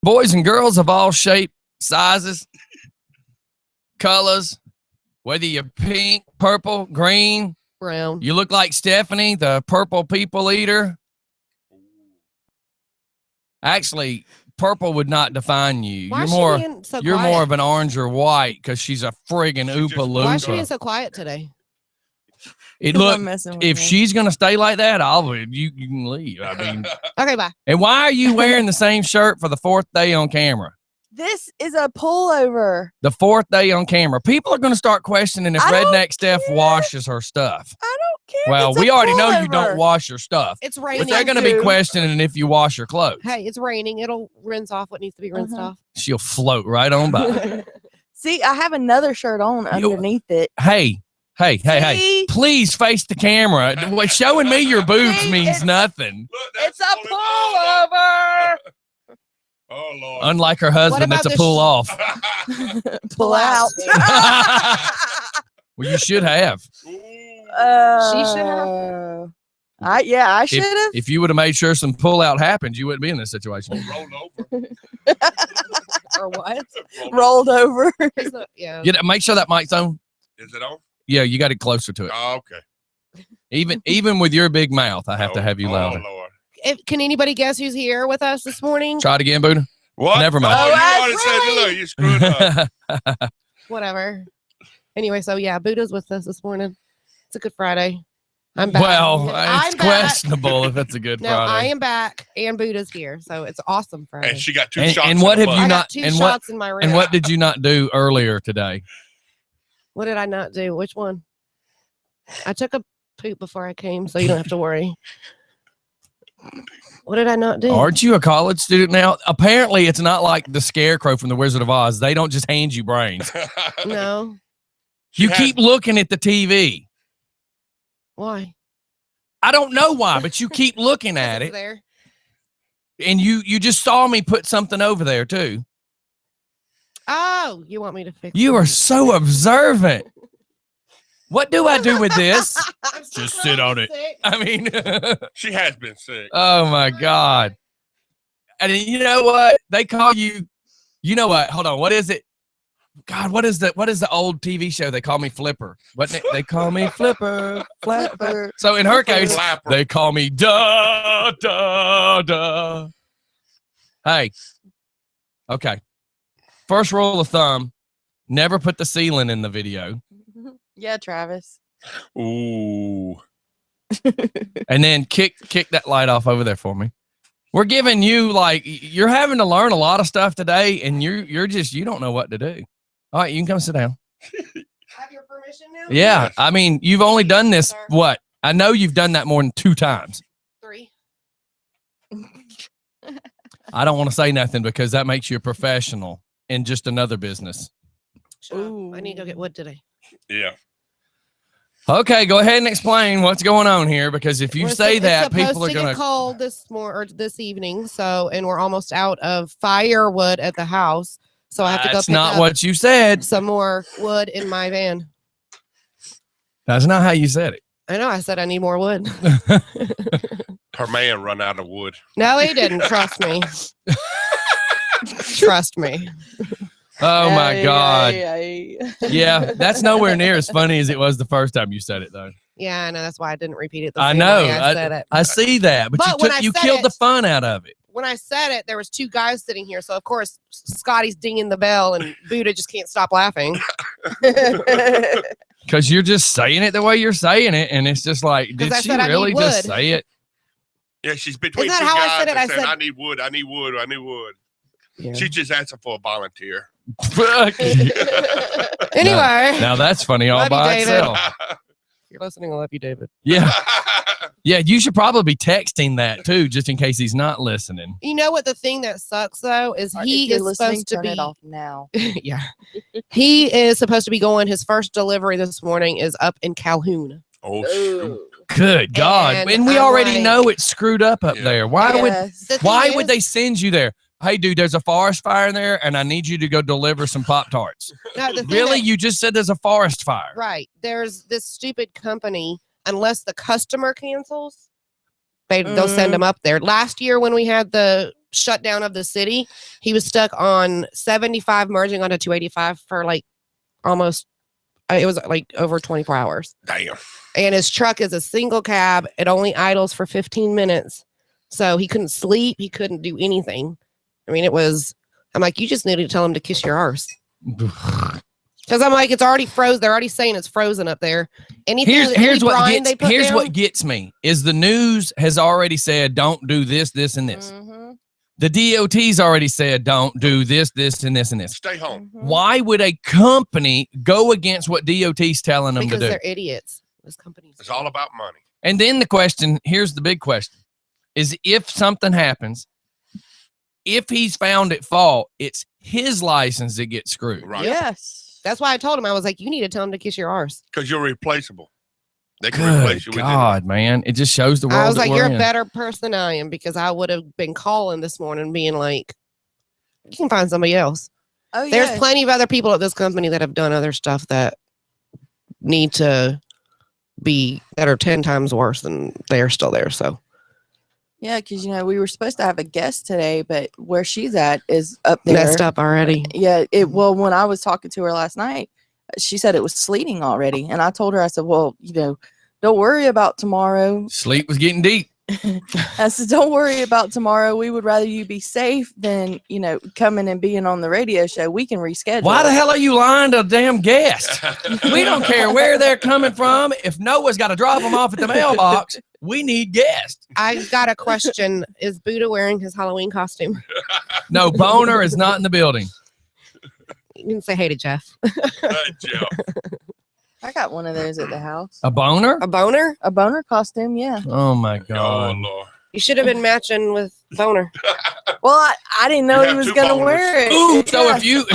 Boys and girls of all shapes, sizes, colors, whether you're pink, purple, green, brown. You look like Stephanie, the purple people eater. Actually, purple would not define you. Why You're more of an orange or white because she's a friggin' Oompa Loompa. Why is she being so quiet today? If she's gonna stay like that, you can leave. I mean, okay, bye. And why are you wearing the same shirt for the fourth day on camera? This is a pullover. The fourth day on camera. People are gonna start questioning if Redneck Steph washes her stuff. I don't care. Well, we already know you don't wash your stuff. It's raining. But they're gonna be questioning if you wash your clothes. Hey, it's raining. It'll rinse off what needs to be rinsed off. She'll float right on by. See, I have another shirt on underneath it. Hey. Please face the camera. Showing me your boobs means nothing. It's a pullover. Oh, Lord. Unlike her husband, that's a pull off. Pull out. Well, you should have. She should have. I should have. If you would have made sure some pull out happened, you wouldn't be in this situation. Rolled over. Or what? Rolled over. Yeah. Make sure that mic's on. Is it on? Yeah, you got it closer to it. Oh, okay. Even with your big mouth, I have to have you louder. Oh, Lord. Can anybody guess who's here with us this morning? Try it again, Buddha. What? Never mind. Oh, you already said, look, you screwed up. Whatever. Anyway, so yeah, Buddha's with us this morning. It's a good Friday. I'm back. Well, it's questionable if it's a good Friday. I am back, and Buddha's here, so it's awesome Friday. And she got two shots. And what have you I not? got two shots in my rib. And what did you not do earlier today? What did I not do? Which one? I took a poop before I came, so you don't have to worry. What did I not do? Aren't you a college student now? Apparently, it's not like the Scarecrow from The Wizard of Oz. They don't just hand you brains. No. You keep looking at the TV. Why? I don't know why, but you keep looking at it. There. And you just saw me put something over there, too. Oh, you want me to fix You it? are so observant. What do I do with this? Just sit on it. I mean, she has been sick. Oh my God. And you know what? They call you, you know what? Hold on. What is it? God, what is the old TV show? They call me Flipper. What they call me Flipper. So in her case, they call me da da da. Hey. Okay. First rule of thumb, never put the ceiling in the video. Yeah, Travis. Ooh. And then kick that light off over there for me. We're giving you you're having to learn a lot of stuff today, and you don't know what to do. All right, you can come sit down. Have your permission now? Yeah, I mean, you've only done this what? I know you've done that more than 2 times. 3. I don't want to say nothing because that makes you a professional in just another business. Ooh. I need to go get wood today. Yeah. Okay, go ahead and explain what's going on here, because if you say that, people are going to get cold this evening. So, and we're almost out of firewood at the house. So I have to go That's pick not up what you said. some more wood in my van. That's not how you said it. I know. I said I need more wood. Her man run out of wood. No, he didn't. Trust me. Trust me. Oh my God. Yeah, that's nowhere near as funny as it was the first time you said it, though. Yeah, I know. That's why I didn't repeat it. I know. I said it. I see that, but you killed the fun out of it. When I said it, there was 2 guys sitting here, so of course Scotty's dinging the bell, and Buddha just can't stop laughing. Because you're just saying it the way you're saying it, and it's just like, did she really just say it? Yeah, she's between Isn't two that how I guys said it? and I saying, said, I need wood, I need wood, I need wood. Yeah. She's just asking for a volunteer. Anyway. Now that's funny all by itself. If you're listening, I love you, David. Yeah. Yeah, you should probably be texting that too, just in case he's not listening. You know what the thing that sucks though is he is supposed to be it off now. Yeah. He is supposed to be going, his first delivery this morning is up in Calhoun. Oh, shoot. Good God. And we already know it's screwed up there. Why would they send you there? Hey, dude, there's a forest fire in there, and I need you to go deliver some Pop-Tarts. Really? You just said there's a forest fire. Right. There's this stupid company, unless the customer cancels, they'll send them up there. Last year when we had the shutdown of the city, he was stuck on 75 merging onto 285 for like almost, it was like over 24 hours. Damn. And his truck is a single cab. It only idles for 15 minutes. So he couldn't sleep. He couldn't do anything. I mean, I'm like, you just need to tell him to kiss your arse. Because I'm like, it's already frozen. They're already saying it's frozen up there. Anything, here's what gets me is the news has already said don't do this, this, and this. Mhm. The DOT's already said don't do this, this, and this, and this. Stay home. Mhm. Why would a company go against what DOT's telling them Because to do? they're idiots. Those companies. It's all about money. And then the question, here's the big question, is if something happens, if he's found at fault, it's his license that gets screwed. Right. Yes. That's why I told him, I was like, you need to tell him to kiss your arse. Because you're replaceable. They can Good replace you with God, man. It just shows the world I was that like, we're you're in. a better person than I am, because I would have been calling this morning being like, you can find somebody else. Oh, yeah. There's plenty of other people at this company that have done other stuff that need to be, that are 10 times worse than they are still there. So Yeah, because we were supposed to have a guest today, but where she's at is up there. messed up already. Yeah, well, when I was talking to her last night, she said it was sleeting already, and I told her, I said, well, don't worry about tomorrow. Sleep was getting deep. I said, don't worry about tomorrow. We would rather you be safe than coming and being on the radio show. We can reschedule. Why the hell are you lying to a damn guest? We don't care where they're coming from. If Noah's got to drop them off at the mailbox, we need guests. I got a question. Is Buddha wearing his Halloween costume? No, Boner is not in the building. You can say hey to Jeff. Jeff. I got one of those at the house. A boner? A boner? A boner costume, yeah. Oh my Oh, God. Lord. You should have been matching with boner. Well, I didn't know You he have was two gonna boners. wear it. Ooh, Yeah.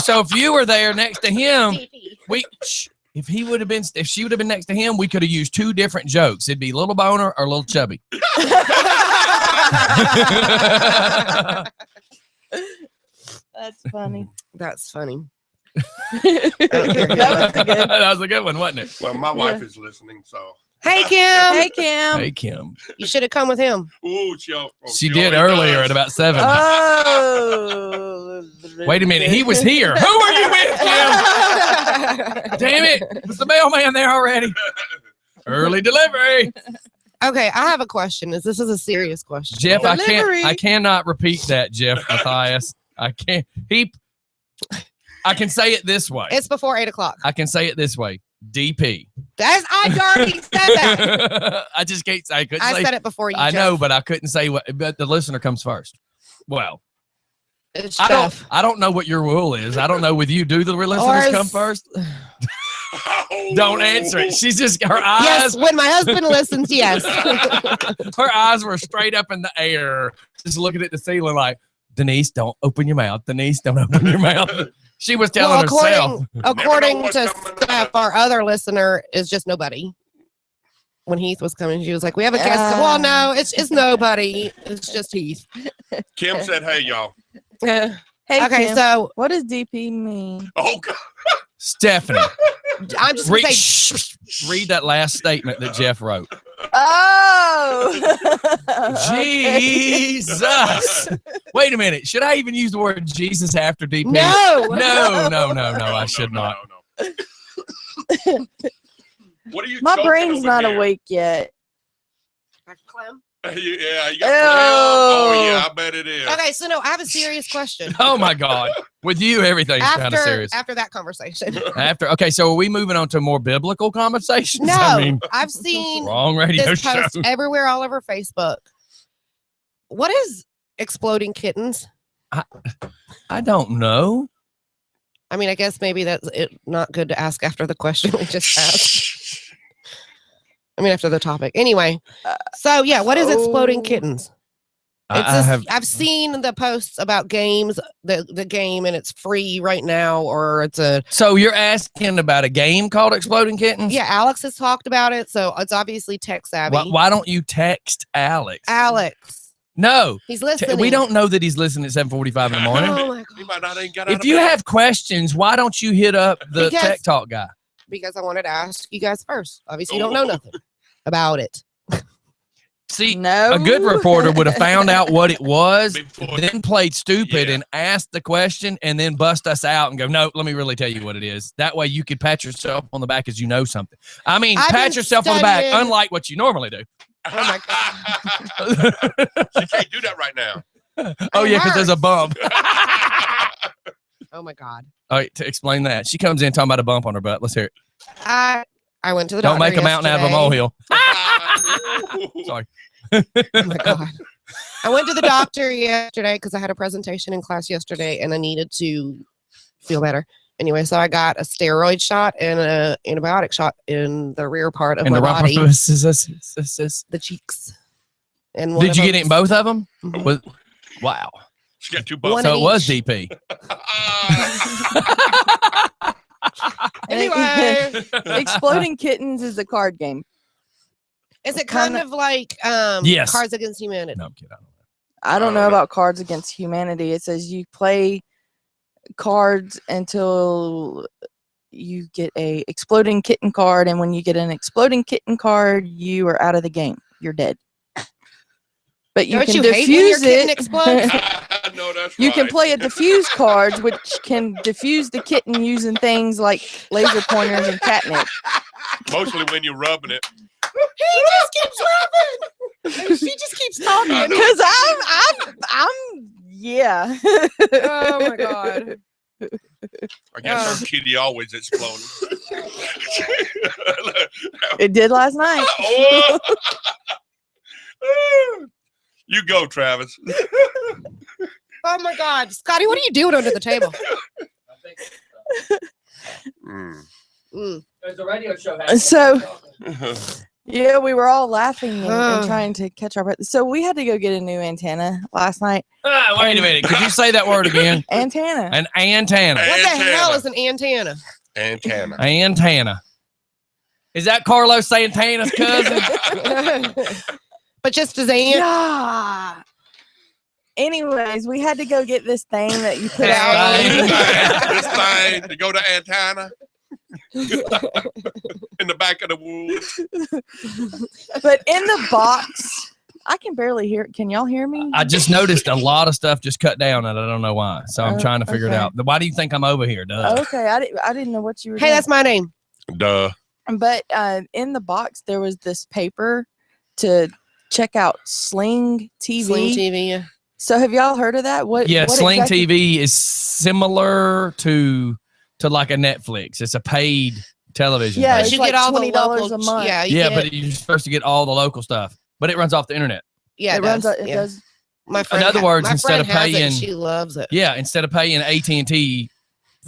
so if you were there next to him, if she would have been next to him, we could have used two different jokes. It'd be little boner or little chubby. That's funny. That's funny. That was good. That was a good one, wasn't it? Well, my wife is listening, so. Hey, Kim. Hey, Kim. Hey, Kim. You should have come with him. Ooh, She did earlier at about 7. Oh. Wait a minute. He was here. Who are you with, Kim? Damn it. Was the mailman there already? Early delivery. Okay, I have a question. This is a serious question. Jeff, Delivery. I cannot repeat that, Jeff Matthias. I can't. I can say it this way. It's before 8 o'clock. I can say it this way. DP. I already said that. I just can't say. I said it before you. I Jeff. know, but I couldn't say what. But the listener comes first. Well, It's I Jeff. don't know what your rule is. I don't know with you. Do the listeners Ours- come first? Don't answer it. She's just her eyes. Yes, when my husband listens, yes. Her eyes were straight up in the air, just looking at the ceiling like, Denise, don't open your mouth. Denise, don't open your mouth. She was telling herself. According what's to coming Steph, our other listener is just nobody. When Heath was coming, she was like, "We have a guest." Well, no, it's nobody. It's just Heath. Kim said, hey, y'all. okay, Hey, Kim. so What does DP mean? Oh, God. Stephanie, I'm just gonna read, say read that last statement that Jeff wrote. Oh. Jesus. Wait a minute. Should I even use the word Jesus after DP? no. No, I should not. No. What are you My choking brain's over not here? awake yet. Yeah, you got Oh, yeah, I bet it is. Okay, so no, I have a serious question. Oh my God. With you, everything's kind of serious. After that conversation, Okay, so are we moving on to more biblical conversations? no, I mean, I've seen wrong radio this show. post everywhere, all over Facebook. What is exploding kittens? I don't know. I mean, I guess maybe that's not good to ask after the question we just asked. I mean, after the topic. Anyway, so yeah, what is exploding Oh. kittens? I've seen the posts about games, the game, and it's free right now, or it's a So you're asking about a game called Exploding Kittens? yeah. Alex has talked about it, so it's obviously tech savvy. Why don't you text Alex? Alex, No. he's listening. We don't know that he's listening at 7:45 in the morning. Oh my He god! might not even got out If of you bed. have questions, why don't you hit up the Because- Tech Talk guy? Because I wanted to ask you guys first. Obviously, you don't know nothing about it. See, No. a good reporter would have found out what it was, Before- then played stupid Yeah. and asked the question, and then bust us out and go, no, let me really tell you what it is. That way you could pat yourself on the back as you know something. I mean, I've pat been yourself on the back, studying- unlike what you normally do. Oh my She can't do that right now. Oh, It yeah, because there's a hurts. bump. Oh my God. All right, to explain that. She comes in talking about a bump on her butt. Let's hear it. I went to the Don't doctor make a mountain out of a yesterday. molehill. Sorry. Oh my God. I went to the doctor yesterday because I had a presentation in class yesterday and I needed to feel better. Anyway, so I got a steroid shot and an antibiotic shot in the rear part of And my the body, the cheeks. And one Did of you get it in them's- both of them? Mhm. Wow. She got two One bumps. So in it was each. DP. Anyway, Exploding Kittens is a card game. is it kind Kinda- of like Yes. Cards Against Humanity? No, I'm kidding. I don't Oh, know no. about Cards Against Humanity. It says you play cards until you get a exploding kitten card, and when you get an exploding kitten card, you are out of the game. You're dead. But you Don't can you hate when your diffuse kitten it. explodes? No, that's You can right. play a diffuse cards, which can diffuse the kitten using things like laser pointers and catnip. Mostly when you're rubbing it. He just keeps laughing. And she just keeps talking. Because I'm yeah. Oh my God. I guess our kitty always exploding. It did last night. Oh. You go, Travis. Oh my God. Scotty, what are you doing under the table? Mm. Mm. There's a radio show. So yeah, we were all laughing and Ugh. trying to catch our breath. So we had to go get a new antenna last night. Wait a minute. Could you say that word again? Antenna. An antenna. What the hell Antenna. is an antenna? Antenna. Antenna. Is that Carlos Santana's cousin? But just as ant. Yeah. Anyways, we had to go get this thing that you put This out. thing. This thing to go to antenna in the back of the woods. But in the box, I can barely hear. Can y'all hear me? I just noticed a lot of stuff just cut down, and I don't know why. So I'm Oh, trying to figure it okay. out. Why do you think I'm over here? Duh. Okay, I didn't know what you were Hey, doing. that's my name. Duh. But in the box, there was this paper to check out Sling TV. Sling TV. Yeah. So have y'all heard of that? What? Yeah, what Sling exactly- TV is similar to like a Netflix. It's a paid television. Yeah, thing. it's you like get all the $20 local, a month. Yeah, you yeah, get, but you're supposed to get all the local stuff, but it runs off the internet. yeah, It runs. It yeah. does. My friend, other words, my instead of friend has it, paying- she loves it. Yeah, instead of paying AT&T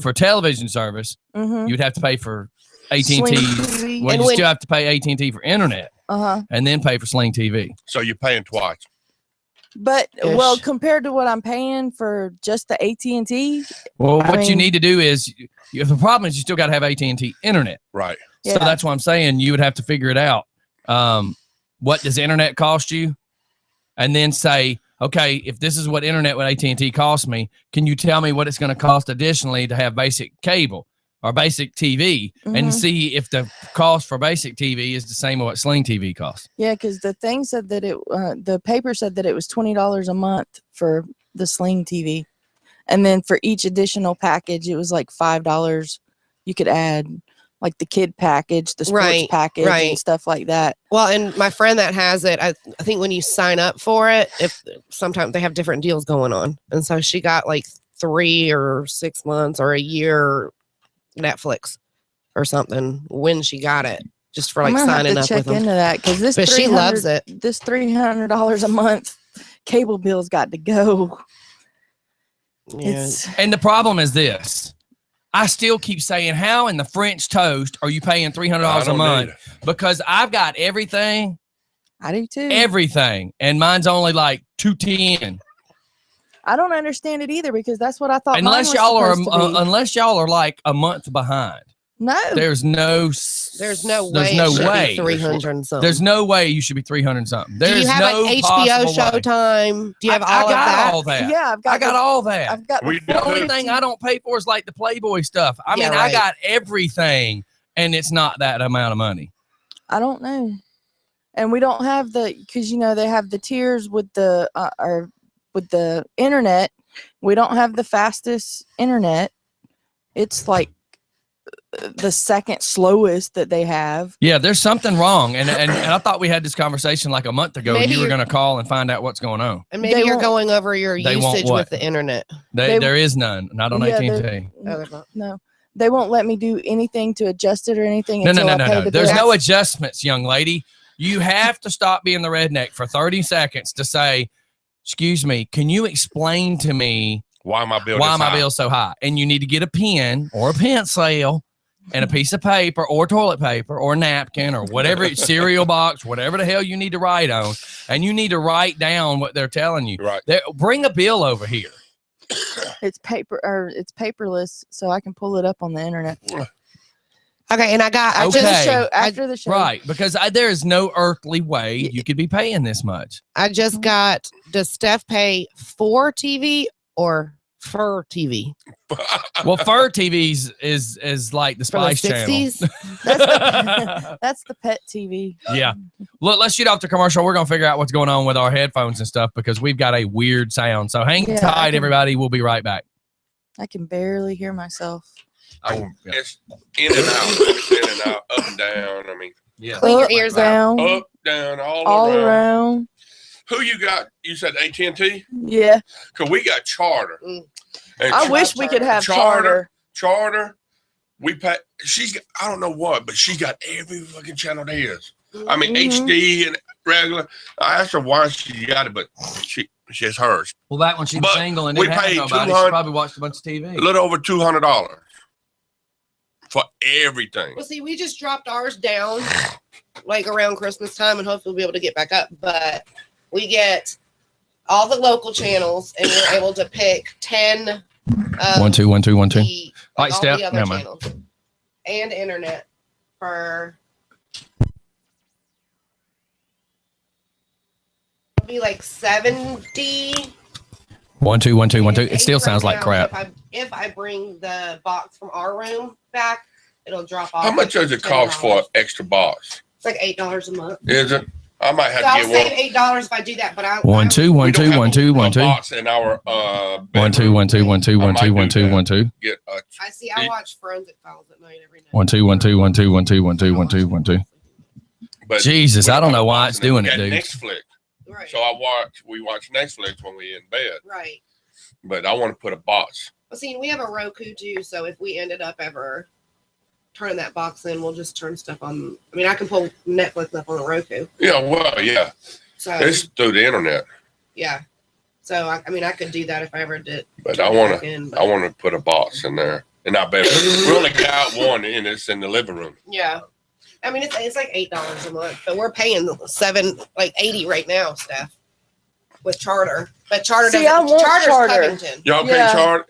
for television service, Mm-hmm. you'd have to pay for AT&T. Sling Well, TV. And you when- still have to pay AT&T for internet Uh-huh. and then pay for Sling TV. So you're paying twice. But well, Ish. compared to what I'm paying for just the AT&T, Well, I what you mean- need to do is, the problem is you still got to have AT&T internet. Right. So Yeah. that's why I'm saying you would have to figure it out. What does internet cost you? And then say, okay, if this is what internet with AT&T costs me, can you tell me what it's going to cost additionally to have basic cable or basic TV Mhm. and see if the cost for basic TV is the same as what Sling TV costs. yeah, because the thing said that the paper said that it was $20 a month for the Sling TV, and then for each additional package, it was like $5. You could add like the kid package, the sports Right, package, right. and stuff like that. Well, and my friend that has it, I think when you sign up for it, if sometimes they have different deals going on, and so she got like 3 or 6 months or a year Netflix or something when she got it, just for like I'm gonna have signing to up check with them. into that because this. But she loves it. This $300 a month cable bill's got to go. Yeah. It's And the problem is this. I still keep saying, how in the French toast are you paying $300 I a don't month? need it. Because I've got everything, I do too. and mine's only like $210. I don't understand it either because that's what I thought. Unless mine was y'all are supposed to be. unless y'all are like a month behind. No, There's no There's no way. There's no it should be way. 300 and something. There's no way you should be 300 something. Do There's you have no like HBO possible way. Showtime? Do you have I all of got that? all that. yeah, I've got. I got the- all that. I've got. We the The only Good. thing I don't pay for is like the Playboy stuff. I Yeah, mean, I right. got everything, and it's not that amount of money. I don't know. and we don't have because they have the tiers with the or with the internet. We don't have the fastest internet. It's like the second slowest that they have. Yeah, there's something wrong, and I thought we had this conversation like a month ago. Maybe You were you're- going to call and find out what's going on. And maybe They you're won't- going over your They won't usage what? with the internet. They- There is none, not on Yeah, AT&T. Oh, there's not. No, they won't let me do anything to adjust it or anything. No, until I pay no. the There's bill. no adjustments, young lady. You have to stop being the redneck for 30 seconds to say, "Excuse me, can you explain to me Why my bill? why this my high? bill's so high?" And you need to get a pen or a pencil and a piece of paper or toilet paper or napkin or whatever cereal box, whatever the hell you need to write on, and you need to write down what they're telling you. Right. Bring a bill over here. It's paperless, so I can pull it up on the internet. Okay, and I Okay. just After the show. Right, because there is no earthly way you could be paying this much. I just got. Does Steph pay for TV or for TV Well, Fur TVs is like the from the Spice Channel. 60s? That's the pet TV. Yeah. Look, let's shoot off the commercial. We're going to figure out what's going on with our headphones and stuff because we've got a weird sound. So hang Yeah, I tight, can- everybody. We'll be right back. I can barely hear myself. Oh, yeah. It's in and out, it's in and out, up and down. I mean, Yeah. Clean your Up, ears down, up, down, all around. around. Who you got? You said AT&T? Yeah, Because we got Charter. Mm. And I wish we could have Charter. Charter. Charter, we pay. She's got, I don't know what, but she's got every fucking channel there is. I mean, Mhm. HD and regular. I asked her why she got it, but she has hers. Well, back when she was But single and we didn't have paid nobody, she 200 probably watched a bunch of TV. A little over $200 for everything. Well, see, we just dropped ours down like around Christmas time, and hopefully we'll be able to get back up. But we get all the local channels, and we're able to pick 10. 1 2 1 2 1 2. the- All right, all Steph. the other Never mind. channels and internet for it'll be like 70. 1 2 1 2 1 2. It still Right sounds like now, crap. If I bring the box from our room back, it'll drop off. How much does it cost for an extra box? It's like $8 a month. Is it? I might have So I'll to get save one. $8 if I do that. But I 1 2 1 We don't 2 have 1 2 1 a 2. box in our 1 2 1 2 1 2 1 2 1 2 1 2. Get a, I see. I watch Forensic Files at night every night. 1 2 1 2 1 2 1 2 1 2 1 2 1 2. but Jesus, we I don't have know a why box it's in doing we it, got dude. Netflix. Right. So we watch Netflix when we in bed. Right. But I want to put a box. Well, see, we have a Roku too. So if we ended up ever turning that box in, we'll just turn stuff on. I mean, I can pull Netflix up on a Roku. Yeah, well, yeah. So It's through the internet. yeah. So I mean, I could do that if I ever did. But I turn it want back to in, I want to put a box in there. And I bet we only got one and it's in the living room. Yeah. I mean, it's like $8 a month, but we're paying $80 right now, Steph, with Charter. But Charter See, doesn't. I want Charter's Charter. Covington. Y'all pay Yeah. Charter?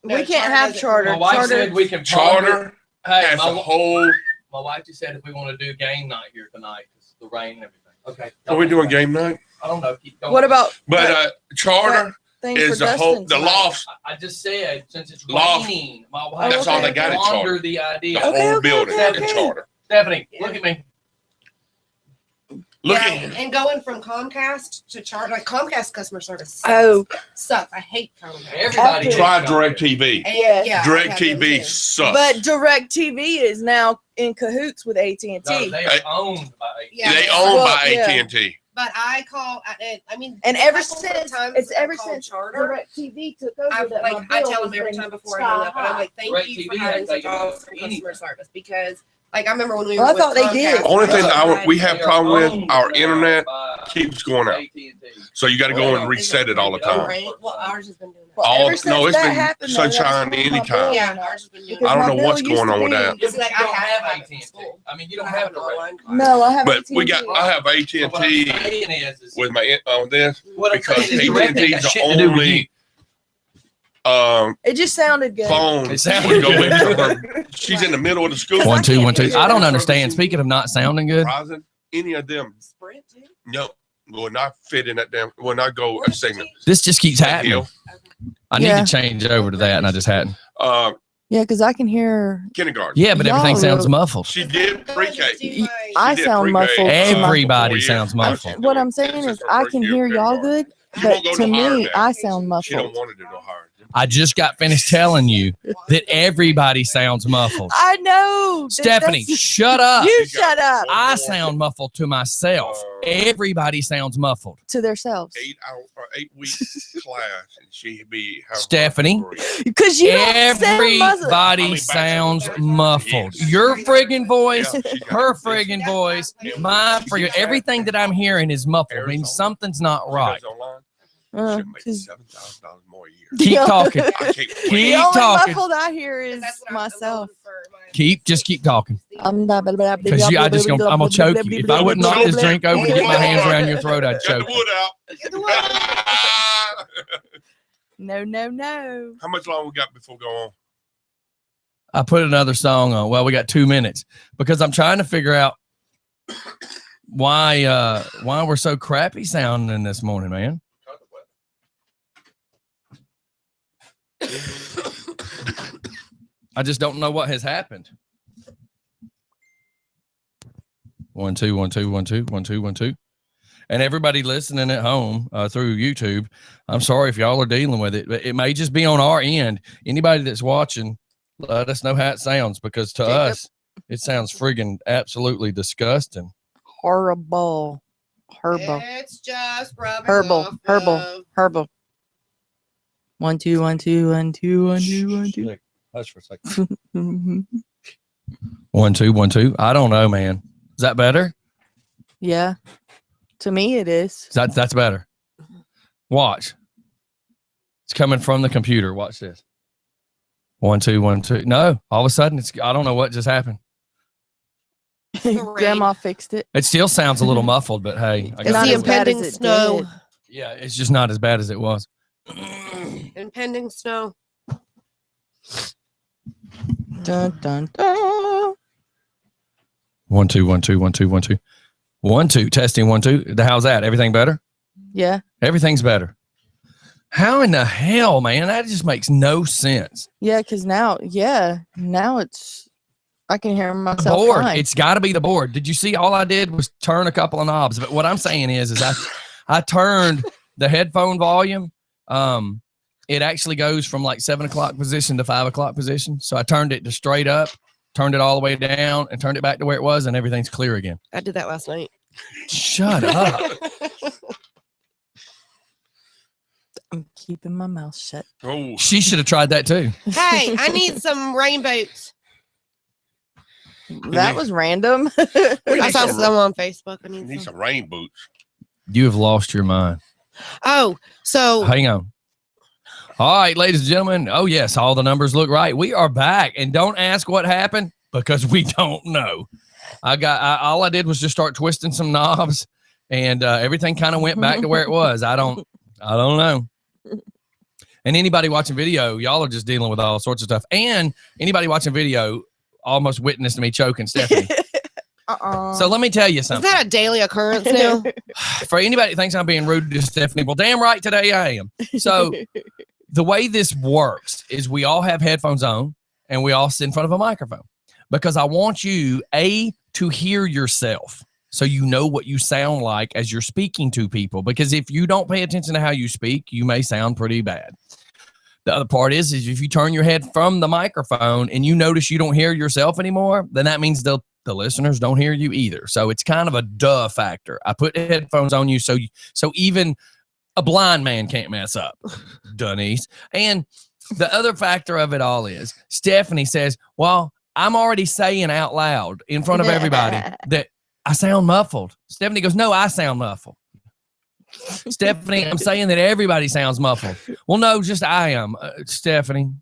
No, we can't Charter have doesn't- Charter. My wife Charter. said we can Charter Hey, has a whole. my wife just said if we want to do game night here tonight, because the rain and everything. Okay. Are we doing game night? I don't know. Keep going. What about But that Charter thing is for the whole Dustin the tonight? loft, I just said since it's Loft. raining, my wife That's all they got at under Charter. the the idea. Okay, whole okay, building okay, in okay. Charter. Stephanie, Yeah. look at me. Look Yeah, at and going from Comcast to Charter, like Comcast customer service sucks. Oh, Sucks. I hate Comcast. Everybody. Okay. Try DirecTV. And, Yeah. yeah, I have them DirecTV too. sucks. but DirecTV is now in cahoots with AT&T. No, they are owned by. Yeah, they they owned Well, by yeah. AT&T. But I call. I mean, And a ever couple of since times it's I ever called since Charter. DirecTV took over, I that like my I bill tell has them every been time before I hang up, and I'm like, "Thank you for DirecTV having ain't such taking awesome over customer anything. service." Because, like, I remember when we Well, were. I thought with they did. Comcast, The only thing I we have problem with, our internet by keeps going out. AT&T. So you got to go and reset it all the time. Right? Well, ours has been doing that. Well, All- ever since no, it's that been happened, though, that's sunshine when my anytime. bill Yeah, went up. ours has been doing Because I don't my know bill what's used going to on with be- that. It's like I You don't have have it at AT&T. school. I mean, you don't I have an direct. online card. No, I have But AT&T. we got I have So what I'm AT&T saying is with my on this what I'm because saying is direct ain't AT&T got is the shit to do with you. only It just sounded good. phone It sounded we go good. into her. She's in the middle of the school. 1 2 1 2. can't I don't hear. understand. Speaking of not sounding good, Verizon, any of them, Sprint too. no, will not fit in that damn. Will not go a signal. this just keeps happening. Hill. I need Yeah. to change over to that, and I just hadn't. Yeah, because I can hear. Kindergarten. Yeah, but everything Y'all sounds really- muffled. She did pre-K. I did sound pre-K. muffled. Everybody Yeah. sounds muffled. What I'm saying is, I can hear y'all good, but to me, I sound She don't muffled. want to do no higher. I just got finished telling you that everybody sounds muffled. I know. Stephanie, That's- shut up. You shut up. I sound muffled to myself. Everybody sounds muffled. To themselves. 8 week class, and she'd be Stephanie. Because you don't sound muffled. Everybody sounds muffled. Your friggin' voice, her friggin' voice, my friggin' everything that I'm hearing is muffled. Means something's not right. Should make Because $7,000 more a year. Keep talking. I can't Keep the wait. only talking. muffled I hear is myself. Just keep talking. Because Because I'm gonna choke you. If I wouldn't knock this drink over to get my hands around your throat, I'd Got choke the you. wood out. Get the wood out. No. How much longer we got before we go on? I put another song on. Well, we got 2 minutes because I'm trying to figure out why we're so crappy sounding this morning, man. I just don't know what has happened. 1 2 1 2 1 2 1 2 1 2. And everybody listening at home through YouTube, I'm sorry if y'all are dealing with it, but it may just be on our end. Anybody that's watching, let us know how it sounds, because to us, it sounds friggin' absolutely disgusting. Horrible. It's just rubbing off Herbal. 1 2 1 2 1 2 1 2 1 2. Hush for a second. 1 2 1 2. I don't know, man. Is that better? Yeah. To me, it is. That's better. Watch. It's coming from the computer. Watch this. 1 2 1 2. No, all of a sudden I don't know what just happened. Grandma fixed it. It still sounds a little muffled, but hey, I It's Not the as bad as impending it snow. did. yeah, it's just not as bad as it was. Impending snow. Dun, dun, dun. 1 2 1 2 1 2 1 2 1 2. Testing 1 2. How's that? Everything better? Yeah. Everything's better. How in the hell, man? That just makes no sense. Yeah, because now it's, I can hear myself Board. fine. It's got to be the board. Did you see? All I did was turn a couple of knobs. But what I'm saying is I turned the headphone volume. It actually goes from like 7 o'clock position to 5 o'clock position. So I turned it to straight up, turned it all the way down, and turned it back to where it was, and everything's clear again. I did that last night. Shut up. I'm keeping my mouth shut. Oh, She should have tried that too. Hey, I need some rain boots. That was random. I saw some on Facebook. I you need need some. some rain boots. You have lost your mind. Oh, so Hang on. All right, ladies and gentlemen. Oh, yes, all the numbers look right. We are back. And don't ask what happened because we don't know. All I did was just start twisting some knobs and everything kind of went back to where it was. I don't know. And anybody watching video, y'all are just dealing with all sorts of stuff. And anybody watching video almost witnessed me choking Stephanie. So let me tell you is something. that a daily occurrence now? For anybody that thinks I'm being rude to Stephanie, well, damn right today I am. So the way this works is we all have headphones on and we all sit in front of a microphone because I want you, to hear yourself so you know what you sound like as you're speaking to people. Because if you don't pay attention to how you speak, you may sound pretty bad. The other part is if you turn your head from the microphone and you notice you don't hear yourself anymore, then that means the listeners don't hear you either. So it's kind of a duh factor. I put headphones on you so even a blind man can't mess up, Dunnies. And the other factor of it all is Stephanie says, well, I'm already saying out loud in front of everybody that I sound muffled. Stephanie goes, no, I sound muffled. Stephanie, I'm saying that everybody sounds muffled. Well, no, just I am, Stephanie.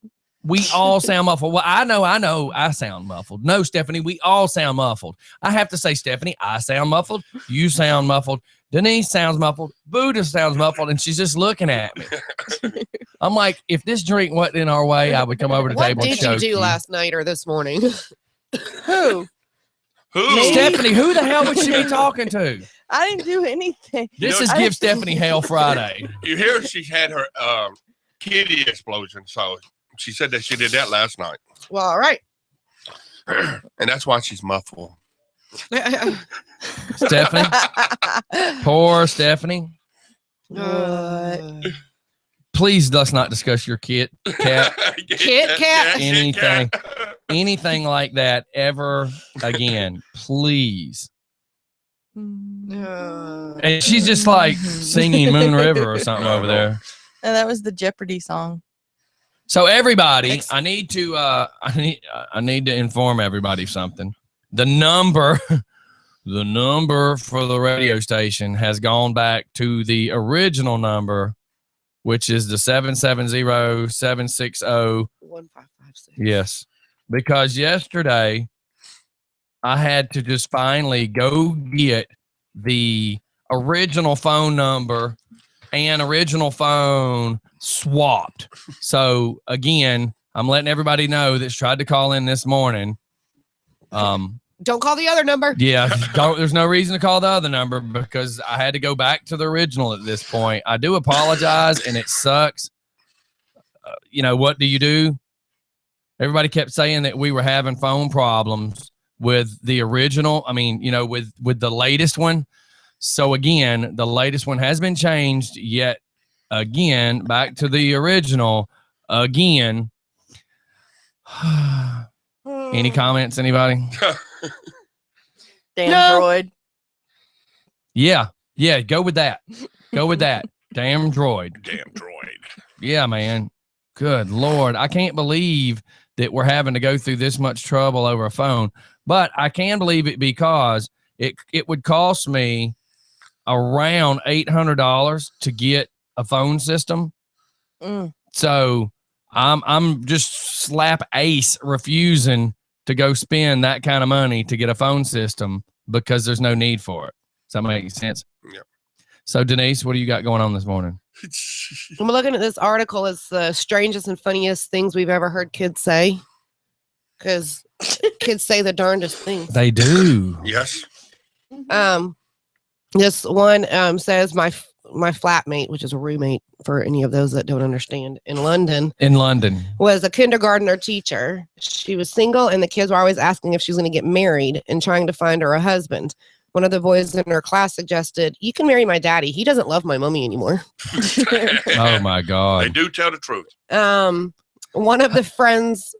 We all sound muffled. Well, I know I sound muffled. No, Stephanie, we all sound muffled. I have to say, Stephanie, I sound muffled. You sound muffled. Denise sounds muffled. Buddha sounds muffled. And she's just looking at me. I'm like, if this drink wasn't in our way, I would come over to the What table and did you choke do last night or this morning? Who? Who? Stephanie, who the hell would she be talking to? I didn't do anything. This You is know, Give Stephanie Hell Friday. You hear she had her kitty explosion, so She said that she did that last night. Well, all right. And that's why she's muffled. Stephanie, poor Stephanie. What? Please let's not discuss your cat, Kit Kat? anything like that ever again. Please. And she's just like singing Moon River or something over there. And that was the Jeopardy song. So everybody, I need to inform everybody of something. The number for the radio station has gone back to the original number, which is the 770-760. 1556. Yes, because yesterday I had to just finally go get the original phone number and original phone swapped. So again, I'm letting everybody know that's tried to call in this morning. Don't call the other number. Yeah, there's no reason to call the other number because I had to go back to the original at this point. I do apologize, and it sucks. What do you do? Everybody kept saying that we were having phone problems with the original. I mean, with the latest one. So again, the latest one has been changed yet again, back to the original again. Any comments, anybody? Damn No. droid. Yeah, go with that. Go with that. Damn droid. Damn droid. Yeah, man. Good Lord. I can't believe that we're having to go through this much trouble over a phone, but I can believe it because it would cost me around $800 to get a phone system. So I'm just slap ace refusing to go spend that kind of money to get a phone system because there's no need for it. Does that make sense? Yeah. So Denise, what do you got going on this morning? I'm looking at this article. It's the strangest and funniest things we've ever heard kids say. Because kids say the darndest things. They do. Yes. This one says my flatmate, which is a roommate for any of those that don't understand, in London, was a kindergartner teacher. She was single, and the kids were always asking if she was going to get married and trying to find her a husband. One of the boys in her class suggested, "You can marry my daddy. He doesn't love my mommy anymore." Oh my They God. do tell the truth. One of a friend's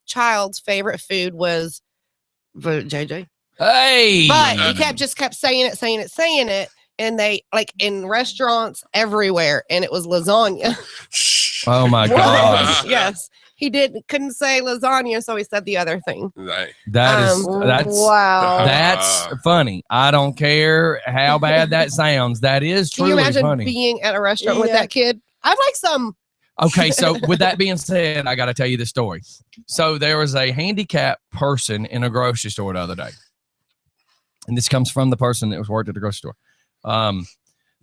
child's favorite food was JJ. Hey. But he kept saying it. And they like in restaurants everywhere. And it was lasagna. Oh my God. Yes. He couldn't say lasagna. So he said the other thing. That's wow. That's funny. I don't care how bad that sounds. That is Can you truly imagine funny. being at a restaurant with Yeah. that kid? I'd like some. Okay, so with that being said, I got to tell you the story. So there was a handicapped person in a grocery store the other day. And this comes from the person that was worked at the grocery store.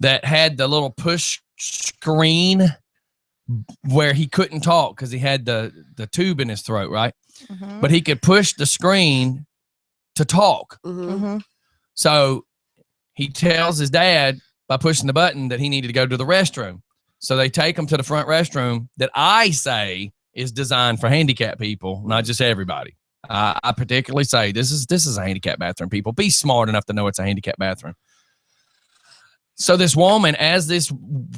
That had the little push screen where he couldn't talk because he had the tube in his throat, right? Mhm. But he could push the screen to talk. Mhm. So he tells his dad by pushing the button that he needed to go to the restroom. So they take him to the front restroom that I say is designed for handicapped people, not just everybody. I particularly say this is a handicapped bathroom. People, be smart enough to know it's a handicapped bathroom. So this woman, as this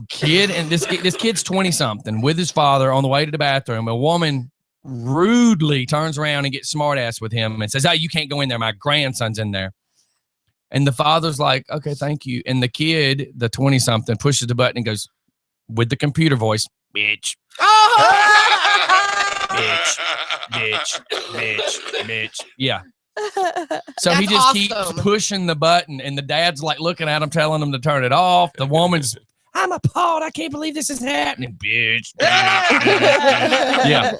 kid, and this kid's 20-something with his father on the way to the bathroom, a woman rudely turns around and gets smart ass with him and says, "Oh, you can't go in there. My grandson's in there." And the father's like, "Okay, thank you." And the kid, the 20-something, pushes the button and goes with the computer voice, "Bitch, bitch." Yeah. So he That's just awesome. keeps pushing the button, and the dad's like looking at him, telling him to turn it off. The woman's, "I'm appalled. I can't believe this is happening, bitch." Yeah.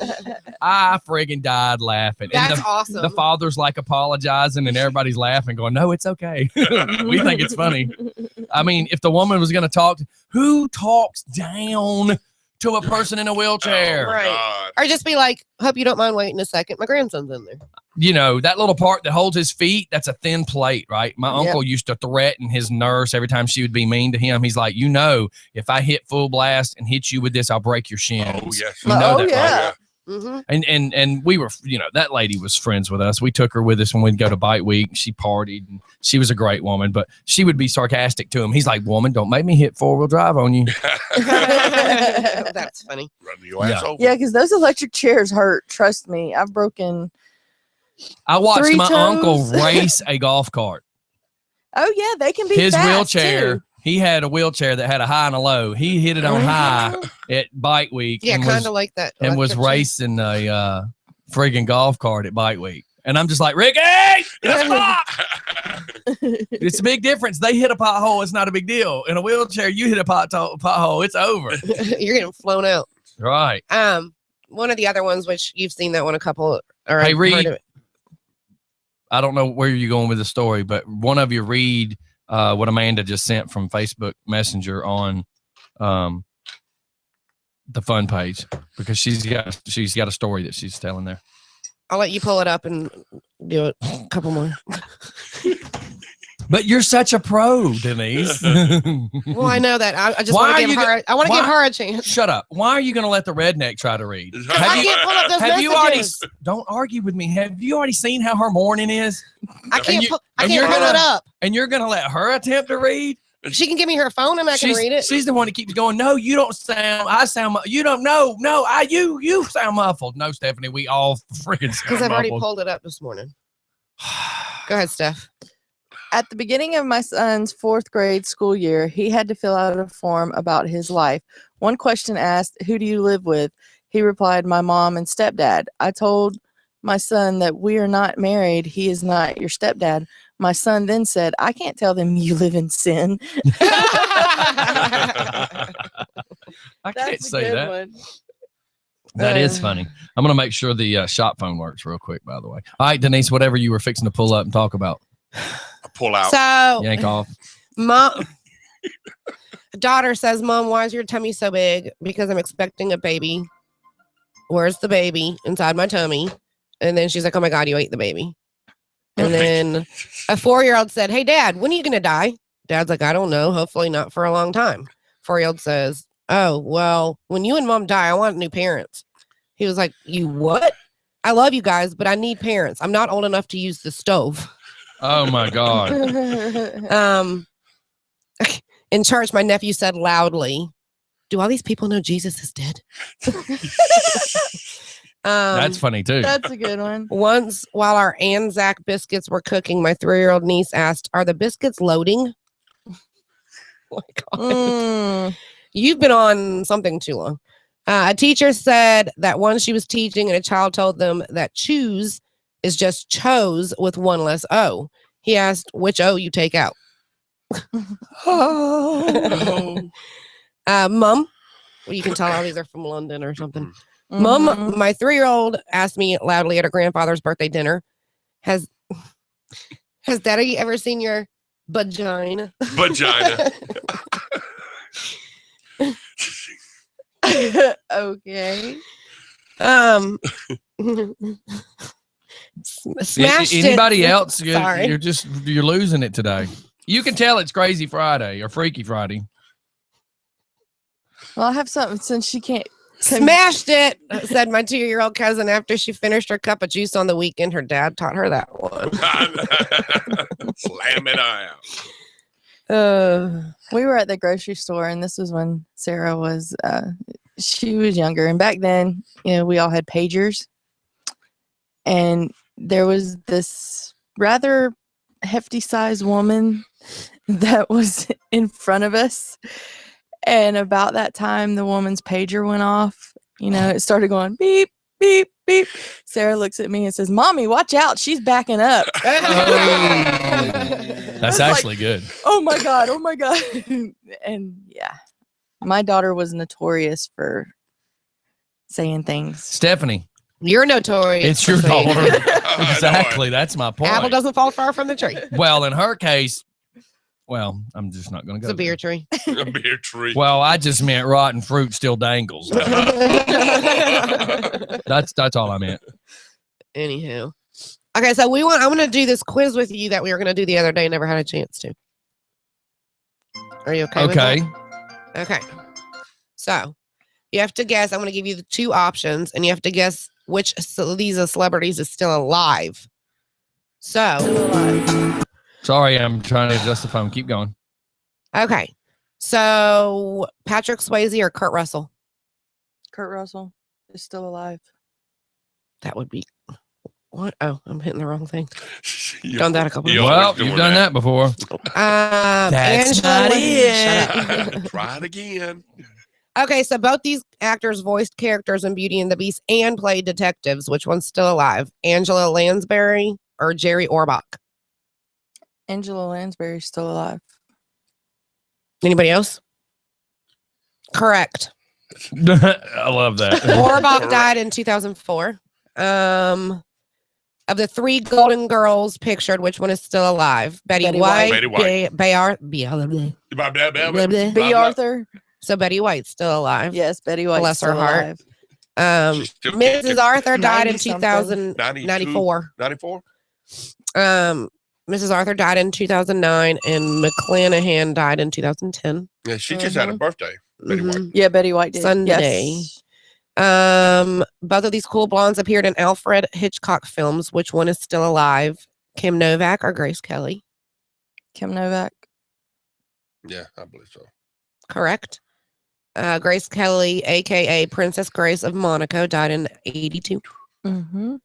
I friggin' died laughing. That's And awesome. the father's like apologizing, and everybody's laughing, going, "No, it's okay." We think it's funny. I mean, if the woman was going to talk, who talks down to a person in a wheelchair. Oh, Right. God. Or just be like, hope you don't mind waiting a second. My grandson's in there. You know, that little part that holds his feet, that's a thin plate, right? My Yep. uncle used to threaten his nurse every time she would be mean to him. He's like, you know, if I hit full blast and hit you with this, I'll break your shins. Oh, yes. You know Oh, that, yeah. right? Mm-hmm. And we were, you know, that lady was friends with us. We took her with us when we'd go to Bite Week. She partied, and she was a great woman, but she would be sarcastic to him. He's like, woman, don't make me hit 4-wheel drive on you. That's funny. Run your ass over. Yeah, because those electric chairs hurt. Trust me. I've broken. I watched 3 my uncle toes. race a golf cart. Oh, yeah, they can be His fast, wheelchair, too. he had a wheelchair that had a high and a low. He hit it on high at Bite Week. Yeah, and kind was, of like that. and was electric chair. racing a friggin' golf cart at Bite Week. And I'm just like, Ricky, stop! It's a big difference. They hit a pothole, it's not a big deal. In a wheelchair, you hit a pothole, it's over. You're getting flown out. Right. One of the other ones, which you've seen that one a couple. Or Hey, I've Reed. heard of it. I don't know where you're going with the story, but one of you read what Amanda just sent from Facebook Messenger on the fun page, because she's got a story that she's telling there. I'll let you pull it up and do it. A couple more. But you're such a pro, Denise. Well, I know that. I just Why want are to give you her. I want to why- give her a chance. Shut up. Why are you going to let the redneck try to read? I can't pull up those Have you already? messages. Don't argue with me. Have you already seen how her morning is? I can't. you- I and can't you're pull gonna- it up. And you're going to let her attempt to read? She can give me her phone and I can read it. She's the one that keeps going. No, you don't sound. I sound. You don't know. No, you sound muffled. No, Stephanie, we all freaking sound Because I've already muffled. pulled it up this morning. Go ahead, Steph. At the beginning of my son's 4th grade school year, he had to fill out a form about his life. One question asked, "Who do you live with?" He replied, "My mom and stepdad." I told my son that we are not married. He is not your stepdad. My son then said, "I can't tell them you live in sin." I can't That's a say good that. one. That is Uh, funny. I'm going to make sure the shop phone works real quick, by the way. All right, Denise, whatever you were fixing to pull up and talk about, Pull out. So, yank off. mom, daughter says, "Mom, why is your tummy so big?" Because I'm expecting a baby. Where's the baby? Inside my tummy. And then she's like, "Oh my God, you ate the baby." And then a 4-year-old said, "Hey, Dad, when are you going to die?" Dad's like, "I don't know. Hopefully not for a long time." 4-year-old says, "Oh, well, when you and Mom die, I want new parents." He was like, "You what? I love you guys, but I need parents. I'm not old enough to use the stove." Oh, my God. In church, my nephew said loudly, "Do all these people know Jesus is dead?" That's funny, too. That's a good one. Once, while our Anzac biscuits were cooking, my 3-year-old niece asked, "Are the biscuits loading?" Oh my God. Mm. You've been on something too long. A teacher said that once she was teaching and a child told them that choose is just chose with one less O. He asked which O you take out. Oh. Mom, well, you can tell all these are from London or something. Mhm. Mom, my 3-year-old asked me loudly at her grandfather's birthday dinner, has Daddy ever seen your vagina? Vagina. Okay. Smashed it. Anybody else? Sorry. You're losing it today. You can tell it's Crazy Friday or Freaky Friday. Well, I have something since she can't. Smashed it, said my 2-year-old cousin after she finished her cup of juice on the weekend. Her dad taught her that one. Slam it out. We were at the grocery store, and this was when Sarah was, she was younger. And back then, you know, we all had pagers. And there was this rather hefty sized woman that was in front of us. And about that time, the woman's pager went off. You know, it started going beep, beep, beep. Sarah looks at me and says, "Mommy, watch out. She's backing up." That's actually good. Oh my God. Oh my God. And yeah, my daughter was notorious for saying things. Stephanie, You're notorious. it's your for saying- daughter. Exactly. That's my point. Apple doesn't fall far from the tree. Well, in her case, Well, I'm just not going to It's go. a beer there. tree. A beer tree. Well, I just meant rotten fruit still dangles. That's all I meant. Anywho. Okay, so I'm gonna do this quiz with you that we were gonna do the other day, never had a chance to. Are you okay? Okay. With that? Okay. So you have to guess. I'm gonna give you the two options, and you have to guess which of these celebrities is still alive. So Sorry, I'm trying to adjust the phone. Keep going. okay. So Patrick Swayze or Kurt Russell? Kurt Russell is still alive. That would be what? Oh, I'm hitting the wrong thing. You- Done that a couple you of always Well, doing you've done that before. That's not it. Shut up. Try it again. Okay, so both these actors voiced characters in Beauty and the Beast and played detectives. Which one's still alive? Angela Lansbury or Jerry Orbach? Angela Lansbury's still alive. Anybody else? Correct. I love that. Orbach Correct. died in 2004. Of the three Golden Girls pictured, which one is still alive? Betty Betty White, White. Betty White. Blah, blah, blah. Blah, blah, blah, B. B. blah. Arthur. So Betty White's still alive. Yes, Betty White. Bless her still heart. alive. She's still Mrs. kicking. Arthur died in 90-something. 2094. 94? Mrs. Arthur died in 2009, and McClanahan died in 2010. Yeah, she just had a Mhm. birthday. Betty White. Mhm. Yeah, Betty White did. Sunday. Yes. Both of these cool blondes appeared in Alfred Hitchcock films. Which one is still alive? Kim Novak or Grace Kelly? Kim Novak. Yeah, I believe so. Correct. Grace Kelly, aka Princess Grace of Monaco, died in 82. Mm-hmm.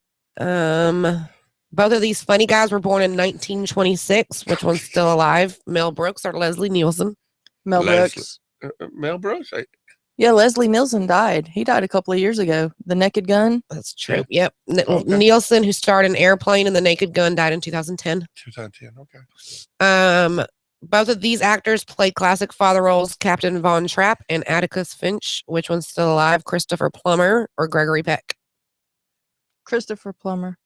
Both of these funny guys were born in 1926. Which one's still alive? Mel Brooks or Leslie Nielsen? Mel Leslie. Brooks. Mel Brooks? Yeah, Leslie Nielsen died. He died a couple of years ago. The Naked Gun. That's true. Yep. Okay. Nielsen, who starred in Airplane and The Naked Gun, died in 2010. 2010. Okay. Both of these actors played classic father roles, Captain Von Trapp and Atticus Finch. Which one's still alive? Christopher Plummer or Gregory Peck? Christopher Plummer.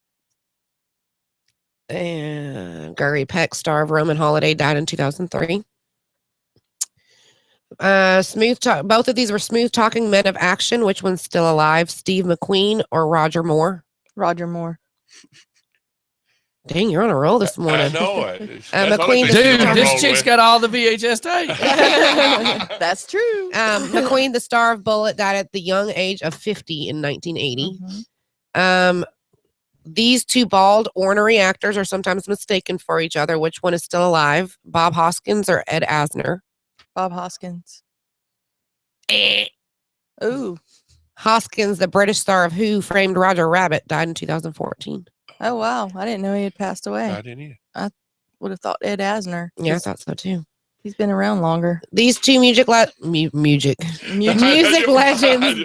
And Gregory Peck, star of Roman Holiday, died in 2003. Both of these were smooth talking men of action. Which one's still alive? Steve McQueen or Roger Moore? Roger Moore. Dang, you're on a roll this I morning. know it. That's McQueen all just- Dude, I this roll chick's with. got all the VHS tape. That's true. McQueen, the star of Bullet, died at the young age of 50 in 1980. Mhm. These two bald, ornery actors are sometimes mistaken for each other. Which one is still alive? Bob Hoskins or Ed Asner? Bob Hoskins. Eh. Ooh. Hoskins, the British star of Who Framed Roger Rabbit, died in 2014. Oh wow. I didn't know he had passed away. I didn't either. Would have thought Ed Asner. Yeah, I 'cause thought so too. He's been around longer. These two music legends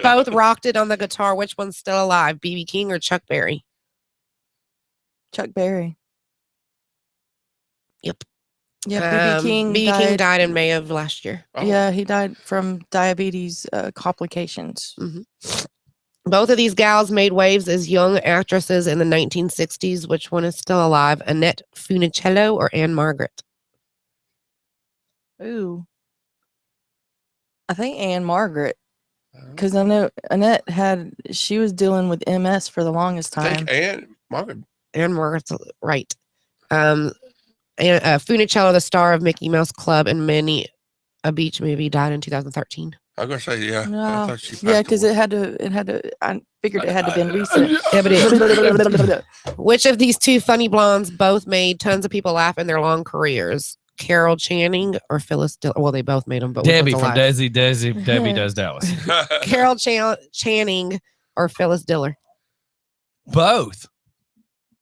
both rocked it on the guitar. Which one's still alive? B.B. King or Chuck Berry? Chuck Berry. Yep. Yeah, B.B. King. B.B. King died in May of last year. Oh, Yeah, he died from diabetes complications. Both of these gals made waves as young actresses in the 1960s. Which one is still alive? Annette Funicello or Anne Margaret? Ooh. I think Anne Margaret, Uh, because I know Annette she was dealing with MS for the longest I time. think Anne Margaret. Anne Margaret's right. And Funicello, the star of Mickey Mouse Club and many a beach movie, died in 2013. I was gonna say yeah. I No. thought she Yeah, passed because away. it had to. I figured it had to been recent. Yeah, but it- Which of these two funny blondes both made tons of people laugh in their long careers? Carol Channing or Phyllis Diller? Well, they both made them, but which Debbie one's from alive? Debbie Does Dallas. Carol Channing or Phyllis Diller? Both.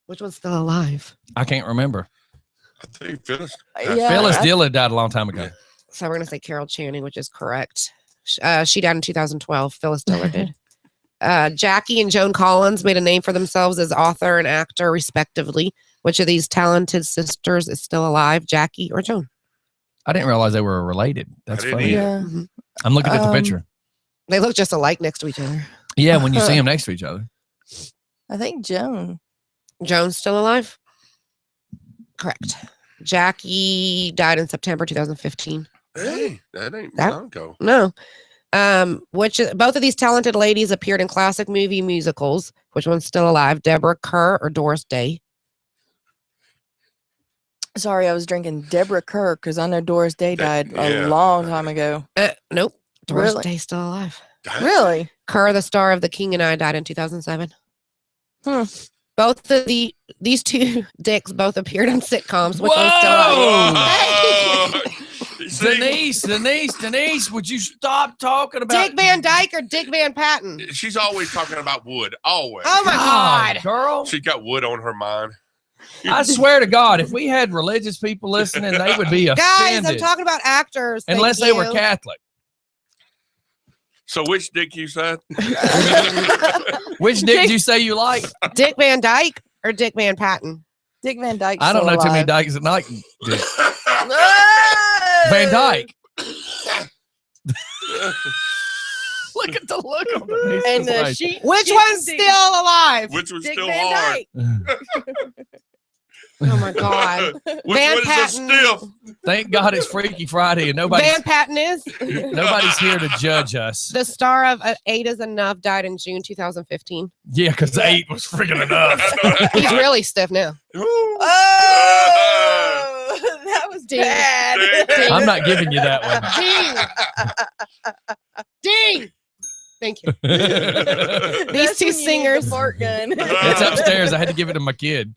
Which one's still alive? I can't remember. I think Phyllis. Yeah, Phyllis I- Diller died a long time ago. Yeah. So we're gonna say Carol Channing, which is correct. She died in 2012. Phyllis Diller did. Jackie and Joan Collins made a name for themselves as author and actor, respectively. Which of these talented sisters is still alive, Jackie or Joan? I didn't realize they were related. That's didn't funny. either. Yeah. I'm looking at the picture. They look just alike next to each other. Yeah, when you see them next to each other. I think Joan. Joan's still alive? Correct. Jackie died in September 2015. Hey, that ain't That- long ago. No. Both of these talented ladies appeared in classic movie musicals. Which one's still alive? Deborah Kerr or Doris Day? Sorry, I was drinking Deborah Kerr because I know Doris Day died Yeah. a long time ago. Nope. Doris Really? Day's still alive. Really? Kerr, the star of The King and I, died in 2007. Hmm. Both of these two dicks both appeared on sitcoms. Which one's still Whoa! alive? Whoa! See, Denise, would you stop talking about Dick Van Dyke or Dick Van Patten? she's always talking about wood. Always. Oh my God. girl? She got wood on her mind. I swear to God, if we had religious people listening, they would be Guys, offended. I'm talking about actors. thank unless they were you. Catholic. So which dick you said? Which dick did you say you like? Dick Van Dyke or Dick Van Patten? Dick Van Dyke. I don't know too many dykes that like Dick. Van Dyke. Look at the look on the And face's the face. sheep. Which one's still alive? Which was Dick still Van hard. Dyke. Oh my God. Which Van one is a Patten. stiff? Thank God it's Freaky Friday and Van Patten is nobody's here to judge us. the star of Eight is Enough. Died in June 2015. Yeah, because 8 was freaking enough. He's really stiff now. Oh, that was Ding. bad. Ding. I'm not giving you that Ding. Ding. Thank you. one. These two singers. Fart gun. It's upstairs. I had to give it to my kid.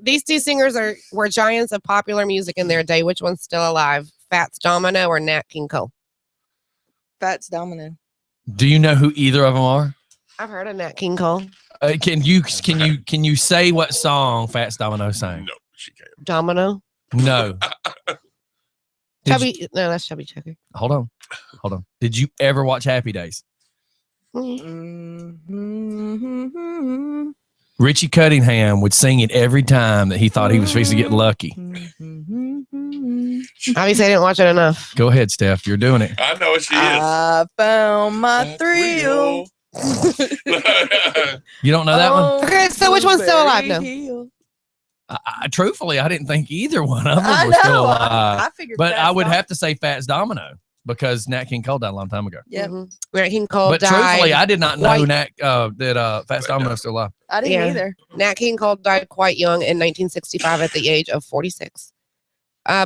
These two singers were giants of popular music in their day. Which one's still alive? Fats Domino or Nat King Cole? Fats Domino. Do you know who either of them are? I've heard of Nat King Cole. Can you say what song Fats Domino sang? No, she can't. Domino. No. Chubby. No, that's Chubby Checker. Hold on. Did you ever watch Happy Days? Mm-hmm. Richie Cunningham would sing it every time that he thought he was fixing to get lucky. Obviously, I didn't watch it enough. Go ahead, Steph. You're doing it. I know what she is. I found my thrill. You don't know that one? Okay, so which one's still alive now? Truthfully, I didn't think either one of them I was still know. alive. I figured. But I Fats would Dom- have to say Fats Domino because Nat King Cole died a long time ago. Yep. Mhm. Nat King Cole But died. truthfully, I did not know quite- that Fats Domino's still alive. I didn't Yeah. either. Nat King Cole died quite young in 1965 at the age of 46.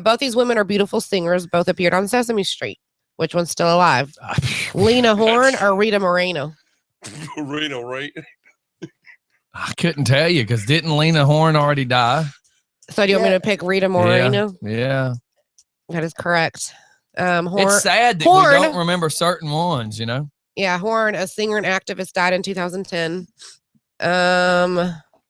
Both these women are beautiful singers. Both appeared on Sesame Street. Which one's still alive? Lena Horne or Rita Moreno? Reno, right? I couldn't tell you because didn't Lena Horne already die? So do you want me to pick Rita Moreno? Yeah. That is correct. Horne, It's sad that Horne- we don't remember certain ones, you know? yeah, Horne, a singer and activist, died in 2010.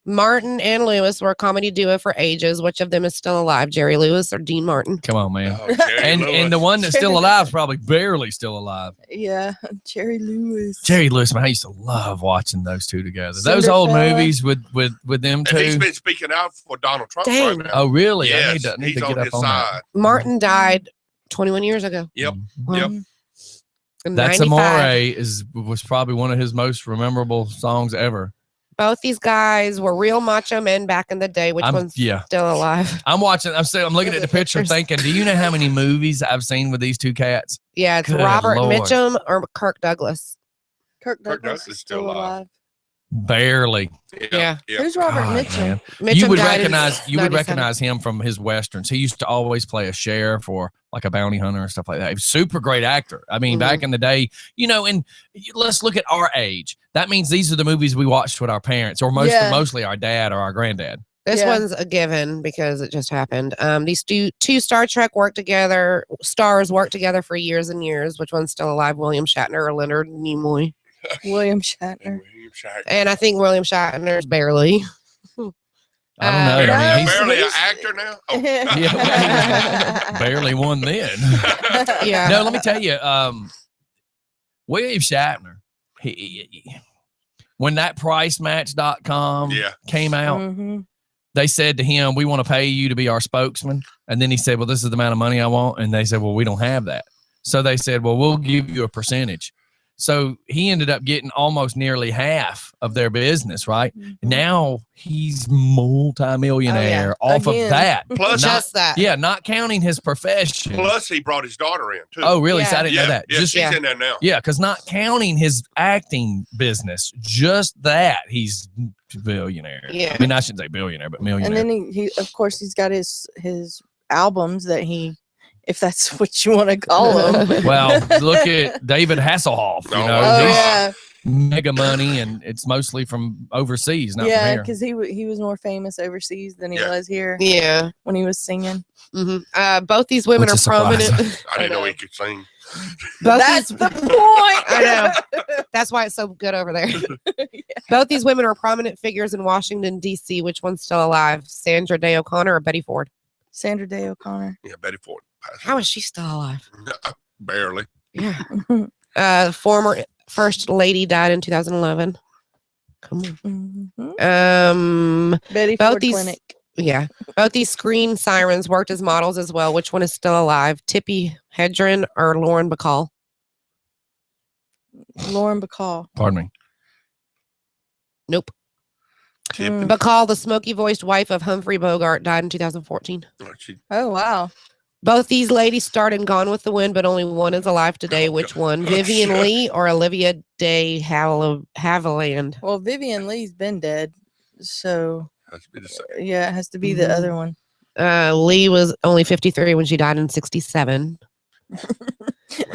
Martin and Lewis were a comedy duo for ages. Which of them is still alive? Jerry Lewis or Dean Martin? Come on, man. Oh, Jerry And Lewis. the one that's still alive is probably barely still alive. Yeah, Jerry Lewis. Jerry Lewis, man, I used to love watching those two together. Those old Cinderfella. movies with them And he's two. been speaking out for Donald Trump Dang. right now. Oh, really? I Yes, need he's to on get his up on that. side. Martin died 21 years ago. Yep. Wow. Yep. That's 95. Amore was probably one of his most memorable songs ever. Both these guys were real macho men back in the day. Which one's still alive? I'm watching. I'm looking at the picture, Pictures. thinking, do you know how many movies I've seen with these two cats? Yeah, it's Good Robert Lord. Mitchum or Kirk Douglas. Kirk Kirk Douglas Douglas is still alive. Barely. Yeah. Yep. Who's Robert God, Mitchum? man. Mitchum You would died in recognize 97. him from his westerns. He used to always play a sheriff or like a bounty hunter and stuff like that. He was a super great actor. I mean, back in the day, you know, and let's look at our age. That means these are the movies we watched with our parents or mostly our dad or our granddad. This Yeah. one's a given because it just happened. These two Star Trek stars worked together for years and years. Which one's still alive? William Shatner or Leonard Nimoy? William Shatner. William Shatner. And I think William Shatner's barely. I don't know. Yeah, I mean, Barely an he's- actor now. Oh. Yeah, barely won then. Yeah. No, let me tell you, William Shatner, when that pricematch.com Yeah. came out, Mhm. they said to him, we want to pay you to be our spokesman. And then he said, well, this is the amount of money I want. And they said, well, we don't have that. So they said, well, we'll give you a percentage. So he ended up getting almost nearly half of their business, right? Mhm. Now he's multimillionaire off Again. of that. Plus, Just that. Yeah, not counting his profession. plus he brought his daughter in too. Oh, really? So I Yeah. didn't yeah, know that. yeah, Just she's Yeah. in there now. yeah, because not counting his acting business, just that he's billionaire. Yeah. I mean, I shouldn't say billionaire, but millionaire. And then he of course he's got his albums that he, if that's what you want to call them. Well, look at David Hasselhoff. You Oh, know, Oh he's yeah, mega money, and it's mostly from overseas, not yeah, from here. because he was more famous overseas than he Yeah. was here Yeah. when he was singing. Both these women Which are is surprising. prominent. I didn't know know. he could sing. Both That's these, the point. I know. That's why it's so good over there. Yeah. Both these women are prominent figures in Washington, D.C. Which one's still alive? Sandra Day O'Connor or Betty Ford? Sandra Day O'Connor. Yeah, Betty Ford. How is she still alive? Barely. Yeah. Former First Lady died in 2011. Come Mhm. on. Betty Both Ford these- Clinic. Yeah. Both these screen sirens worked as models as well. Which one is still alive? Tippi Hedren or Lauren Bacall? Lauren Bacall. Pardon me. Nope. Mm. Bacall, the smoky voiced wife of Humphrey Bogart, died in 2014. She, Oh wow. Both these ladies starred in Gone with the Wind, but only one is alive today. Oh, Which God. one? Oh, Vivian shit. Lee or Olivia de Havilland? Well, Vivian Lee's been dead, so has to be the same. yeah, it has to be the Mhm. other one. Lee was only 53 when she died in 67. That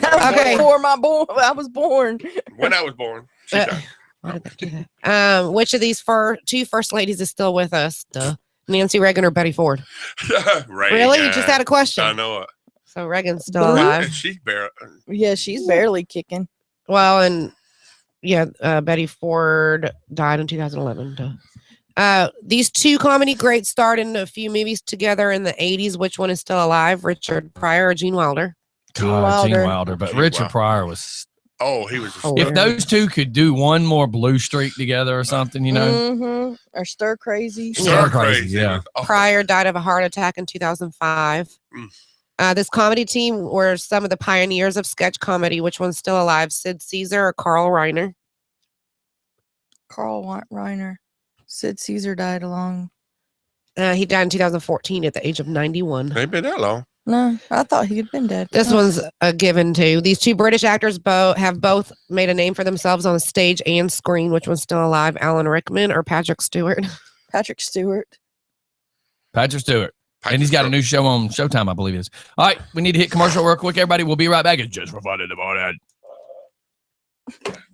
was Okay. before I was born. When I was born, she Uh, died. Why did they do that? Which of these two first ladies is still with us? Duh. Nancy Reagan or Betty Ford? Reagan. Really? You just had a I question. know it. So Reagan's still Blue? alive. She's barely. Yeah, she's barely kicking. Well, and yeah, Betty Ford died in 2011. Duh. These two comedy greats starred in a few movies together in the 80s. Which one is still alive? Richard Pryor or Gene Wilder? Gene God, Gene Wilder. Wilder. But Gene Richard Wilder. Pryor was. Oh, he was. Oh, If yeah. those two could do one more blue streak together or something, you know. Mm-hmm. Or stir crazy. Stir Stir crazy, crazy. yeah. Oh, Pryor died of a heart attack in 2005. This comedy team were some of the pioneers of sketch comedy. Which one's still alive? Sid Caesar or Carl Reiner? Carl Reiner. Sid Caesar died along. He died in 2014 at the age of 91. Ain't been that long. No, I thought he had been dead. This Oh. one's a given too. These two British actors have both made a name for themselves on the stage and screen. Which one's still alive? Alan Rickman or Patrick Stewart? Patrick Stewart. Patrick Stewart. And he's got a new show on Showtime, I believe it is. All right, we need to hit commercial real quick, everybody. We'll be right back. It's just for fun in the morning.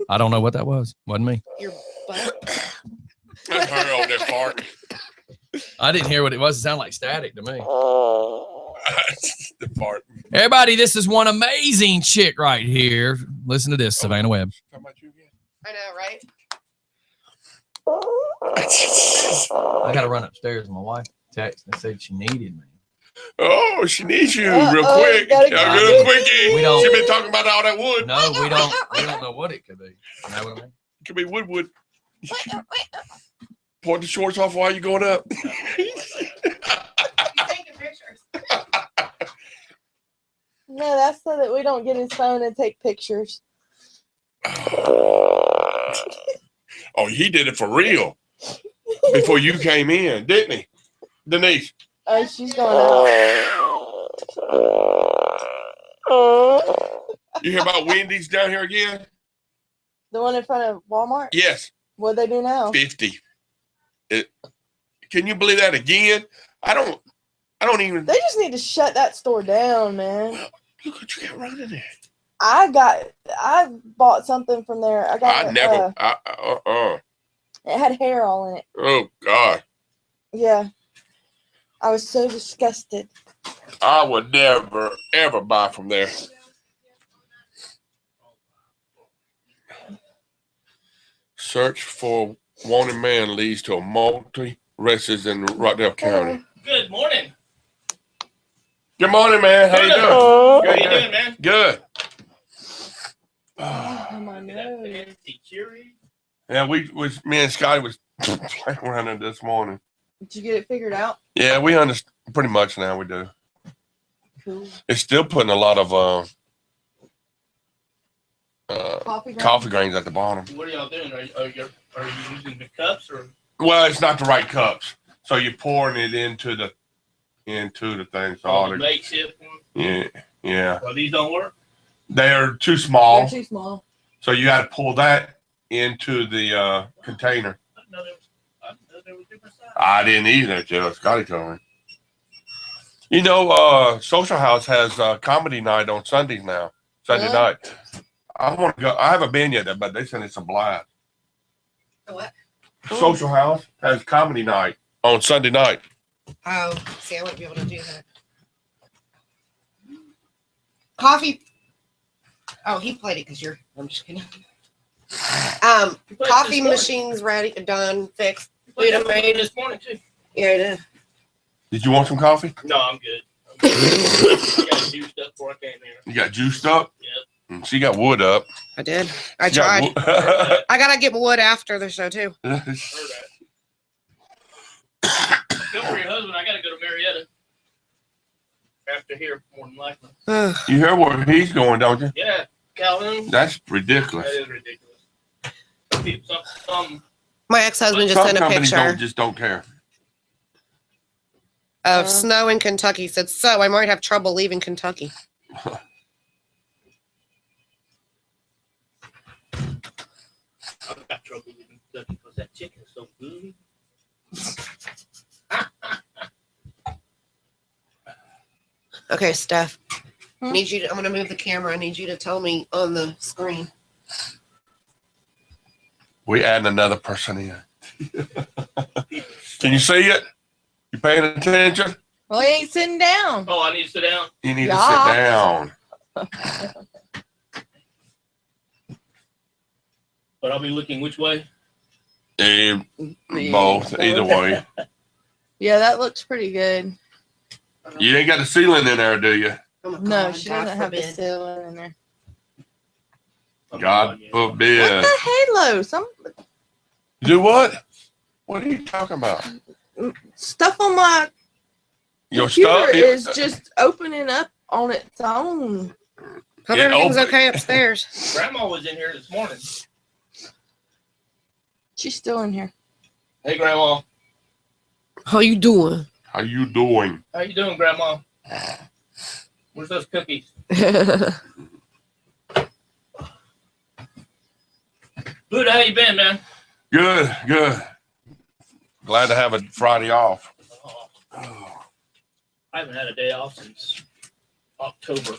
I don't know what that was. Wasn't me. Your butt. That's her over there farting. I didn't hear what it was. It sounded like static to me. The fart. Everybody, this is one amazing chick right here. Listen to this, Savannah Webb. Talking about you again? I know, right? I got to run upstairs. My wife texted and said she needed me. Oh, she needs you Uh-oh, real quick. gotta get real it. quickie. We don't- She been talking about all that wood. No, we don't know what it could be. You know what I mean? It could be wood. Point the shorts off while you're going up. No, that's so that we don't get his phone and take pictures. Oh, he did it for real before you came in, didn't he, Denise? Oh, she's going out. You hear about Wendy's down here again? The one in front of Walmart? Yes, What'd they do now? 50. Can you believe that again? I don't even. They just need to shut that store down, man. Look what you got running there. I bought something from there. I got I never. it had hair all in it. Oh God, Yeah. I was so disgusted. I would never ever buy from there. Search for wanted man leads to a multi arrests in Rockdale County. Good morning. Good morning, man. How you doing? How Good, you good. doing, man? Good. Oh, my Look at that nose. fancy curry. Yeah, me and Scotty was playing around it this morning. Did you get it figured out? Yeah, we understand pretty much now. We do. Cool. It's still putting a lot of coffee grains at the bottom. What are y'all doing? Are you using the cups or? Well, it's not the right cups, so you're pouring it into the thing. So all The the, makeshift one? yeah. Well, these don't work. They're too small, They're too small. so you got to pull that into the container. I didn't know there was different sizes. I didn't either, Joe. Scotty told me. You know, Social House has comedy night on Sundays now. Sunday Really? night. I want to go. I haven't been yet, but they said it's a blast. What? Social House has comedy night on Sunday night. Oh, see, I wouldn't be able to do that. Coffee. Oh, he played it because you're. I'm just kidding. You played Coffee this morning. machine's ready, done, fixed. You played Dude, I that made this morning too. Yeah, I did. Did you want some coffee? No, I'm good. I got juiced up before I came here. You got juiced up? Yep. And she got wood up. I did. I She got tried. wood- I gotta get wood after the show too. Heard that. Good for your husband. I gotta go to Marietta after here, more than likely. You hear where he's going, don't you? Yeah, Calhoun. That's That ridiculous. is ridiculous. Some My ex-husband just Some sent a companies picture just don't care. of snow in Kentucky. He said, so I might have trouble leaving Kentucky. I've got trouble with Kentucky because that chicken is so good. Okay, Steph. Hmm? Need you to, I'm gonna move the camera. I need you to tell me on the screen. We adding another person in. Can you see it? You paying attention? Well, he ain't sitting down. Oh, I need to sit down. You need to Yeah. sit down. But I'll be looking which way? Both, either way. Yeah, that looks pretty good. You ain't got the ceiling in there, do you? Oh my No, God, she God doesn't have the forbid. ceiling in there. God What forbid. the halo? Some Do what? What are you talking about? stuff on my Your computer stuff? is just opening up on its own. Hope It everything's open- okay upstairs. Grandma was in here this morning. She's still in here. Hey, Grandma. How you doing? How you doing? How you doing, Grandma? Where's those cookies? Buddha, how you been, man? Good, good. Glad to have a Friday off. Oh, I haven't had a day off since October.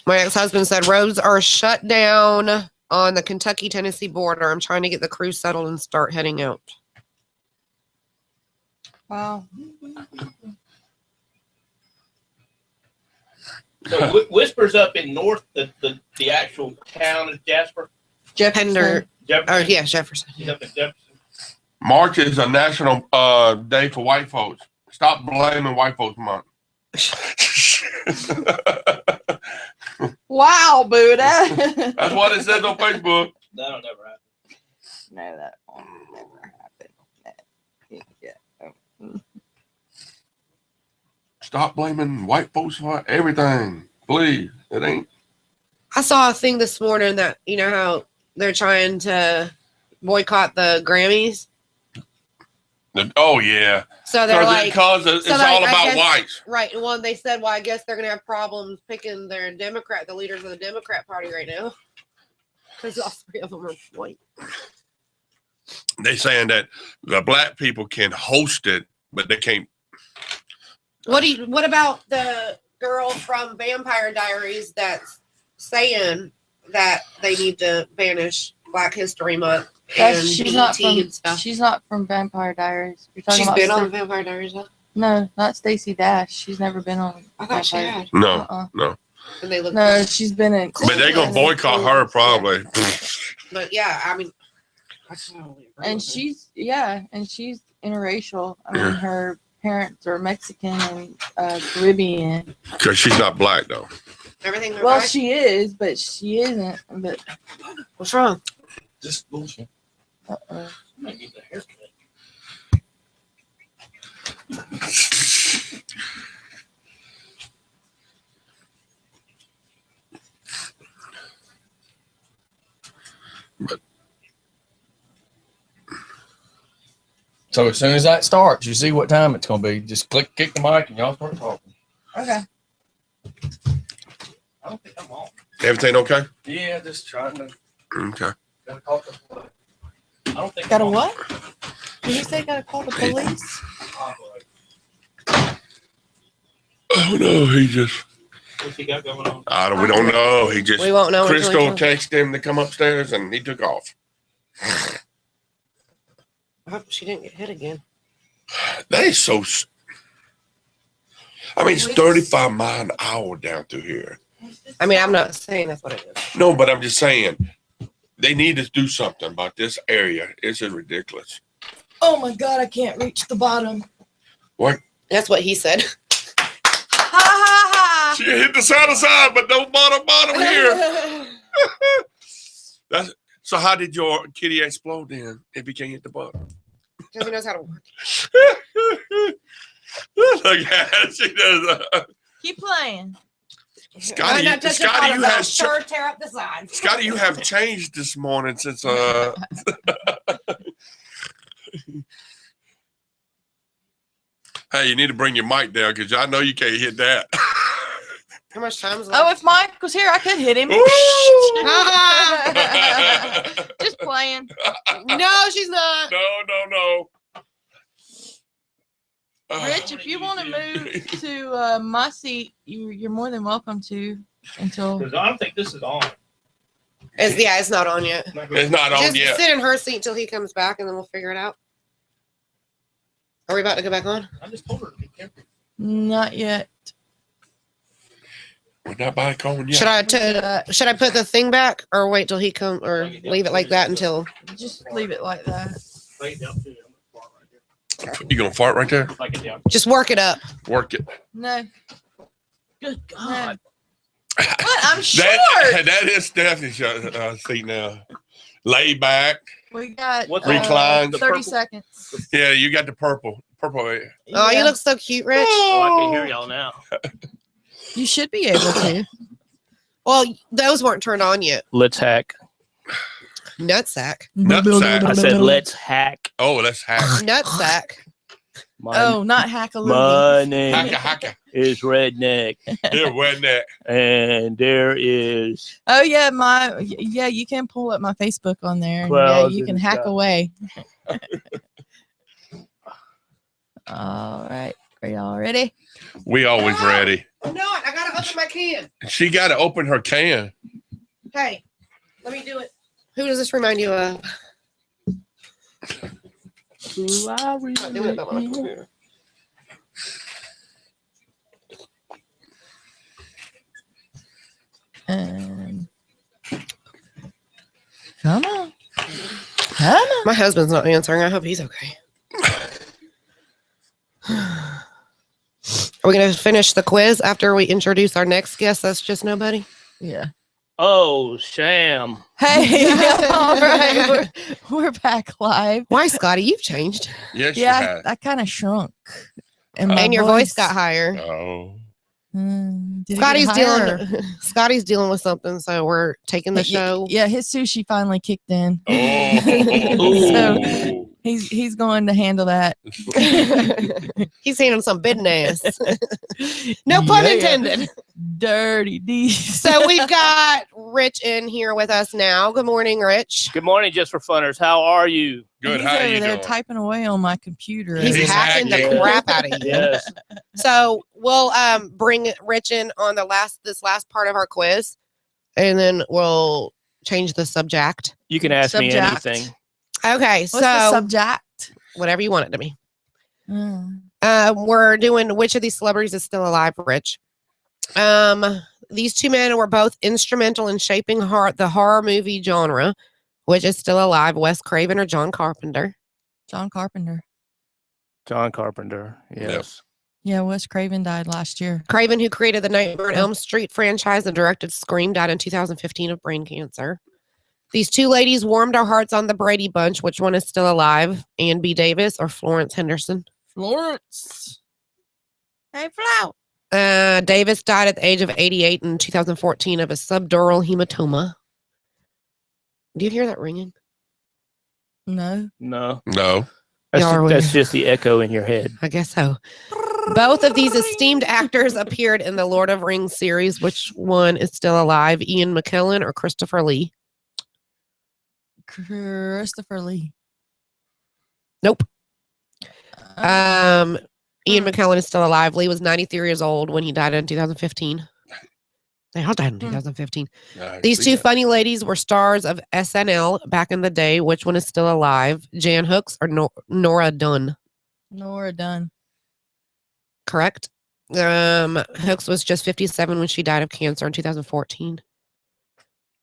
My ex-husband said roads are shut down on the Kentucky-Tennessee border. I'm trying to get the crew settled and start heading out. Wow. So Whispers up in north, the actual town is Jasper. Pender. Jefferson. Oh, yeah, Jefferson. He's up in Jefferson. March is a national day for white folks. Stop blaming white folks month. Wow, Buddha. That's what it says on Facebook. That'll never happen. No, that will never happen. Yeah. Stop blaming white folks for everything. Please. It ain't. I saw a thing this morning that, you know how they're trying to boycott the Grammys? Oh, yeah. So they're like, Because it's so all like, I about guess- whites. right. And one, they said, well, I guess they're going to have problems picking their the leaders of the Democrat Party right now. Because all three of them are white. They saying that the black people can host it, but they can't. What about the girl from Vampire Diaries that's saying that they need to banish Black History Month and She's not BET and from. stuff? She's not from Vampire Diaries. You're talking She's about been on Vampire Diaries, huh? No, not Stacey Dash. She's never been on. I thought she Vampire. had. No. Uh-uh. And they look No, she's been in. But they going to boycott her probably. But yeah, I mean, I totally agree And with her. she's interracial. I mean, her parents are Mexican and Caribbean. Because she's not black, though. Everything they're Well, right. she is, but she isn't. But What's wrong? Just bullshit. uh-uh. I might get the haircut. So as soon as that starts, you see what time it's going to be. Just kick the mic and y'all start talking. Okay. I don't think I'm on. Everything okay? Yeah, just trying to. Okay. Gotta call the I don't think Got a I'm on. what? Did you say gotta call the police? Oh no, he just. What's he got going on? We don't know. He just. We won't know. until he Crystal comes. texted him to come upstairs, and he took off. I hope she didn't get hit again. That is so. I mean, it's 35 miles an hour down through here. I mean, I'm not saying that's what it is. No, but I'm just saying they need to do something about this area. It's ridiculous. Oh my god, I can't reach the bottom. That's what he said. Ha ha She hit the side, but no bottom here. So how did your kitty explode then if he can't hit the bottom? Because he knows how to work. Look at her. She does. Keep playing. Scotty, you have sure tear up the side. Scotty, you have changed this morning since Hey, you need to bring your mic down because I know you can't hit that. How much time is left? Oh, if Mike was here, I could hit him. Ooh. Just playing. No, she's not. No. Rich, if you want to move to my seat, you're more than welcome to until. Because I don't think this is on. It's not on yet. It's not on Just yet. sit in her seat till he comes back, and then we'll figure it out. Are we about to go back on? I just told her to be careful. Not yet. We're not back on yet. Should I put the thing back, or wait till he comes, or leave it like that until? Just leave it like that. Lay it down too. I'm gonna fart right there. You gonna fart right there? Like it down. Just work it up. Work it. No. Good God. What? I'm short. That is Stephanie's seat now. Lay back. We got What's Recline. 30 seconds. Yeah, you got the purple. Purple. Oh, Yeah. you look so cute, Rich. Oh, I can hear y'all now. You should be able to. Well, those weren't turned on yet. Let's hack. Nutsack. Nutsack. I said let's hack. Oh, let's hack. Nutsack. Oh, not hackaloogie. My name Hacka. is Redneck, Yeah, wasn't that? and there is Oh yeah, you can pull up my Facebook on there. And Well, yeah, you can then, hack yeah. away. All right, are y'all ready? We always ready. I'm not. I gotta open my can. She got to open her can. Hey, let me do it. Who does this remind you of? who I I'm not doing it by my really am. computer. And come on. Come on. My husband's not answering. I hope he's okay. Are we gonna finish the quiz after we introduce our next guest? That's just nobody. Yeah. Oh, Sham. Hey, all right. We're back live. Why, Scotty? You've changed, Yes, Yeah, she has. I kind of shrunk. And, my and your voice got higher. Oh. Did it get Scotty's higher? dealing. Scotty's dealing with something, so we're taking the show. Yeah, his sushi finally kicked in. Oh. He's going to handle that. He's handling some business. No pun Yeah. intended. Dirty D. So we've got Rich in here with us now. Good morning, Rich. Good morning, Just for Funners. How are you? Good. He's How over you there doing? typing away on my computer. He's He's hacking the hacking. crap out of you. Yes. So we'll bring Rich in on this last part of our quiz, and then we'll change the subject. You can ask me Subject. anything. Okay, What's the so subject? whatever you want it to be. Mm. We're doing which of these celebrities is still alive, Rich. These two men were both instrumental in shaping the horror movie genre, which is still alive. Wes Craven or John Carpenter. John Carpenter. John Carpenter. Yes. Yeah, Wes Craven died last year. Craven, who created the Nightmare on Elm Street franchise and directed Scream, died in 2015 of brain cancer. These two ladies warmed our hearts on the Brady Bunch. Which one is still alive? Ann B. Davis or Florence Henderson? Florence. Hey, Flo. Davis died at the age of 88 in 2014 of a subdural hematoma. Do you hear that ringing? No. No. No. Y'all are That's weird. just the echo in your head. I guess so. Both of these esteemed actors appeared in the Lord of Rings series. Which one is still alive? Ian McKellen or Christopher Lee? Christopher Lee. Nope. Uh, Ian McKellen is still alive. Lee was 93 years old when he died in 2015. They all died in 2015. These two funny ladies were stars of SNL back in the day. Which one is still alive? Jan Hooks or Nora Dunn? Nora Dunn. Correct. Hooks was just 57 when she died of cancer in 2014.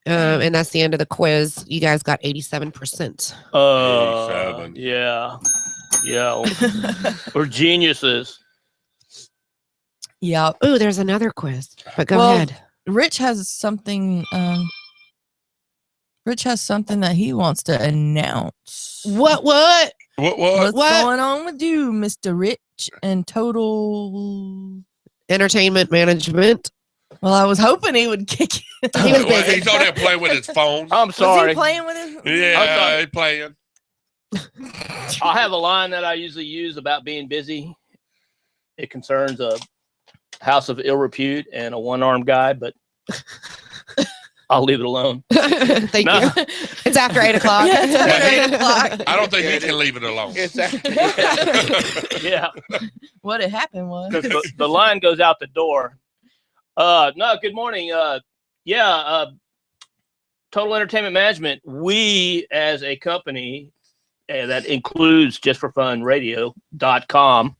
And that's the end of the quiz. You guys got 87%. 87. Yeah. We're geniuses. Yep. Ooh, there's another quiz. But go Well, ahead. Rich has something. Rich has something that he wants to announce. What? What? What's What? going on with you, Mr. Rich and Total? Entertainment management. Well, I was hoping he would kick it. He was Well, busy. he's on there playing with his phone. I'm Was sorry. he playing with his? Yeah, he's playing. I have a line that I usually use about being busy. It concerns a house of ill repute and a one-armed guy, but I'll leave it alone. Thank No. you. It's after 8 o'clock. Yeah, it's after 8 o'clock. I don't think he can leave it alone. Yeah, What had happened was. because the line goes out the door. No, good morning. Total Entertainment Management. We, as a company that includes Just for Fun Radio.com,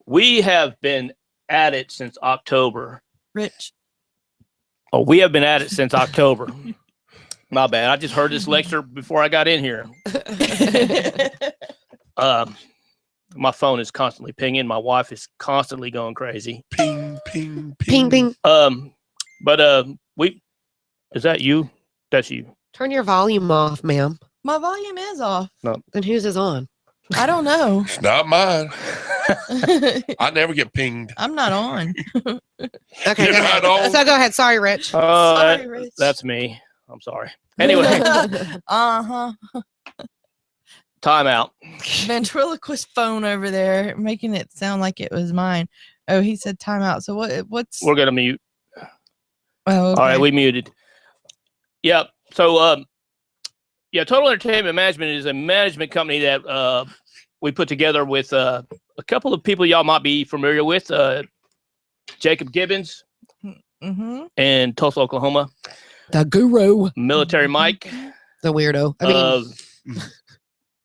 we have been at it since October. Rich. Oh, we have been at it since October. My bad. I just heard this lecture before I got in here. My phone is constantly pinging. My wife is constantly going crazy. Ping, ping, Ping, ping. Is that you? That's you. Turn your volume off, ma'am. My volume is off. And whose is on? I don't know. It's not mine. I never get pinged. I'm not on. Okay, You're go not ahead. on? So go ahead. Sorry, Rich. Sorry, Rich. That's me. I'm sorry. Anyway, Uh-huh. timeout. Ventriloquist phone over there making it sound like it was mine. Oh, he said timeout. So what's We're gonna mute. oh, okay. All right, we muted. Yep. So, Total Entertainment Management is a management company that we put together with a couple of people y'all might be familiar with. Jacob Gibbons Mm-hmm. in Tulsa, Oklahoma. The guru. Military Mike The weirdo. I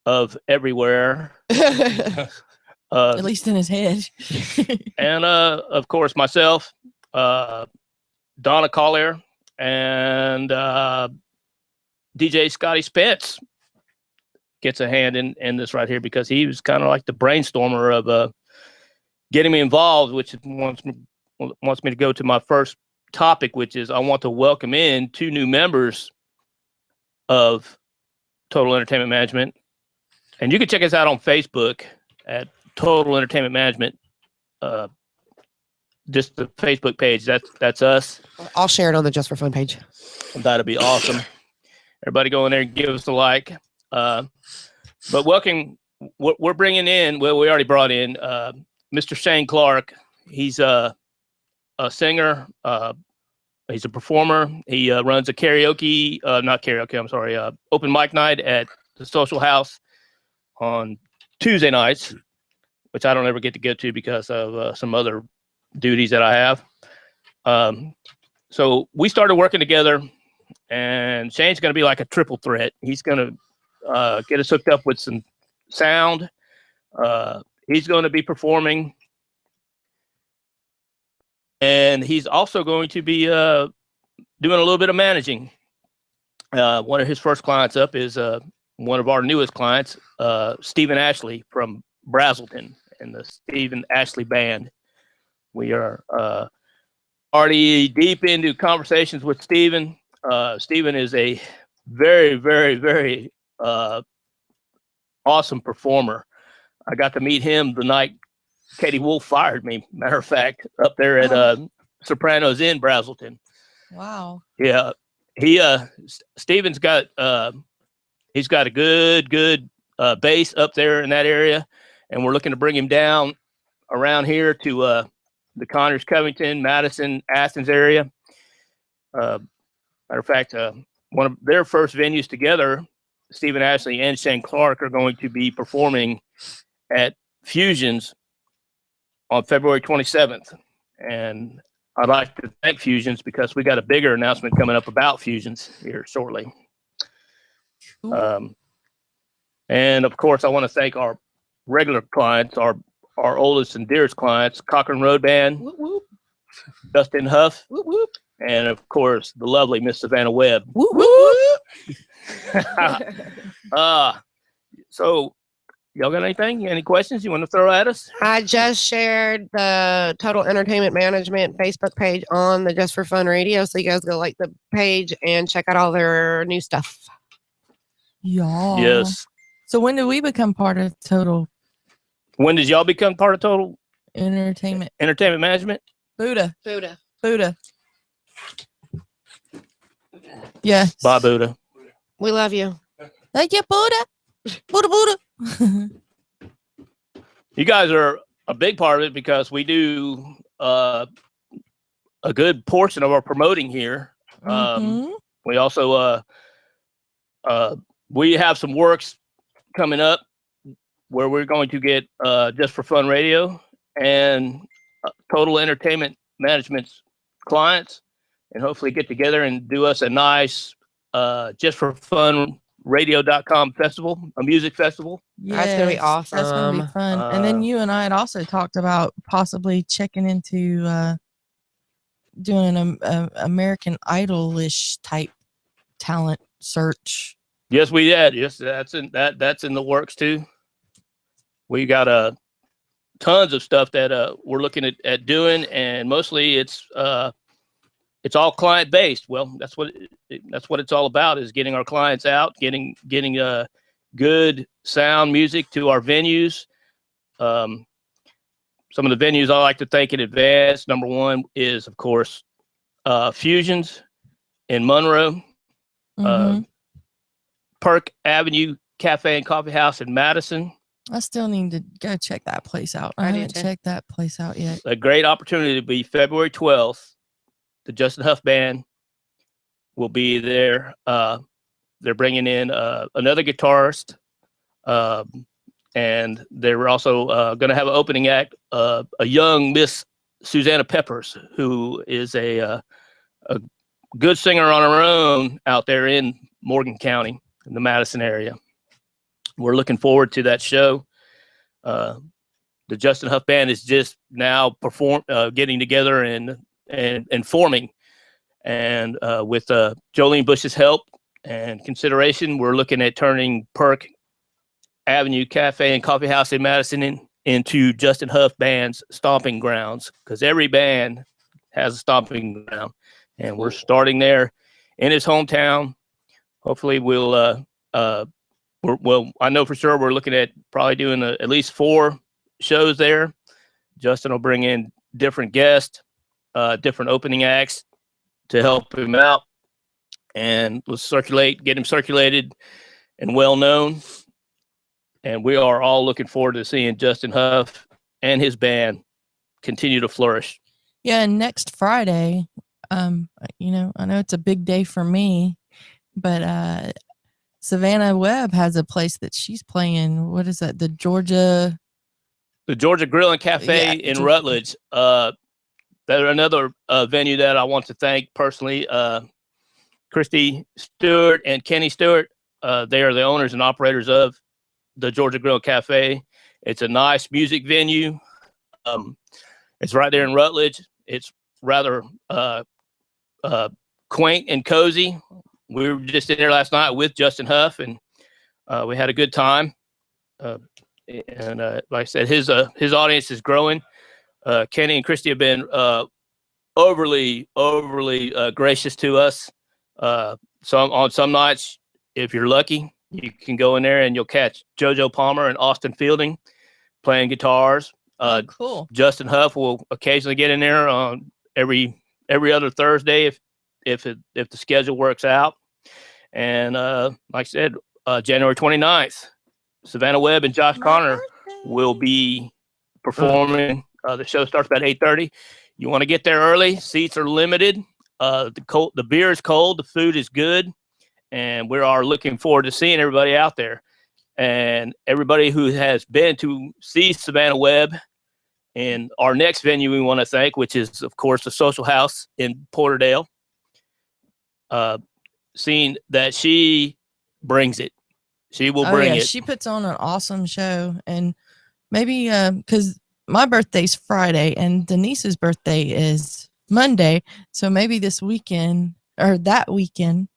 of everywhere. At least in his head. And of course myself, Donna Collier, and DJ Scotty Spence gets a hand in this right here because he was kind of like the brainstormer of getting me involved, which wants me to go to my first topic, which is I want to welcome in 2 new members of Total Entertainment Management. And you can check us out on Facebook at Total Entertainment Management. Just the Facebook page. That's us. I'll share it on the Just for Fun page. That'd be awesome. Everybody go in there and give us a like. But we're bringing in, well, we already brought in Mr. Shane Clark. He's a singer. He's a performer. He runs a open mic night at the Social House on Tuesday nights, which I don't ever get to go to because of some other duties that I have. So we started working together, and Shane's going to be like a triple threat. He's going to get us hooked up with some sound. He's going to be performing, and he's also going to be doing a little bit of managing. One of his first clients up is one of our newest clients, Stephen Ashley from Brazelton and the Stephen Ashley Band. We are already deep into conversations with Stephen. Stephen is a very, very, very awesome performer. I got to meet him the night Katie Wolf fired me, matter of fact, up there at Sopranos in Brazelton. Wow. Yeah. Stephen's got he's got a good base up there in that area, and we're looking to bring him down around here to the Conyers, Covington, Madison, Athens area. Matter of fact, one of their first venues together, Stephen Ashley and Shane Clark are going to be performing at Fusions on February 27th. And I'd like to thank Fusions because we got a bigger announcement coming up about Fusions here shortly. And of course, I want to thank our regular clients, our oldest and dearest clients, Cochrane Road Band, Whoop, whoop, Justin Huff, whoop, whoop, and of course, the lovely Miss Savannah Webb. whoop, whoop. So y'all got anything? Any questions you want to throw at us? I just shared the Total Entertainment Management Facebook page on the Just for Fun Radio, so you guys go like the page and check out all their new stuff. Y'all. Yes. So when did we become part of Total When did y'all become part of Total Entertainment? Entertainment Management? Buddha. Buddha. Buddha. Yes. Bye, Buddha. We love you. Thank you, Buddha. Buddha, Buddha. You guys are a big part of it because we do a good portion of our promoting here. Mhm. We also we have some works coming up where we're going to get Just for Fun Radio and Total Entertainment Management's clients, and hopefully get together and do us a nice Just for Fun Radio.com festival, a music festival. That's gonna be Yes, That's gonna be awesome. fun. And then you and I had also talked about possibly checking into doing an American Idol-ish type talent search. Yes, we did. Yes, that's in the works too. We got tons of stuff that we're looking at doing, and mostly it's all client based. Well, that's what it's all about, is getting our clients out, getting good sound music to our venues. Some of the venues I like to thank in advance. Number one is, of course, Fusions in Monroe, Mhm. Perk Avenue Cafe and Coffee House in Madison. I still need to go check that place out. I I do haven't too. checked that place out yet. A great opportunity to be February 12th. The Justin Huff Band will be there. They're bringing in another guitarist, and they're also going to have an opening act, a young Miss Susanna Peppers, who is a good singer on her own out there in Morgan County, in the Madison area. We're looking forward to that show. The Justin Huff Band is just now getting together and forming. And with Jolene Bush's help and consideration, we're looking at turning Perk Avenue Cafe and Coffee House in Madison into Justin Huff Band's stomping grounds, because every band has a stomping ground. And we're starting there in his hometown. Hopefully we'll I know for sure we're looking at probably doing at least 4 shows there. Justin will bring in different guests, different opening acts to help him out, and we'll get him circulated and well known. And we are all looking forward to seeing Justin Huff and his band continue to flourish. Yeah, and next Friday, I know it's a big day for me, but Savannah Webb has a place that she's playing. What is that? The Georgia Grill and Cafe in Rutledge. They're another venue that I want to thank personally. Christy Stewart and Kenny Stewart. They are the owners and operators of the Georgia Grill and Cafe. It's a nice music venue. It's right there in Rutledge. It's rather quaint and cozy. We were just in there last night with Justin Huff, and we had a good time. And like I said, his audience is growing. Kenny and Christy have been overly gracious to us. On some nights, if you're lucky, you can go in there and you'll catch JoJo Palmer and Austin Fielding playing guitars. cool. Justin Huff will occasionally get in there on every other Thursday if the schedule works out. And like I said, January 29th, Savannah Webb and Josh Connor will be performing. The show starts about 8:30. You want to get there early. Seats are limited. The beer is cold. The food is good. And we are looking forward to seeing everybody out there. And everybody who has been to see Savannah Webb and our next venue we want to thank, which is, of course, the Social House in Porterdale, seeing that she brings it. She will bring it. She puts on an awesome show. And maybe because my birthday's Friday and Denise's birthday is Monday. So maybe this weekend or that weekend,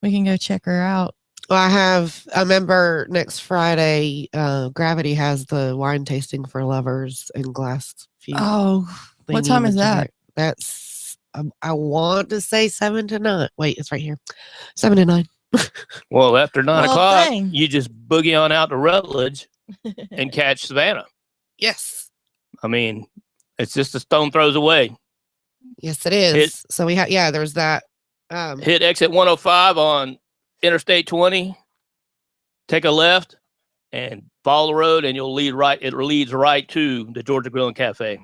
we can go check her out. Well, I remember next Friday, Gravity has the wine tasting for lovers in Glass. Oh, what time is that? That's, I want to say 7 to 9. Wait, it's right here. 7 to 9. Well, after 9 o'clock, dang. you just boogie on out to Rutledge and catch Savannah. Yes. I mean, it's just a stone throws away. Yes, it is. So we have, there's that. Hit exit 105 on Interstate 20, take a left and follow the road and you'll lead right. It leads right to the Georgia Grill and Cafe.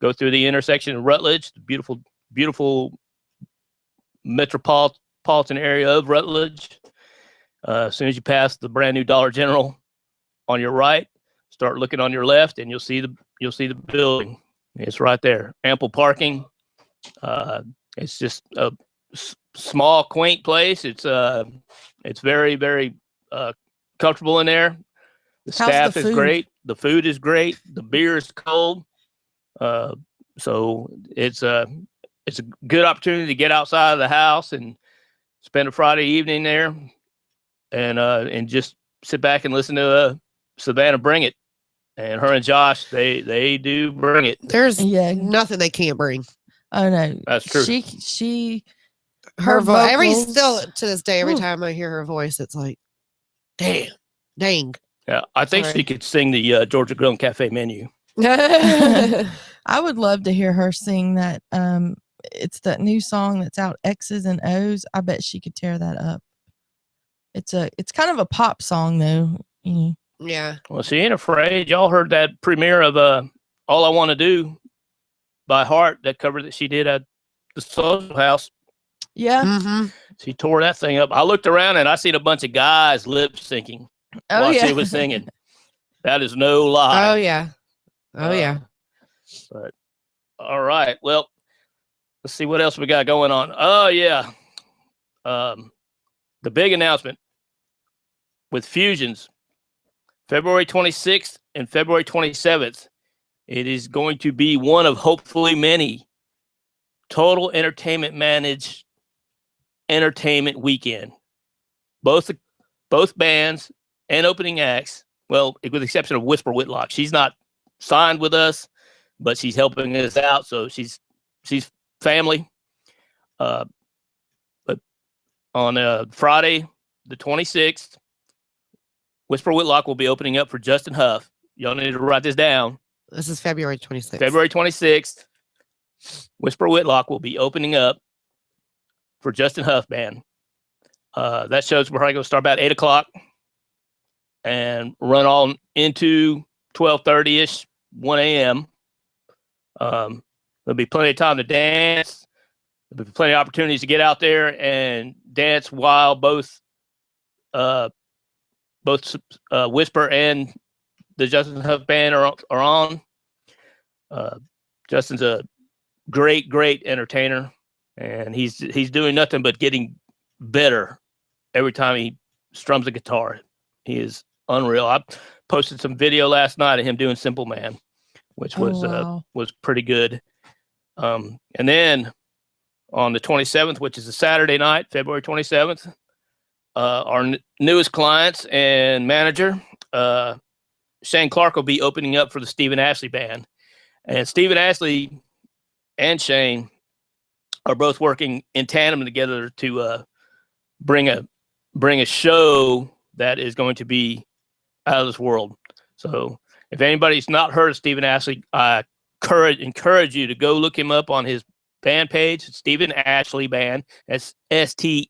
Go through the intersection of Rutledge, the beautiful, beautiful metropolitan area of Rutledge. As soon as you pass the brand new Dollar General on your right, start looking on your left and you'll see the building. It's right there. Ample parking. It's just a small, quaint place. It's very, very comfortable in there. The staff is great. The food is great. The beer is cold. So it's a good opportunity to get outside of the house and spend a Friday evening there, and just sit back and listen to Savannah bring it. And her and Josh, they do bring it. There's nothing they can't bring. Oh no, that's true. Her voice, still to this day, every time I hear her voice, it's like, dang. Yeah, I think she could sing the Georgia Grill and Cafe menu. I would love to hear her sing that. It's that new song that's out, X's and O's. I bet she could tear that up. It's kind of a pop song though. Yeah. Well, she ain't afraid. Y'all heard that premiere of All I Want to Do by Heart, that cover that she did at the Social House. Yeah. Mm-hmm. She tore that thing up. I looked around and I seen a bunch of guys lip syncing while she was singing. That is no lie. Oh yeah. But all right. Well, let's see what else we got going on. Oh yeah. The big announcement with Fusions, February 26th and February 27th. It is going to be one of hopefully many Total Entertainment managed entertainment weekend. Both bands and opening acts, well, with the exception of Whisper Whitlock. She's not signed with us, but she's helping us out, so she's family. But on Friday, the 26th, Whisper Whitlock will be opening up for Justin Huff. Y'all need to write this down. This is February 26th. February 26th, Whisper Whitlock will be opening up for Justin Huff Band. That show's probably going to start about 8 o'clock and run on into 12:30-ish, 1 a.m. There'll be plenty of time to dance. There'll be plenty of opportunities to get out there and dance while both Whisper and the Justin Huff Band are on. Justin's a great entertainer, and he's doing nothing but getting better every time he strums a guitar. He is unreal. I posted some video last night of him doing Simple Man, which was pretty good. And then on the 27th, which is a Saturday night, February 27th, our newest clients and manager, Shane Clark, will be opening up for the Stephen Ashley Band. And Stephen Ashley and Shane are both working in tandem together to bring a show that is going to be out of this world. So if anybody's not heard of Stephen Ashley, I encourage you to go look him up on his band page, Stephen Ashley Band. That's STEPHEN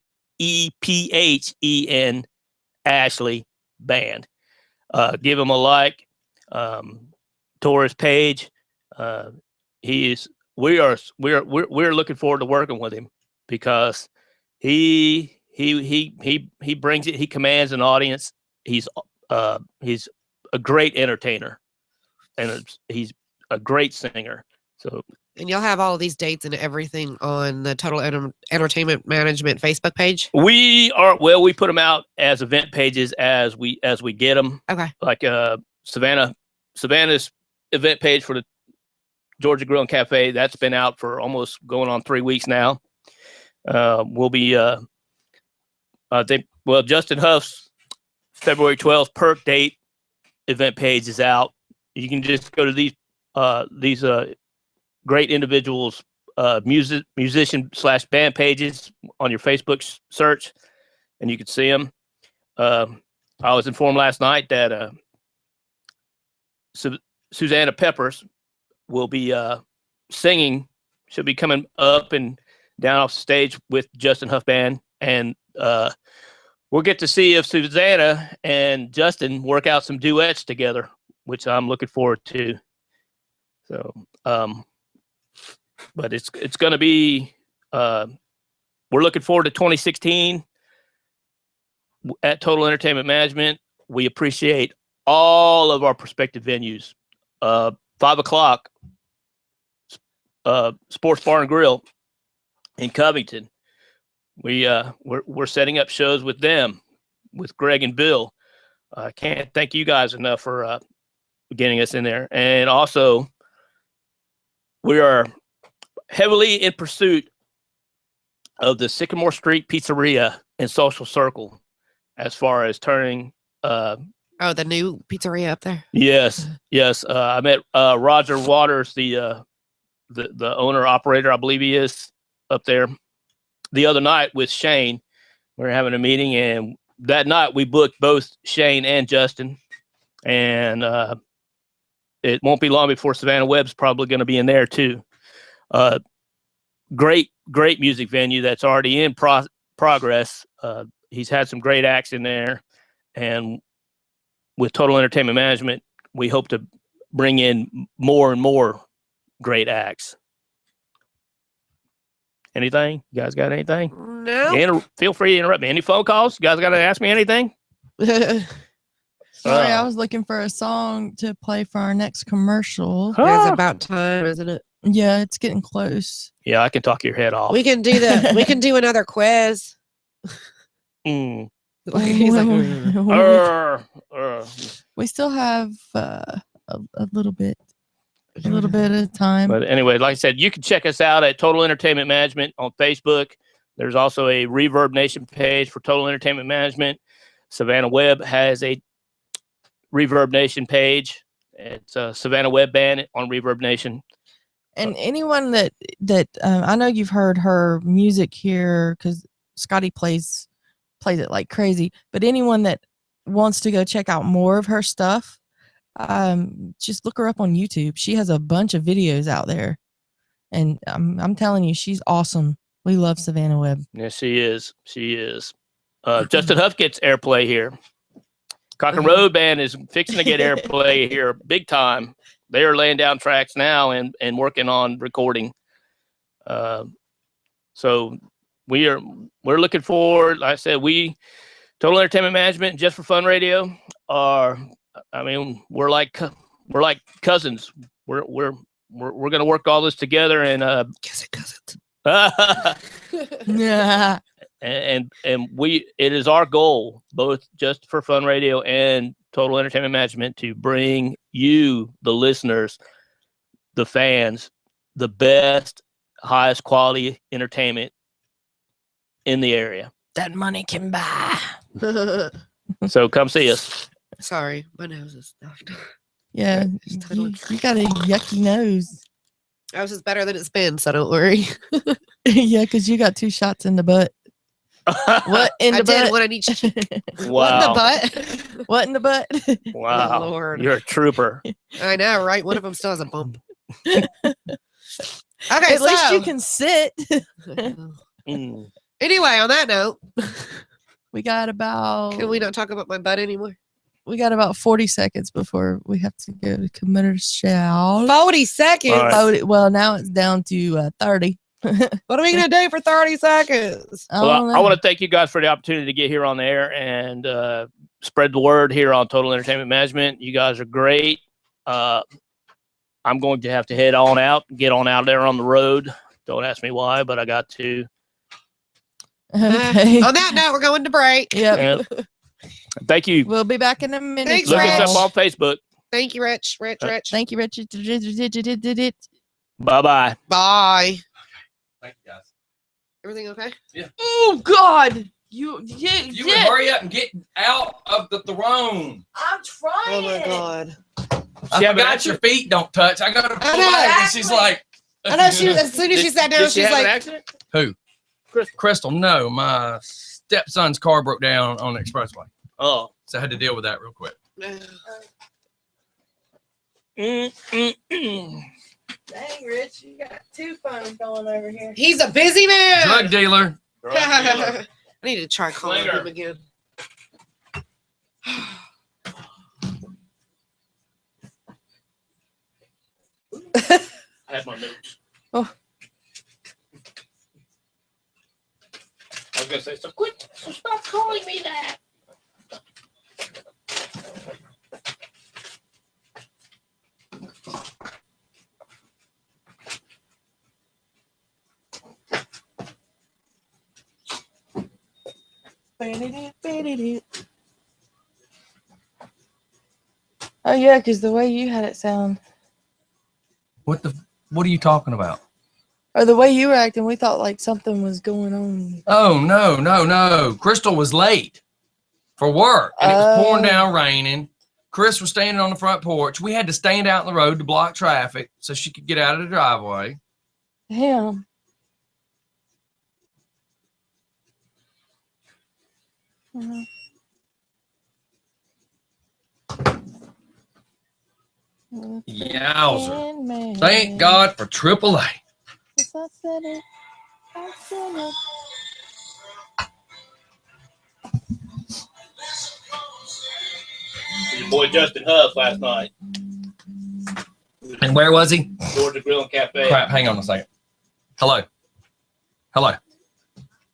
Ashley Band. Give him a like. Tour his page. We're looking forward to working with him because he brings it. He commands an audience. He's a great entertainer, and he's a great singer. So, And you'll have all of these dates and everything on the Total Entertainment Management Facebook page. we put them out as event pages as we get them. Okay. Like Savannah's event page for the Georgia Grill and Cafe, that's been out for almost going on 3 weeks now. We'll be Justin Huff's February 12th perk date event page is out. You can just go to these great individuals musician/band pages on your Facebook search, and you can see them. I was informed last night that Susanna Peppers will be singing. She'll be coming up and down off stage with Justin Huff Band, and we'll get to see if Susanna and Justin work out some duets together, which I'm looking forward to. So, but it's going to be. We're looking forward to 2016 at Total Entertainment Management. We appreciate all of our prospective venues. 5:00, Sports Bar and Grill in Covington. We're setting up shows with them, with Greg and Bill. I can't thank you guys enough for getting us in there. And also, we are heavily in pursuit of the Sycamore Street Pizzeria and Social Circle, as far as turning. Oh, the new pizzeria up there. Yes. I met Roger Waters, the owner operator, I believe he is, up there the other night with Shane. We were having a meeting, and that night we booked both Shane and Justin, and it won't be long before Savannah Webb's probably going to be in there too. Great music venue that's already in progress. He's had some great acts in there, and with Total Entertainment Management, we hope to bring in more and more great acts. Anything? You guys got anything? No. Feel free to interrupt me. Any phone calls? You guys got to ask me anything? Sorry, I was looking for a song to play for our next commercial. It's about time, isn't it? Yeah, it's getting close. Yeah, I can talk your head off. We can do another quiz. Mm. He's like, We still have a little bit of time. But anyway, like I said, you can check us out at Total Entertainment Management on Facebook. There's also a Reverb Nation page for Total Entertainment Management. Savannah Webb has a Reverb Nation page. It's Savannah Webb Band on Reverb Nation. And anyone that I know you've heard her music here because Scotty plays it like crazy. But anyone that wants to go check out more of her stuff, just look her up on YouTube. She has a bunch of videos out there, and I'm telling you, she's awesome. We love Savannah Webb. Yes, she is. Justin Huff gets airplay here. Cochrane Road Band is fixing to get airplay here big time. They are laying down tracks now and working on recording. So we're looking forward. Like I said, Total Entertainment Management, Just for Fun Radio we're like cousins. We're gonna work all this together and cousins. Yeah. And it is our goal, both Just for Fun Radio and Total Entertainment Management, to bring you, the listeners, the fans, the best, highest quality entertainment in the area That money can buy. So come see us. Sorry, my nose is stuffed. Yeah, Just you got a yucky nose. Ours is better than it's been, so don't worry. Yeah, because you got 2 shots in the butt. What in the I did butt? one in each. Wow. What in the butt? What in the butt? Wow. Oh, Lord. You're a trooper. I know, right? One of them still has a bump. Okay, At least you can sit. Mm. Anyway, on that note, We got about. can we not talk about my butt anymore? we got about 40 seconds before we have to go to commercial. 40 seconds. All right. Well, now it's down to 30. What are we gonna do for 30 seconds? Well, I want to thank you guys for the opportunity to get here on the air and spread the word here on Total Entertainment Management. You guys are great. I'm going to have to head on out, get on out there on the road. Don't ask me why, but I got to. Okay. On that note, we're going to break. Yep. And thank you. We'll be back in a minute. Thanks, Look us Rich. up on Facebook. Thank you, Rich. Rich. Thank you, Richard. Bye-bye. Bye. Thank you, guys. Everything okay? Oh God! You You would hurry up and get out of the throne. I'm trying. Oh my God. I have an forgot your feet don't touch. I got to pull back, and she's like, I know she. As soon as she sat down, Did she she's have an like, accident? Who? Crystal. No, my stepson's car broke down on the expressway, Oh. so I had to deal with that real quick. Dang, Rich, you got two phones going over here. he's a busy man. Drug dealer. I need to try calling Slinger. him again. I had my notes. Oh. I was gonna say, so quit. So stop calling me that. Oh yeah, because the way you had it sound, What are you talking about? or the way you were acting, we thought like something was going on. Oh, no. Crystal was late for work, and it was pouring Oh. down, raining. Chris was standing on the front porch. We had to stand out in the road to block traffic so she could get out of the driveway. Damn. Mhm. Yowzer. Thank God for AAA. Yes, I said it. I said it. Your boy Justin Huff last night. And where was he? Georgia Grill and Cafe. Crap, hang on a second. Hello.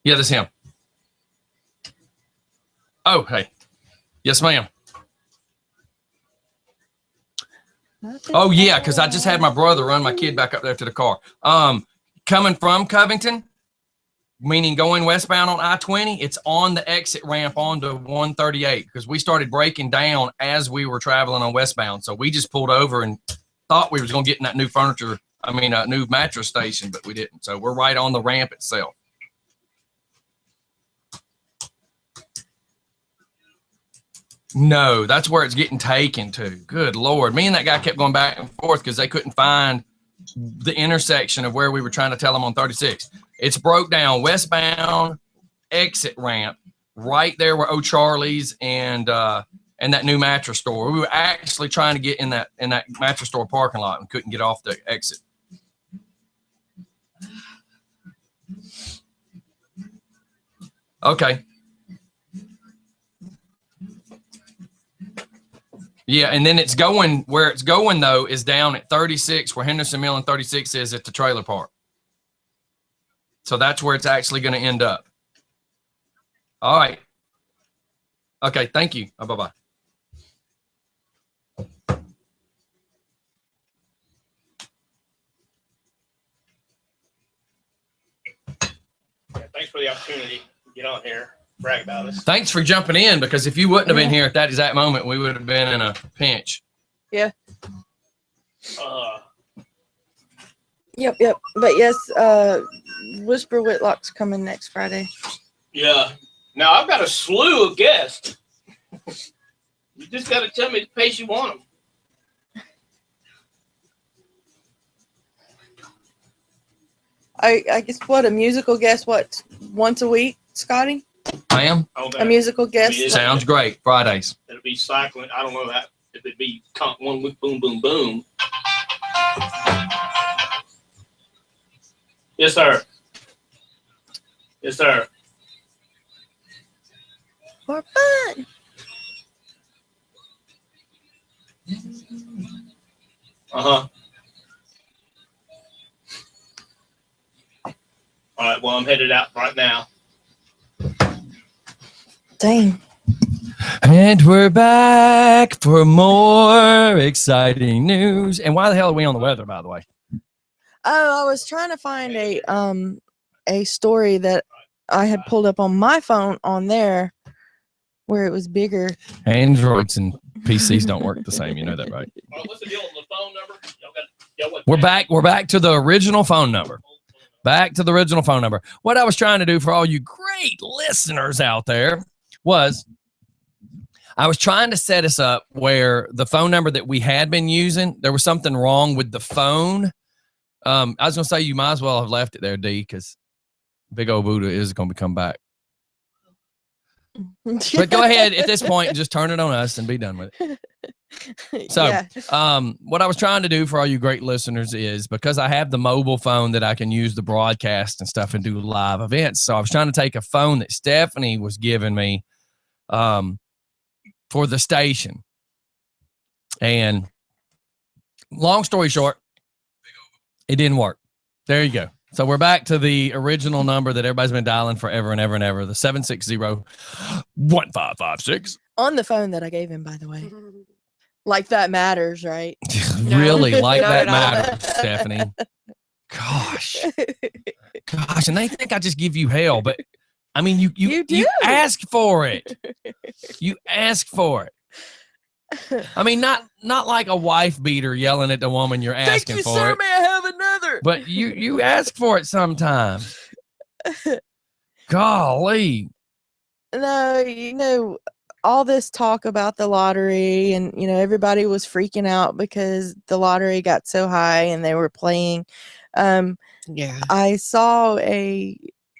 Yeah, this is him. Oh, hey. Yes, ma'am. Oh, yeah, because I just had my brother run my kid back up there to the car. Coming from Covington, meaning going westbound on I-20, it's on the exit ramp onto 138 because we started breaking down as we were traveling on westbound. So we just pulled over and thought we was going to get in that new mattress station, but we didn't. So we're right on the ramp itself. No, that's where it's getting taken to. Good Lord. Me and that guy kept going back and forth because they couldn't find the intersection of where we were trying to tell them on 36. It's broke down westbound exit ramp right there where O'Charlie's and that new mattress store. We were actually trying to get in that mattress store parking lot and couldn't get off the exit. Okay. Yeah, and then it's going where it's going though is down at 36, where Henderson Mill and 36 is at the trailer park. So that's where it's actually going to end up. All right. Okay, thank you. Bye-bye. Yeah, thanks for the opportunity to get on here, brag about us. Thanks for jumping in, because if you wouldn't have been here at that exact moment, we would have been in a pinch. Yep. But yes, Whisper Whitlock's coming next Friday. Yeah. Now I've got a slew of guests. You just got to tell me the pace you want them. I guess what, a musical guest, what, once a week, Scotty? Ma'am, A musical guest? Yeah. sounds great. Fridays. It'll be cycling. I don't know that if it'd be 1 week, boom, boom, boom. Yes, sir. Yes, sir. For fun. Uh-huh. All right, well, I'm headed out right now. Dang. And we're back for more exciting news. And why the hell are we on the weather, by the way? Oh, I was trying to find a story that I had pulled up on my phone on there where it was bigger. Androids and PCs don't work the same. You know that, right? All right, what's the deal on the phone number? Y'all got We're back. We're back to the original phone number. Back to the original phone number. What I was trying to do for all you great listeners out there was I was trying to set us up where the phone number that we had been using, there was something wrong with the phone. I was going to say you might as well have left it there, D, because Big Old Buddha is going to come back. But go ahead at this point and just turn it on us and be done with it. So, yeah. what I was trying to do for all you great listeners is because I have the mobile phone that I can use the broadcast and stuff and do live events. So I was trying to take a phone that Stephanie was giving me for the station. And long story short, it didn't work. There you go. So we're back to the original number that everybody's been dialing forever and ever and ever, the 760-1556. On the phone that I gave him, by the way. Like that matters, right? Really, like not that at all. matters, Stephanie. Gosh. And they think I just give you hell, but I mean, you do. ask for it. You ask for it. I mean, not like a wife beater yelling at the woman you're asking Thank you, for sir. it. May I have another? But you ask for it sometimes. Golly. No, all this talk about the lottery and, everybody was freaking out because the lottery got so high and they were playing. Yeah. I saw a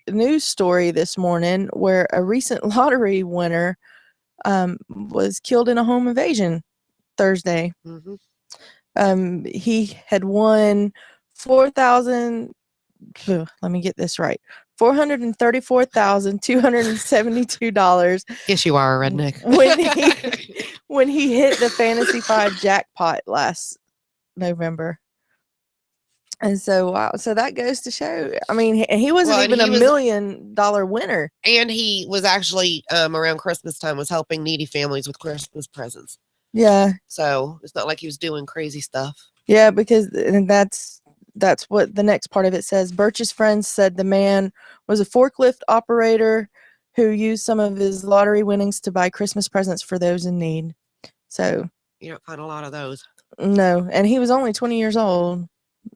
news story this morning where a recent lottery winner was killed in a home invasion Thursday. Mm-hmm. He had won $4,000. Let me get this right. $434,272 Yes, you are a redneck. when he hit the Fantasy 5 jackpot last November. And so, wow. So that goes to show. I mean, he wasn't Well, and even he a was- $1 million winner. And he was actually around Christmas time was helping needy families with Christmas presents. Yeah. So it's not like he was doing crazy stuff. Yeah, because and that's what the next part of it says. Birch's friends said the man was a forklift operator who used some of his lottery winnings to buy Christmas presents for those in need. So You don't find a lot of those. no, and he was only 20 years old.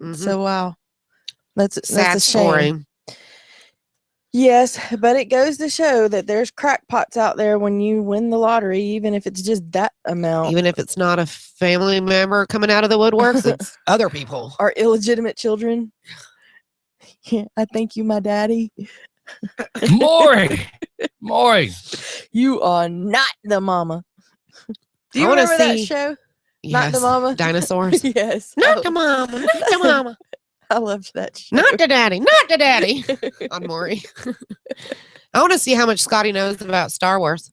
Mhm. So wow, that's Sad a shame. story. Yes, but it goes to show that there's crackpots out there when you win the lottery, even if it's just that amount. Even if it's not a family member coming out of the woodworks, it's other people. Or illegitimate children. Yeah, I thank you, my daddy. Maury. You are not the mama. Do you I wanna remember that see- show? Not the Yes. mama. Dinosaurs. Yes. Not the mama. Not the mama. I loved that show. Not the daddy. Not the daddy. On Maury. I want to see how much Scotty knows about Star Wars.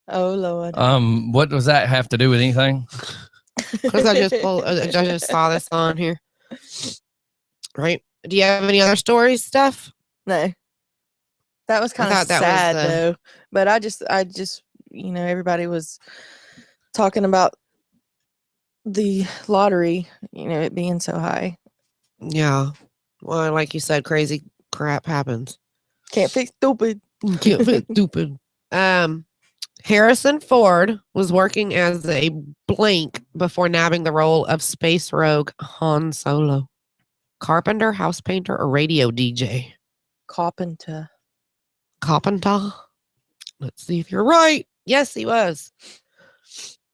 Oh Lord. What does that have to do with anything? Because I just saw this on here. Right? Do you have any other stories, Steph? No. That was kind of thought that was sad the- though. But I just everybody was talking about the lottery, it being so high. Yeah. Well, like you said, crazy crap happens. Can't fix stupid. Stupid. Harrison Ford was working as a blank before nabbing the role of space rogue Han Solo. Carpenter, house painter, or radio DJ? Carpenter. Carpenter. Let's see if you're right. Yes, he was.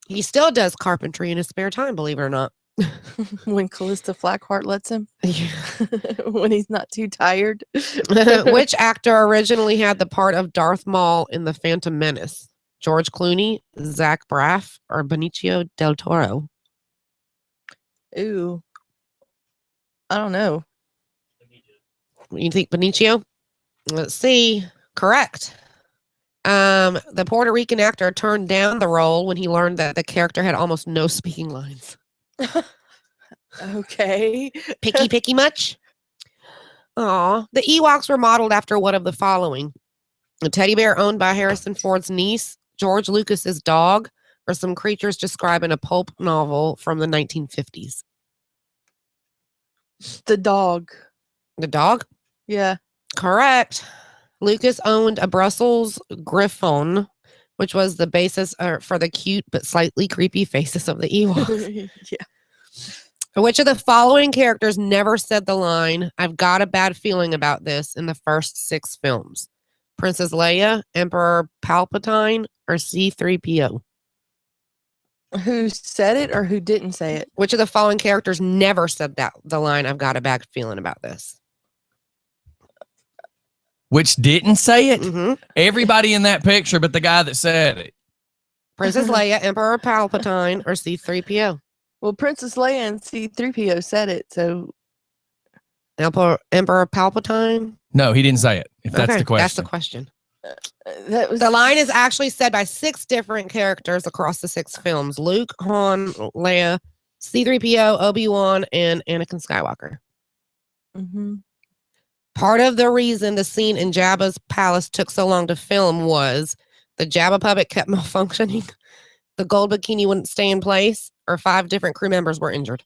He still does carpentry in his spare time, believe it or not. When Callista Flockhart lets him. When he's not too tired. Which actor originally had the part of Darth Maul in The Phantom Menace? George Clooney, Zach Braff, or Benicio del Toro? Ooh. I don't know. You think Benicio? Let's see. Correct. The Puerto Rican actor turned down the role when he learned that the character had almost no speaking lines. Okay. Picky much? Aw. The Ewoks were modeled after one of the following: a teddy bear owned by Harrison Ford's niece, George Lucas's dog, or some creatures described in a pulp novel from the 1950s. The dog. The dog? Yeah. Correct. Lucas owned a Brussels Griffon, which was the basis for the cute but slightly creepy faces of the Ewoks. Yeah. Which of the following characters never said the line, "I've got a bad feeling about this," in the first 6 films? Princess Leia, Emperor Palpatine, or C-3PO? Who said it or who didn't say it? Which of the following characters never said the line, "I've got a bad feeling about this"? Which didn't say it? Mm-hmm. Everybody in that picture but the guy that said it. Princess Leia, Emperor Palpatine, or C-3PO? Well, Princess Leia and C-3PO said it, so Emperor Palpatine? No, he didn't say it, if that's Okay, the question. That's the question. that was The line is actually said by 6 different characters across the 6 films: Luke, Han, Leia, C-3PO, Obi-Wan, and Anakin Skywalker. Mhm. Part of the reason the scene in Jabba's palace took so long to film was the Jabba puppet kept malfunctioning, the gold bikini wouldn't stay in place, or 5 different crew members were injured.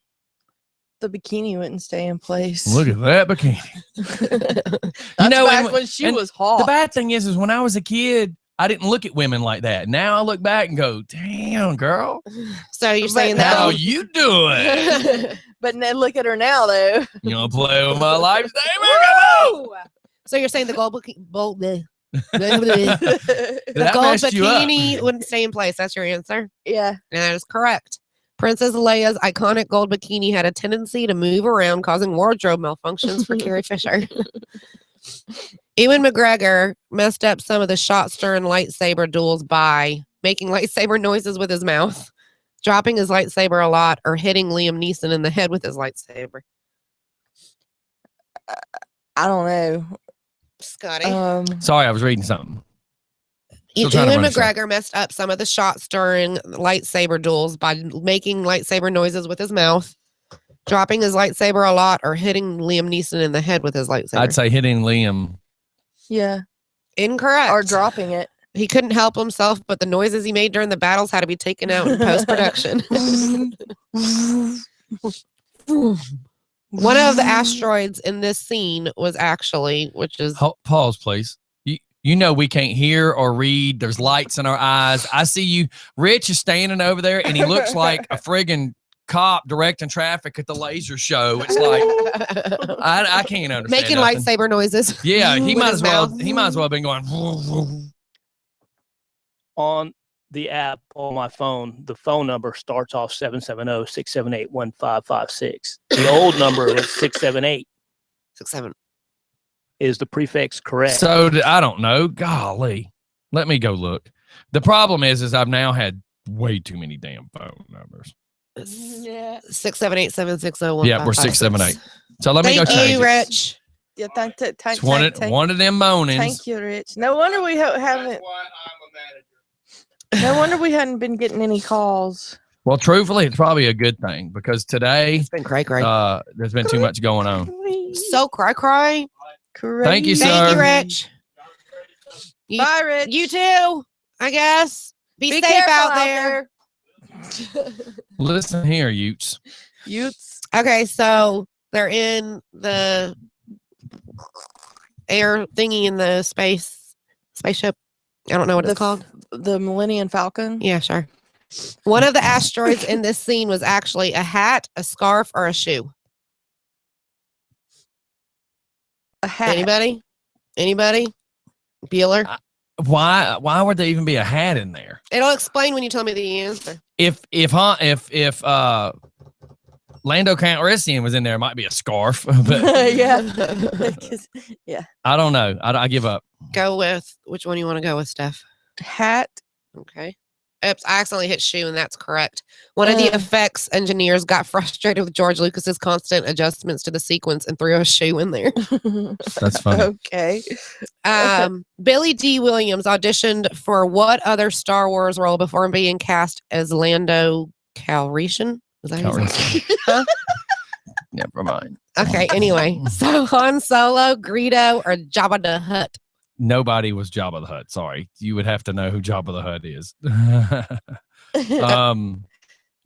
The bikini wouldn't stay in place. Look at that bikini. That's know, back and- when she and was hot. The bad thing is when I was a kid, I didn't look at women like that. Now I look back and go, damn, girl, So you're But saying how that? you doing? But then look at her now, though. You gonna play with my life? Come on. So you're saying the gold Did the that gold messed you up? bikini wouldn't stay in place. That's your answer. Yeah. And that is correct. Princess Leia's iconic gold bikini had a tendency to move around, causing wardrobe malfunctions for Carrie Fisher. Ewan McGregor messed up some of the shot-stirring lightsaber duels by making lightsaber noises with his mouth, dropping his lightsaber a lot, or hitting Liam Neeson in the head with his lightsaber. I don't know. Scotty. Sorry, I was reading something. Still trying to Ewan run this out. McGregor messed up some of the shot-stirring lightsaber duels by making lightsaber noises with his mouth, dropping his lightsaber a lot, or hitting Liam Neeson in the head with his lightsaber. I'd say hitting Liam. Yeah. Incorrect. Or dropping it. He couldn't help himself, but the noises he made during the battles had to be taken out in post-production. One of the asteroids in this scene was actually, which is Pause, please. You know we can't hear or read. There's lights in our eyes. I see you. Rich is standing over there, and he looks like a friggin' cop directing traffic at the laser show. It's like I can't understand. making nothing. lightsaber noises. Yeah, he with might his as well. mouth. He might as well have been going. On the app on my phone, the phone number starts off 770-678-1556. The old number is 678. 6, 7. Is the prefix correct? So I don't know. Golly, let me go look. The problem is I've now had way too many damn phone numbers. Yeah. 678-760-1556. Yeah, we're 678. So let me go Thank change you, it. Rich. Yeah. It's one of them moanings. Thank you, Rich. No wonder we haven't. No wonder we hadn't been getting any calls. Well, truthfully, it's probably a good thing because today It's been cray. there's been too much going on. So cry. Thank you, Thank sir. you, Rich. You, Bye, Rich. you too, I guess. Be safe careful out there. Listen here, Utes. Youths. Okay, so they're in the air thingy in the spaceship. I don't know what it's called. The Millennium Falcon. Yeah, sure. One of the asteroids in this scene was actually a hat, a scarf, or a shoe. A hat. Anybody? Bueller? Why would there even be a hat in there? It'll explain when you tell me the answer. If Lando Calrissian was in there, it might be a scarf, but Yeah. 'Cause- I don't know. I give up. Go with which one you want to go with, Steph. Hat. Okay. Oops, I accidentally hit shoe, and that's correct. One of the effects engineers got frustrated with George Lucas's constant adjustments to the sequence and threw a shoe in there. That's funny. Okay. Billy D. Williams auditioned for what other Star Wars role before being cast as Lando Calrissian? Was that his name? Huh? Never mind. Okay, anyway. So Han Solo, Greedo, or Jabba the Hutt? Nobody was Jabba the Hutt. Sorry. You would have to know who Jabba the Hutt is.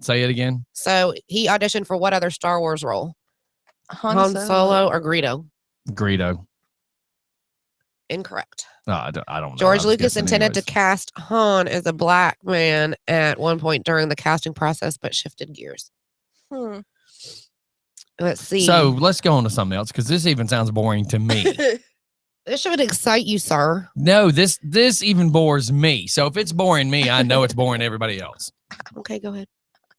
Say it again. So he auditioned for what other Star Wars role? Han Solo or Greedo? Greedo. Incorrect. No, I don't know. George I was Lucas guessing intended to anyways. cast Han as a black man at one point during the casting process, but shifted gears. Let's see. So let's go on to something else because this even sounds boring to me. This should excite you, sir. No, this even bores me. So if it's boring me, I know it's boring everybody else. Okay, go ahead.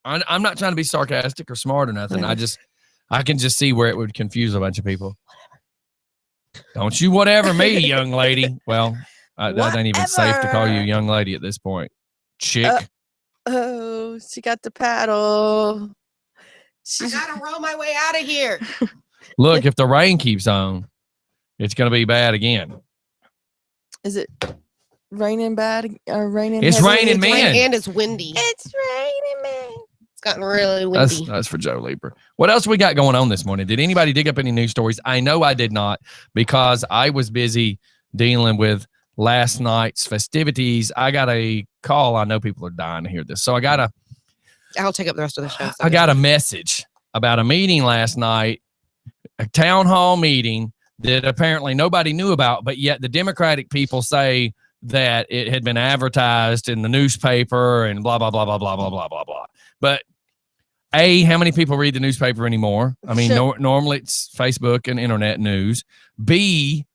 I'm not trying to be sarcastic or smart or nothing. I can just see where it would confuse a bunch of people. Don't you whatever me, young lady. Well, that ain't even safe to call you a young lady at this point. Chick. Oh, she got the paddle. I gotta roll my way out of here. Look, if the rain keeps on, it's going to be bad again. Is it raining bad or raining? It's heavy? raining, man. And it's windy. It's raining, man. It's gotten really windy. That's for Joe Lieber. What else we got going on this morning? Did anybody dig up any news stories? I know I did not because I was busy dealing with last night's festivities. I got a call. I know people are dying to hear this. So I'll take up the rest of the show. I got a message about a meeting last night, a town hall meeting that apparently nobody knew about, but yet the Democratic people say that it had been advertised in the newspaper and blah, blah, blah, blah, blah, blah, blah, blah, blah. But A, how many people read the newspaper anymore? I mean, normally it's Facebook and internet news. B,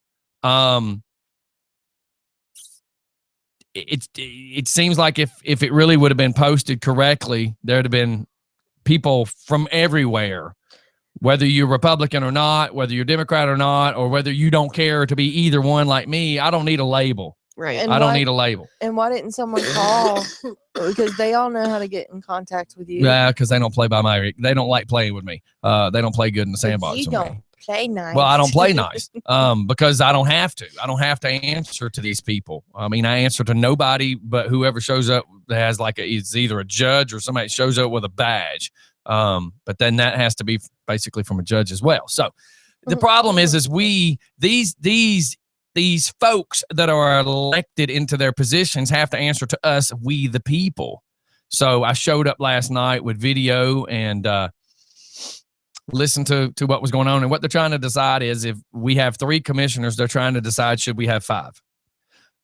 it seems like if it really would have been posted correctly, there'd have been people from everywhere, whether you're Republican or not, whether you're Democrat or not, or whether you don't care to be either one like me. I don't need a label. Right. And I don't why- need a label. And why didn't someone call? Because they all know how to get in contact with you. Yeah, because they don't play they don't like playing with me. They don't play good in the But sandbox. you with don't me. play nice. Well, I don't play nice because I don't have to. I don't have to answer to these people. I mean, I answer to nobody but whoever shows up that has it's either a judge or somebody shows up with a badge. But then that has to be basically from a judge as well. So the problem is these folks that are elected into their positions have to answer to us, we the people. So I showed up last night with video and listened to what was going on. And what they're trying to decide is if we have 3 commissioners, they're trying to decide, should we have 5?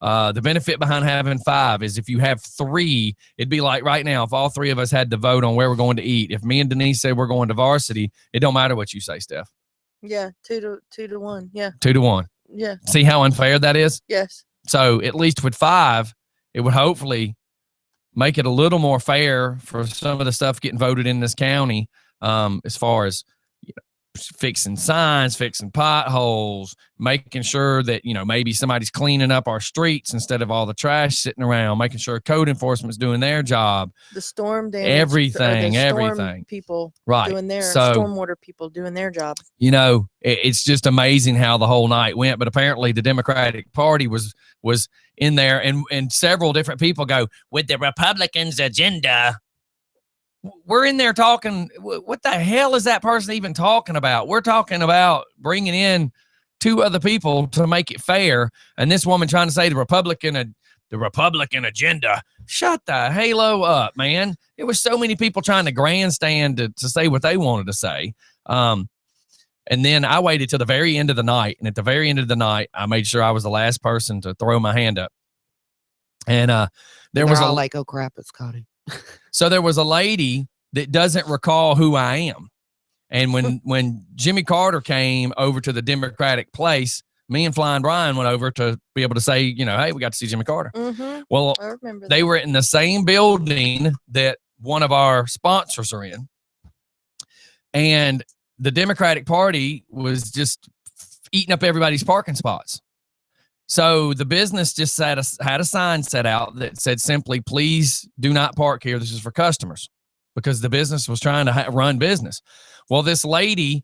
The benefit behind having 5 is if you have 3, it'd be like right now, if all 3 of us had to vote on where we're going to eat. If me and Denise said we're going to Varsity, it don't matter what you say, Steph. Yeah, 2 to 1. Yeah, 2 to 1. yeah, See how unfair that is? yes. So at least with 5, it would hopefully make it a little more fair for some of the stuff getting voted in this county, as far as fixing signs, fixing potholes, making sure that, maybe somebody's cleaning up our streets instead of all the trash sitting around, making sure code enforcement's doing their job. The storm damage. Everything, or the storm everything. people Right. doing their So, stormwater people doing their job. it's just amazing how the whole night went. But apparently the Democratic Party was in there and several different people go, with the Republicans' agenda. We're in there talking, what the hell is that person even talking about? We're talking about bringing in 2 other people to make it fair. And this woman trying to say the Republican agenda. Shut the halo up, man. It was so many people trying to grandstand to say what they wanted to say. And then I waited till the very end of the night. And at the very end of the night, I made sure I was the last person to throw my hand up. And there was all like, oh crap, it's Scotty. So there was a lady that doesn't recall who I am. And when Jimmy Carter came over to the Democratic place, me and Flying Brian went over to be able to say, hey, we got to see Jimmy Carter. Mm-hmm. Well, I remember they were in the same building that one of our sponsors are in. And the Democratic Party was just eating up everybody's parking spots. So the business just had a sign set out that said simply, please do not park here. This is for customers, because the business was trying to run business. Well, this lady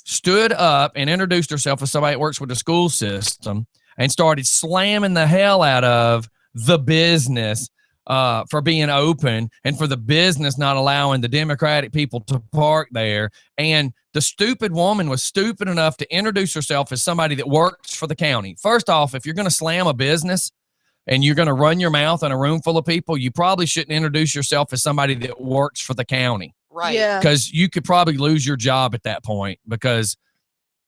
stood up and introduced herself as somebody that works with the school system and started slamming the hell out of the business for being open and for the business not allowing the Democratic people to park there. And the stupid woman was stupid enough to introduce herself as somebody that works for the county. First off, if you're going to slam a business and you're going to run your mouth in a room full of people, you probably shouldn't introduce yourself as somebody that works for the county. Right. Yeah. Because you could probably lose your job at that point, because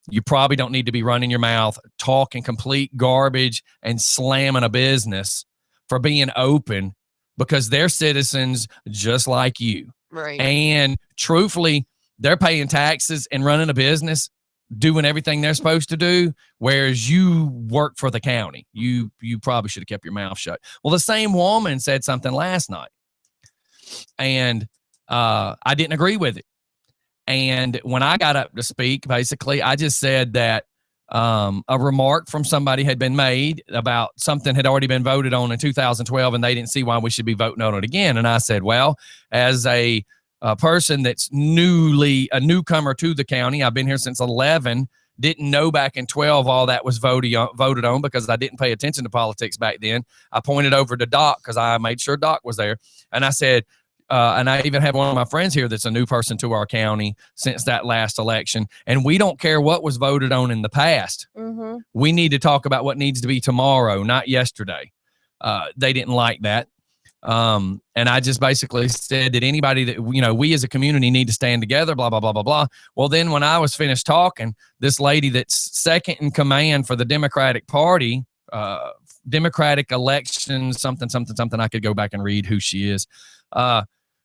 you probably don't need to be running your mouth, talking complete garbage and slamming a business for being open, because they're citizens just like you. Right. And truthfully, they're paying taxes and running a business, doing everything they're supposed to do, whereas you work for the county. You probably should have kept your mouth shut. Well, the same woman said something last night, and I didn't agree with it. And when I got up to speak, basically, I just said that a remark from somebody had been made about something had already been voted on in 2012, and they didn't see why we should be voting on it again. And I said, well, as a person that's a newcomer to the county, I've been here since 11, didn't know back in 12 all that was voted on because I didn't pay attention to politics back then. I pointed over to Doc because I made sure Doc was there. And I said, and I even have one of my friends here that's a new person to our county since that last election. And we don't care what was voted on in the past. Mm-hmm. We need to talk about what needs to be tomorrow, not yesterday. They didn't like that. And I just basically said that anybody that, we as a community need to stand together, blah, blah, blah, blah, blah. Well, then when I was finished talking, this lady that's second in command for the Democratic Party, Democratic elections, something, I could go back and read who she is,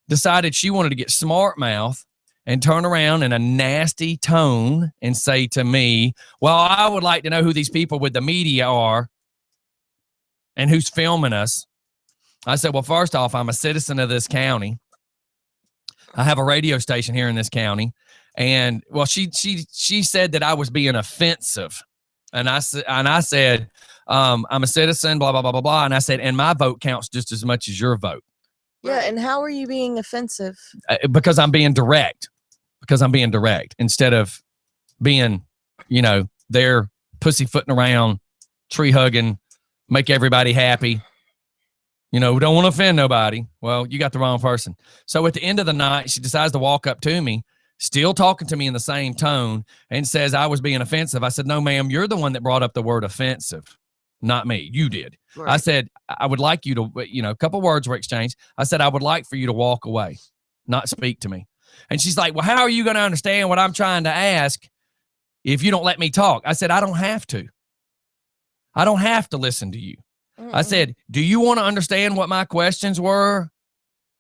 decided she wanted to get smart mouth and turn around in a nasty tone and say to me, well, I would like to know who these people with the media are and who's filming us. I said, well, first off, I'm a citizen of this county. I have a radio station here in this county. And well, she said that I was being offensive. And I said, I'm a citizen, blah, blah, blah, blah, blah. And I said, and my vote counts just as much as your vote. Yeah, and how are you being offensive? Because I'm being direct. Instead of being, there pussyfooting around, tree hugging, make everybody happy. We don't want to offend nobody. Well, you got the wrong person. So at the end of the night, she decides to walk up to me, still talking to me in the same tone, and says I was being offensive. I said, no, ma'am, you're the one that brought up the word offensive, not me. You did. Right. I said, I would like you to, a couple words were exchanged. I said, I would like for you to walk away, not speak to me. And she's like, well, how are you going to understand what I'm trying to ask if you don't let me talk? I said, I don't have to. I don't have to listen to you. I said, do you want to understand what my questions were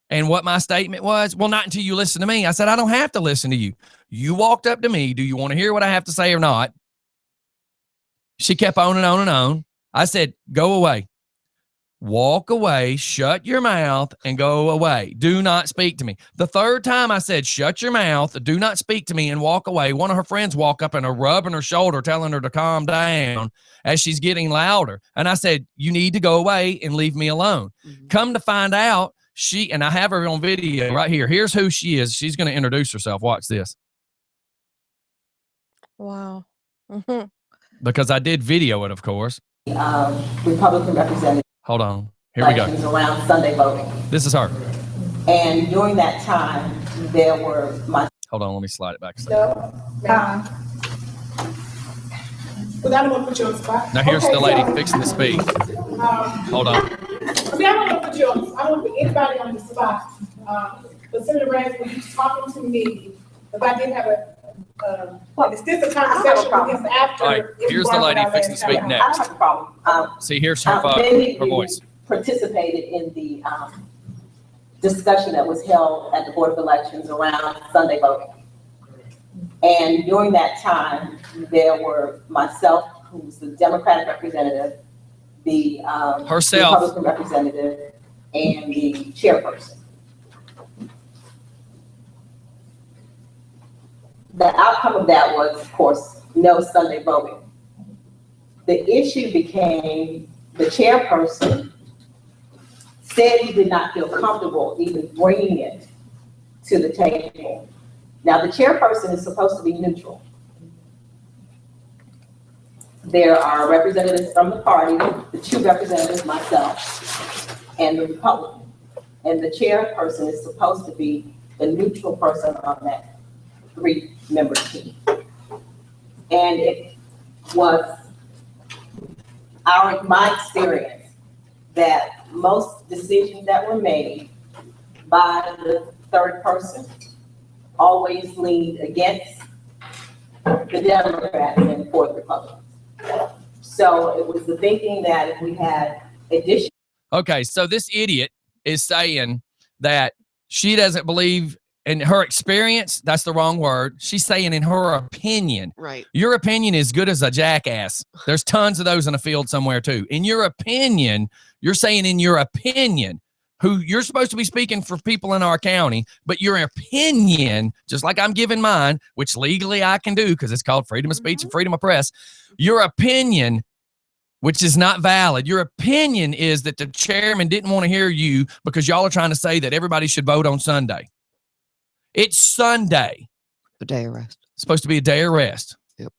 and what my statement was? Well, not until you listen to me. I said, I don't have to listen to you. You walked up to me. Do you want to hear what I have to say or not? She kept on and on and on. I said, go away. Walk away, shut your mouth, and go away. Do not speak to me. The third time I said, shut your mouth, do not speak to me, and walk away. One of her friends walked up and rubbing her shoulder, telling her to calm down as she's getting louder. And I said, you need to go away and leave me alone. Mm-hmm. Come to find out, and I have her on video right here. Here's who she is. She's going to introduce herself. Watch this. Wow. Because I did video it, of course. Republican representative. Hold on. Here we go. Around Sunday voting. This is her. And during that time, there were my. Hold on. Let me slide it back a second. But I don't want to put you on the spot. Now here's the lady fixing to speak. Hold on. I don't want to put you on. I don't want to put anybody on the spot. But Senator Rance, when you talking to me, if I did have is this a conversation with him after? All right, here's the lady fixing to speak next. I don't have a problem. See, here's her voice. Participated in the discussion that was held at the Board of Elections around Sunday voting. And during that time, there were myself, who's the Democratic representative, the Republican representative, and the chairperson. The outcome of that was, of course, no Sunday voting. the issue became the chairperson said he did not feel comfortable even bringing it to the table. Now, the chairperson is supposed to be neutral. There are representatives from the party, the two representatives, myself, and the Republican. And the chairperson is supposed to be the neutral person on that 3-member team. And it was my experience that most decisions that were made by the third person always leaned against the Democrats and for the Republicans. So it was the thinking that if we had additional. Okay, so this idiot is saying that she doesn't believe in her experience. That's the wrong word. She's saying in her opinion. Right. Your opinion is good as a jackass. There's tons of those in a field somewhere too. In your opinion, you're saying in your opinion, who you're supposed to be speaking for people in our county, but your opinion, just like I'm giving mine, which legally I can do because it's called freedom of speech and freedom of press, your opinion, which is not valid. Your opinion is that the chairman didn't want to hear you because y'all are trying to say that everybody should vote on Sunday. It's Sunday. A day of rest. It's supposed to be a day of rest. Yep.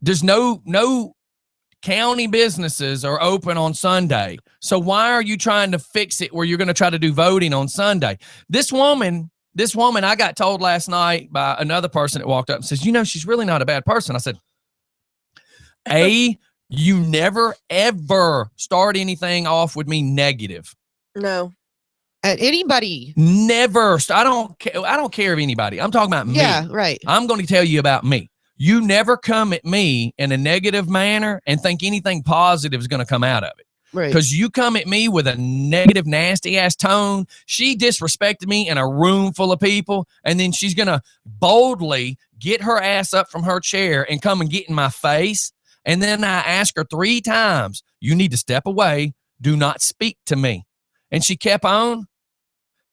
There's no county businesses are open on Sunday. So why are you trying to fix it where you're going to try to do voting on Sunday? This woman, I got told last night by another person that walked up and says, she's really not a bad person. I said, you never, ever start anything off with me negative. No. At anybody. Never. I don't care of anybody. I'm talking about me. Yeah, right. I'm going to tell you about me. You never come at me in a negative manner and think anything positive is going to come out of it. Right. Because you come at me with a negative, nasty ass tone. She disrespected me in a room full of people, and then she's going to boldly get her ass up from her chair and come and get in my face. And then I ask her 3 times, you need to step away. Do not speak to me. And she kept on.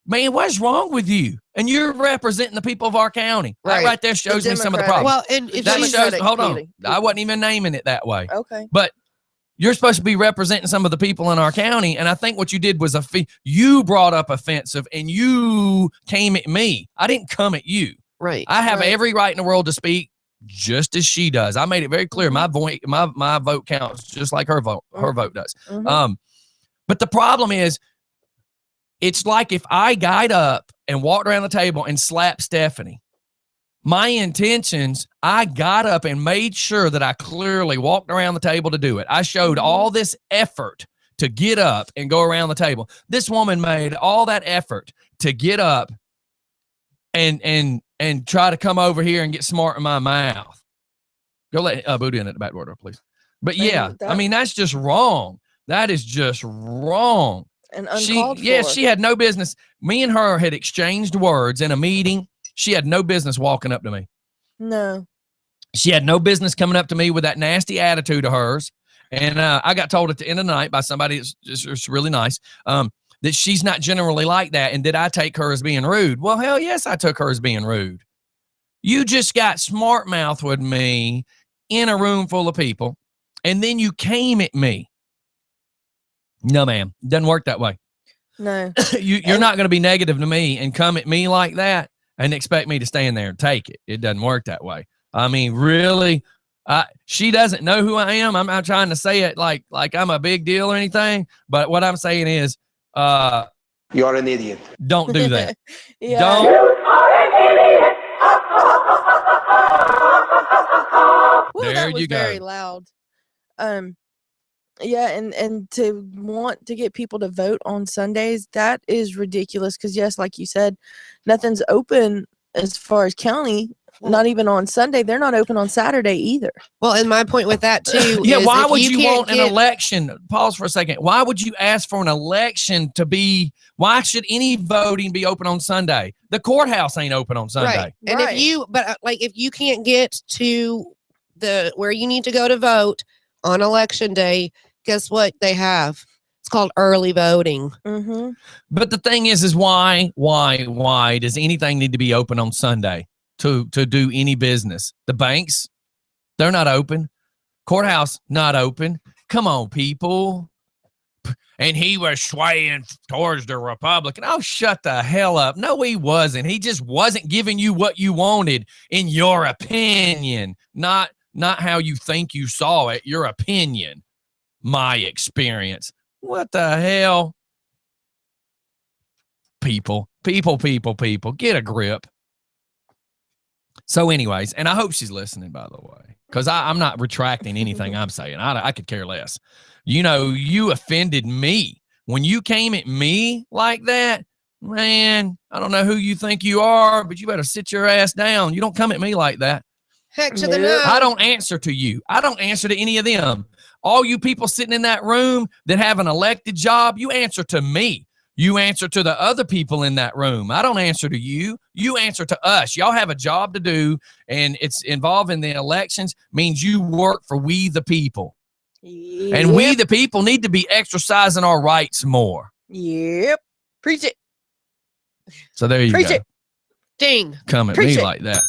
Man, what's wrong with you? And you're representing the people of our county. Right. That right there shows me some of the problems. Well, and if that she's shows, hold on. I wasn't even naming it that way. Okay. But you're supposed to be representing some of the people in our county. And I think what you did was you brought up offensive and you came at me. I didn't come at you. right. I have Right. every right in the world to speak just as she does. I made it very clear. My vote, my vote counts just like her vote. Her vote does. Mhm. But the problem is, it's like if I got up and walked around the table and slapped Stephanie. My intentions, I got up and made sure that I clearly walked around the table to do it. I showed all this effort to get up and go around the table. This woman made all that effort to get up and try to come over here and get smart in my mouth. Go let Booty in at the back door, please. But yeah, I mean, that's just wrong. That is just wrong. And uncalled for. She had no business. Me and her had exchanged words in a meeting. She had no business walking up to me. No. She had no business coming up to me with that nasty attitude of hers. And I got told at the end of the night by somebody that's just really nice that she's not generally like that. And did I take her as being rude? Well, hell yes, I took her as being rude. You just got smart mouth with me in a room full of people, and then you came at me. No, ma'am. Doesn't work that way. No. You're not going to be negative to me and come at me like that and expect me to stand there and take it. It doesn't work that way. I mean, really, she doesn't know who I am. I'm not trying to say it like I'm a big deal or anything, but what I'm saying is, you're an idiot. Don't do that. Yeah. Don't. Ooh, There that was you go. very loud. Yeah, and to want to get people to vote on Sundays, that is ridiculous. Because yes, like you said, nothing's open as far as county. Not even on Sunday. They're not open on Saturday either. Well, and my point with that too Yeah, is why if would you can't want an get- election? Pause for a second. Why would you ask for an election to be? Why should any voting be open on Sunday? The courthouse ain't open on Sunday. Right. And Right. if you can't get to where you need to go to vote on election day, guess what they have? It's called early voting. Mm-hmm. But the thing is why does anything need to be open on Sunday to do any business? The banks, they're not open. Courthouse not open. Come on, people. And he was swaying towards the Republican. Oh, shut the hell up. No, he wasn't. He just wasn't giving you what you wanted in your opinion. Not how you think you saw it. Your opinion. My experience. What the hell? People. Get a grip. So anyways, and I hope she's listening, by the way, because I'm not retracting anything I'm saying. I could care less. You know, you offended me. When you came at me like that, man, I don't know who you think you are, but you better sit your ass down. You don't come at me like that. Heck to the no. I don't answer to you. I don't answer to any of them. All you people sitting in that room that have an elected job, you answer to me. You answer to the other people in that room. I don't answer to you. You answer to us. Y'all have a job to do, and it's involving the elections means you work for we the people. Yep. And we the people need to be exercising our rights more. Yep. Preach it. So there you Preach go. it. Ding. Come at Preach me it. like that.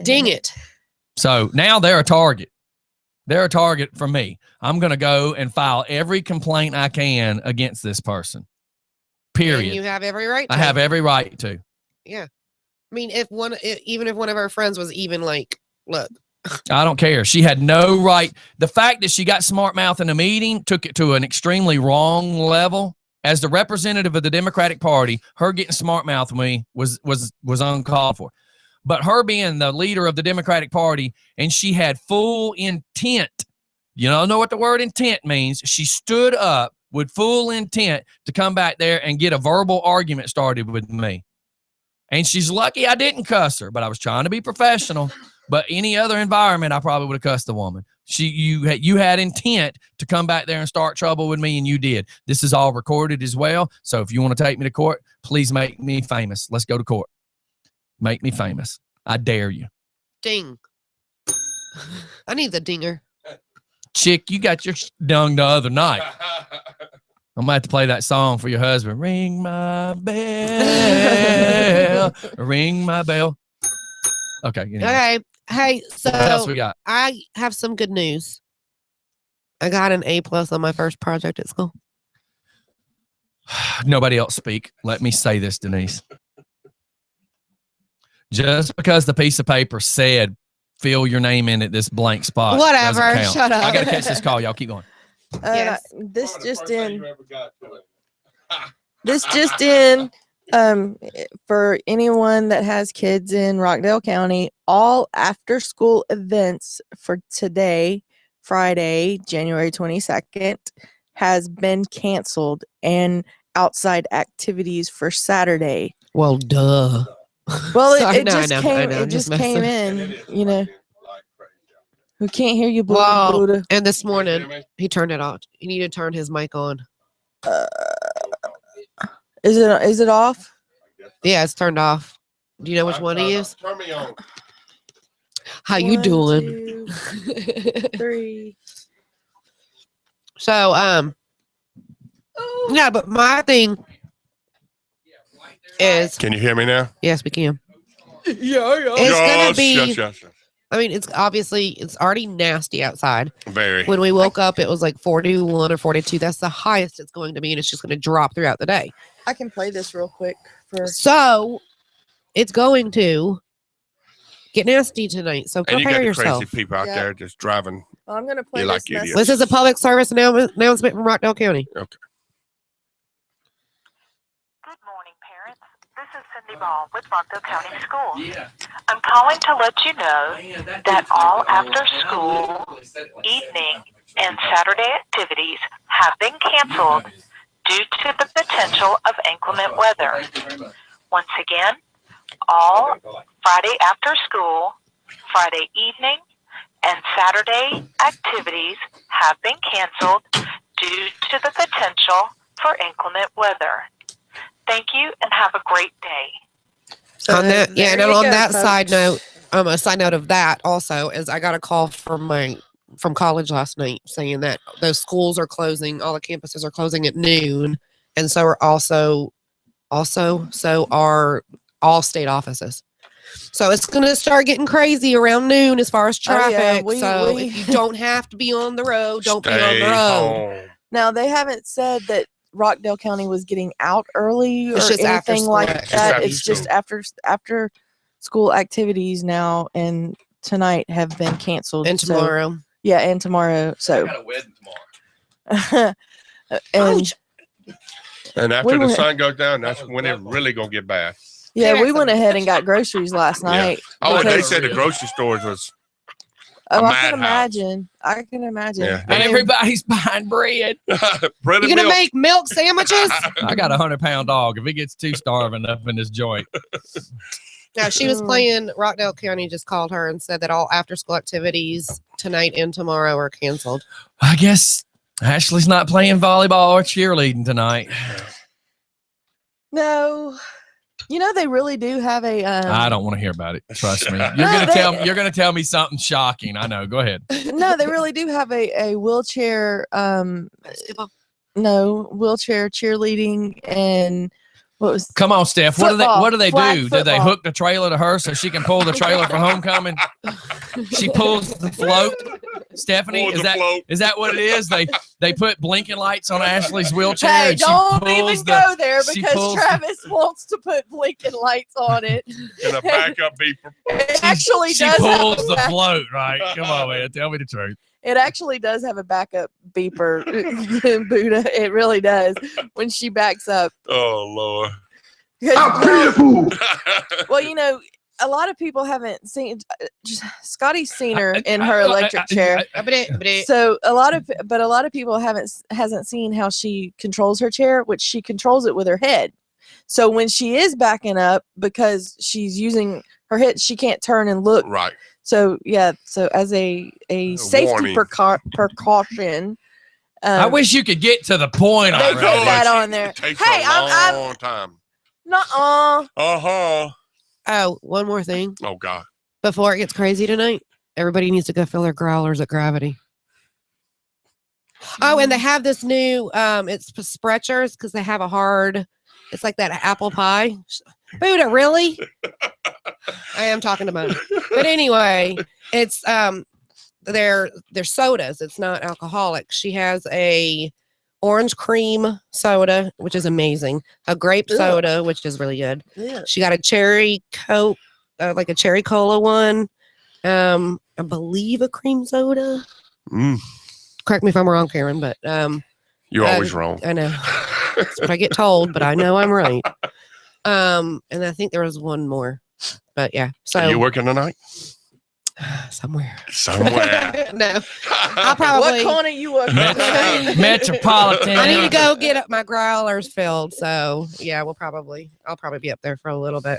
Ding it. So now they're a target. They're a target for me. I'm going to go and file every complaint I can against this person. Period. And you have every right to. I have every right to. Yeah. I mean, even if one of our friends was even like, look. I don't care. She had no right. The fact that she got smart mouth in a meeting took it to an extremely wrong level. As the representative of the Democratic Party, her getting smart mouth with me was uncalled for. But her being the leader of the Democratic Party, and she had full intent. You know what the word intent means. She stood up with full intent to come back there and get a verbal argument started with me. And she's lucky I didn't cuss her, but I was trying to be professional. But any other environment, I probably would have cussed the woman. You had intent to come back there and start trouble with me, and you did. This is all recorded as well. So if you want to take me to court, please make me famous. Let's go to court. Make me famous. I dare you. Ding. I need the dinger. Chick, you got your dung the other night. I'm going to have to play that song for your husband. Ring my bell. Ring my bell. Okay. Anyway. Okay. Hey, so What else we got? I have some good news. I got an A+ on my first project at school. Nobody else speak. Let me say this, Denise. Just because the piece of paper said fill your name in at this blank spot. Whatever. doesn't count. Shut up. I got to catch this call. Y'all keep going. Yes. This just in. This just in. For anyone that has kids in Rockdale County, all after school events for today, Friday, January 22nd, has been canceled, and outside activities for Saturday. Well, duh. Well, Sorry, it no, I just know, came. I know, It I'm just just came messing. in. You know, we can't hear you, Wow. Buddha. And this morning, he turned it off. He needed to turn his mic on. Is it off? Yeah, it's turned off. Do you know which one he is? Turn me on. How you 1, doing? 2, 3. So, yeah, but my thing is, Can you hear me now? yes, we can. Yeah. It's gonna be. Yes. I mean, it's already nasty outside. Very. When we woke up, it was like 41 or 42. That's the highest it's going to be, and it's just going to drop throughout the day. I can play this real quick for. So, it's going to get nasty tonight. So And you got prepare the yourself. crazy people out Yeah. there just driving. I'm gonna play You this like idiots. message. This is a public service announcement from Rockdale County. Okay. Good morning, parents. This is Cindy Ball with Rockdale County Schools. I'm calling to let you know that all after-school, evening, and Saturday activities have been canceled due to the potential of inclement weather. Once again, all Friday after school, Friday evening, and Saturday activities have been canceled due to the potential for inclement weather. Thank you and have a great day. On that, yeah, and there you on go, that side folks. note, a side note of that also is I got a call from college last night saying that those schools are closing, all the campuses are closing at noon, and so are also are all state offices. So it's going to start getting crazy around noon as far as Oh, yeah, traffic. So if you don't have to be on the road, don't be on the Stay road. home. Now they haven't said that Rockdale County was getting out early or It's just after anything school like activities. that. After It's just school. after school activities now, and tonight have been canceled. And So- tomorrow. yeah, and tomorrow. I So got a wedding tomorrow. and And after We the went- sun goes down, that's when it really gonna get bad. yeah, we went ahead and got groceries last Yeah. night. Oh, and they because- said the grocery stores was. Oh, I madhouse. can imagine. I can imagine. Yeah. I And mean, everybody's buying bread. Bread You and gonna milk. make milk sandwiches? I got a 100-pound dog. If it gets too starving up in this joint, No, she was Mm. playing. Rockdale County just called her and said that all after school activities tonight and tomorrow are canceled. I guess Ashley's not playing volleyball or cheerleading tonight. no, you know they really do have a. I don't want to hear about it. Trust me. You're No, gonna they- tell me. You're gonna tell me something shocking. I know. Go ahead. No, they really do have a wheelchair. No, wheelchair cheerleading and what was Come on, Steph. Football. What do they Flag do? Do they football. hook the trailer to her so she can pull the trailer for homecoming? She pulls the float. Stephanie, Pulls is the that float. is that what it is? They put blinking lights on Ashley's wheelchair. Hey, and she don't pulls even the- go there she because pulls the- Travis wants to put blinking lights on it. And a backup beeper. It actually She does. have pulls a the back- float, right? Come on, man. Tell me the truth. It actually does have a backup beeper, Buddha. It really does when she backs up. Oh Lord. 'Cause- well, you know, a lot of people haven't seen. Scotty's seen her in her electric chair. So a lot of people hasn't seen how she controls her chair, which she controls it with her head. So when she is backing up because she's using her head, she can't turn and look. Right. So yeah, so as a safety warning. precaution, I wish you could get to the point. they already. put that on there. It takes Hey, a I'm long time. nuh-uh. Uh-huh. Oh, one more thing. Oh God. Before it gets crazy tonight, everybody needs to go fill their growlers at Gravity. Oh, and they have this new, it's Sprecher's because they have a hard, it's like that apple pie. Buddha, really? I am talking about it. But anyway, it's they're sodas. It's not alcoholic. She has a orange cream soda, which is amazing. A grape Ugh. soda, which is really good. Yeah. She got a cherry Coke, like a cherry cola one. I believe a cream soda. Mm, Correct me if I'm wrong, Karen, but you're always wrong. I know. That's what I get told, but I know I'm right. And I think there was one more. But yeah. So Are you working tonight? somewhere. Somewhere. No. I'll probably What corner you working? Metropolitan. I need to go get up my growlers filled. So yeah, I'll probably be up there for a little bit.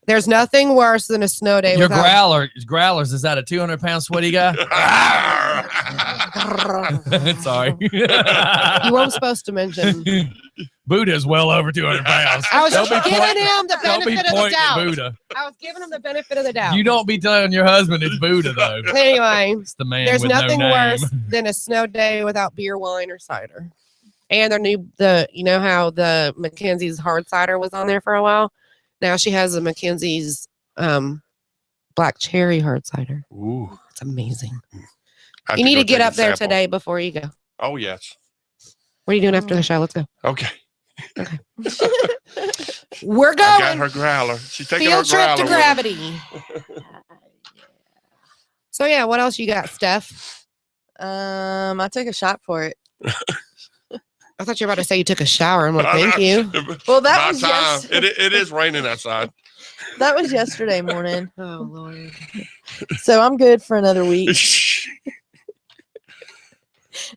There's nothing worse than a snow day Your without growlers, is that a 200-pound sweaty guy? Sorry. you weren't supposed to mention. Buddha's well over 200 pounds. I was Don't just be giving pointing- him the Don't be benefit of the pointing at doubt. Buddha. I was giving him the benefit of the doubt. You don't be telling your husband it's Buddha, though. Anyway, It's the man there's with nothing no name. worse than a snow day without beer, wine, or cider. And you know how the Mackenzie's hard cider was on there for a while? Now she has the Mackenzie's black cherry hard cider. Ooh. It's amazing. Have You need go to get take a up there sample. today before you go. Oh yes. What are you doing after the show? Let's go. Okay. We're I got going. her growler. She's taking Field her trip growler to with her. Gravity. So yeah, what else you got, Steph? I took a shot for it. I thought you were about to say you took a shower. I'm like, thank you. Well, that About was time. yes- It is raining outside. That was yesterday morning. Oh Lord. So I'm good for another week.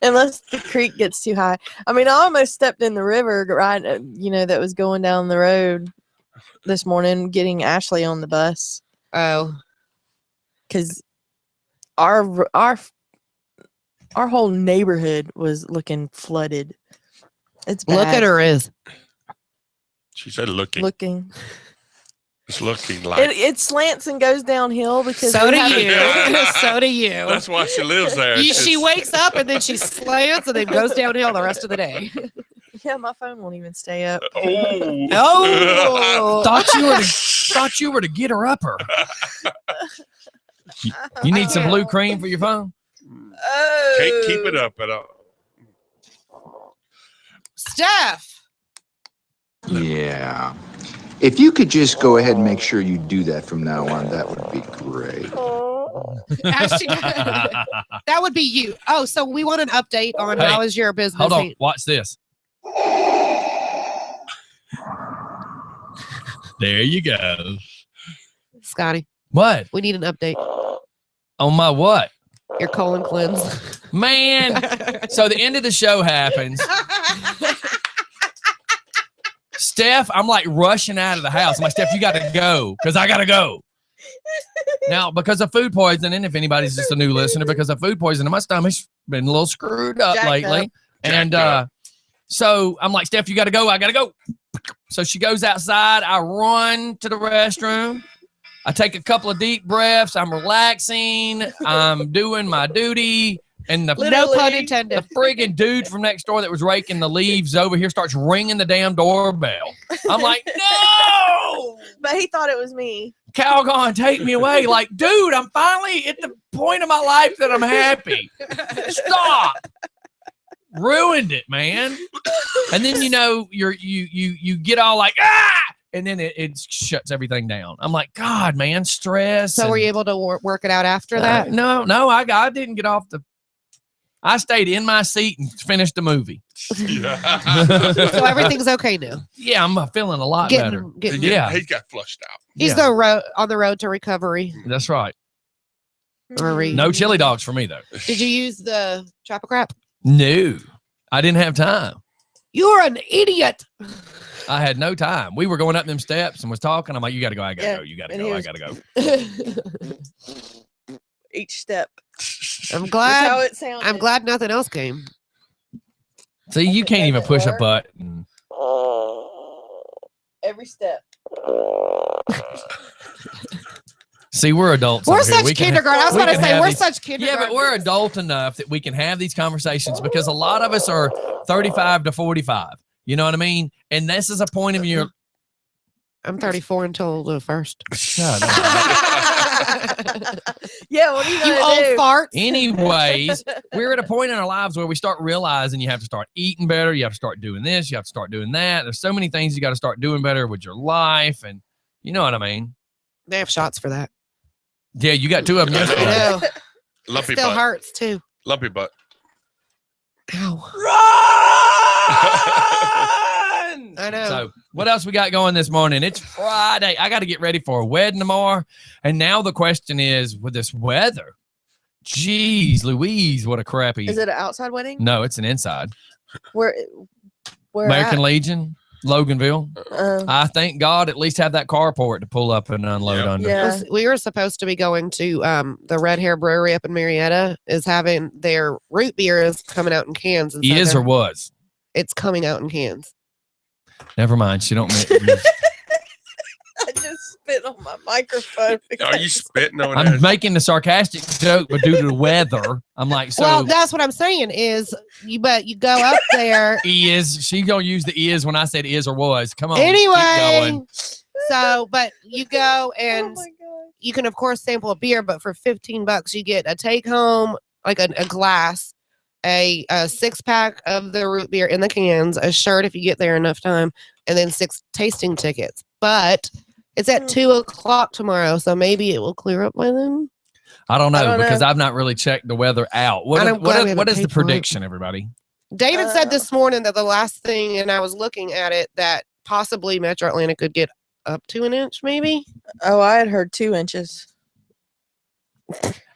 Unless the creek gets too high. I mean, I almost stepped in the river, right? That was going down the road this morning, getting Ashley on the bus. Oh, Because our whole neighborhood was looking flooded. It's bad. look at her is. She said looking. Looking. It's looking like. It slants and goes downhill because So we do have- you. So do you. That's why she lives there. She It's- wakes up and then she slants and then goes downhill the rest of the day. Yeah, my phone won't even stay up. Oh. Oh. Thought you were thought you were to get her upper. You need some blue cream for your phone? Can't keep it up at all. Steph. Yeah. If you could just go ahead and make sure you do that from now on, that would be great. Actually, that would be you. Oh, so we want an update on Hey, how is your business? Hold on. Watch this. There you go. Scotty, What? we need an update. On my what? Your colon cleanse. Man. So the end of the show happens. Steph, I'm like rushing out of the house. I'm like, Steph, you got to go because I got to go. Now, because of food poisoning, if anybody's just a new listener, because of food poisoning, my stomach's been a little screwed up Jacked lately. up. And so I'm like, Steph, you got to go. I got to go. So she goes outside. I run to the restroom. I take a couple of deep breaths. I'm relaxing. I'm doing my duty. And the No pun intended. the friggin' dude from next door that was raking the leaves over here starts ringing the damn doorbell. I'm like, no! But he thought it was me. Calgon, take me away. Like, dude, I'm finally at the point of my life that I'm happy. Stop. Ruined it, man. And then, you know, you get all like, ah! And then it shuts everything down. I'm like, God, man, stress. So were you able to work it out after that? No, I didn't get off the. I stayed in my seat and finished the movie. So everything's okay now. Yeah, I'm feeling a lot better. Yeah, He got flushed out. He's on the road to recovery. That's right. Or No chili dogs for me though. Did you use the Chopper Crap? No, I didn't have time. You're an idiot. I had no time. We were going up them steps and was talking. I'm like, you got to go. I got to Yeah, go. You got to and go. he I was- got to go. Each step. I'm That's how glad. it sounded. I'm glad nothing else came. See, you can't even push a button. Every step. See, we're adults. We're over here. such We can- kindergarten. I was we about to can say have we're these- such Yeah, kindergarten. but we're adult enough that we can have these conversations because a lot of us are 35 to 45. You know what I mean? And this is a point of your. I'm 34 until the first. Shut up. Yeah, what are you You gonna old do? fart. Anyways, we're at a point in our lives where we start realizing you have to start eating better. You have to start doing this. You have to start doing that. There's so many things you got to start doing better with your life. And you know what I mean? They have shots for that. Yeah, you got two of them I yesterday. know. Lumpy Still butt. hurts too. Lumpy butt. Ow. I know. So what else we got going this morning? It's Friday. I got to get ready for a wedding tomorrow. And now the question is, with this weather, geez, Louise, what a crappy. Is it an outside wedding? No, it's an inside. Where American at? Legion, Loganville. Uh, I thank God at least have that carport to pull up and unload Yep. under. yeah. We were supposed to be going to the Red Hair Brewery up in Marietta. Is having their root beer is coming out in cans. and so Is they're- or was? It's coming out in cans. Never mind. She don't. I just spit on my microphone. Are you spitting on I'm that? making the sarcastic joke, but due to the weather, I'm like, so well, that's what I'm saying is you go up there is she gonna use the is when I said is or was? Come on. keep anyway. going. So, but you go and Oh my god. you can of course sample a beer, but for $15 you get a take home, like a glass, a 6-pack of the root beer in the cans, a shirt if you get there enough time, and then 6 tasting tickets. But it's at 2:00 tomorrow, so maybe it will clear up by then. I don't know I don't because know. I've not really checked the weather out. What, And I'm glad we what haven't is the paid for it. prediction, everybody? David said this morning that the last thing, and I was looking at it, that possibly Metro Atlanta could get up to an inch, maybe. Oh, I had heard 2 inches.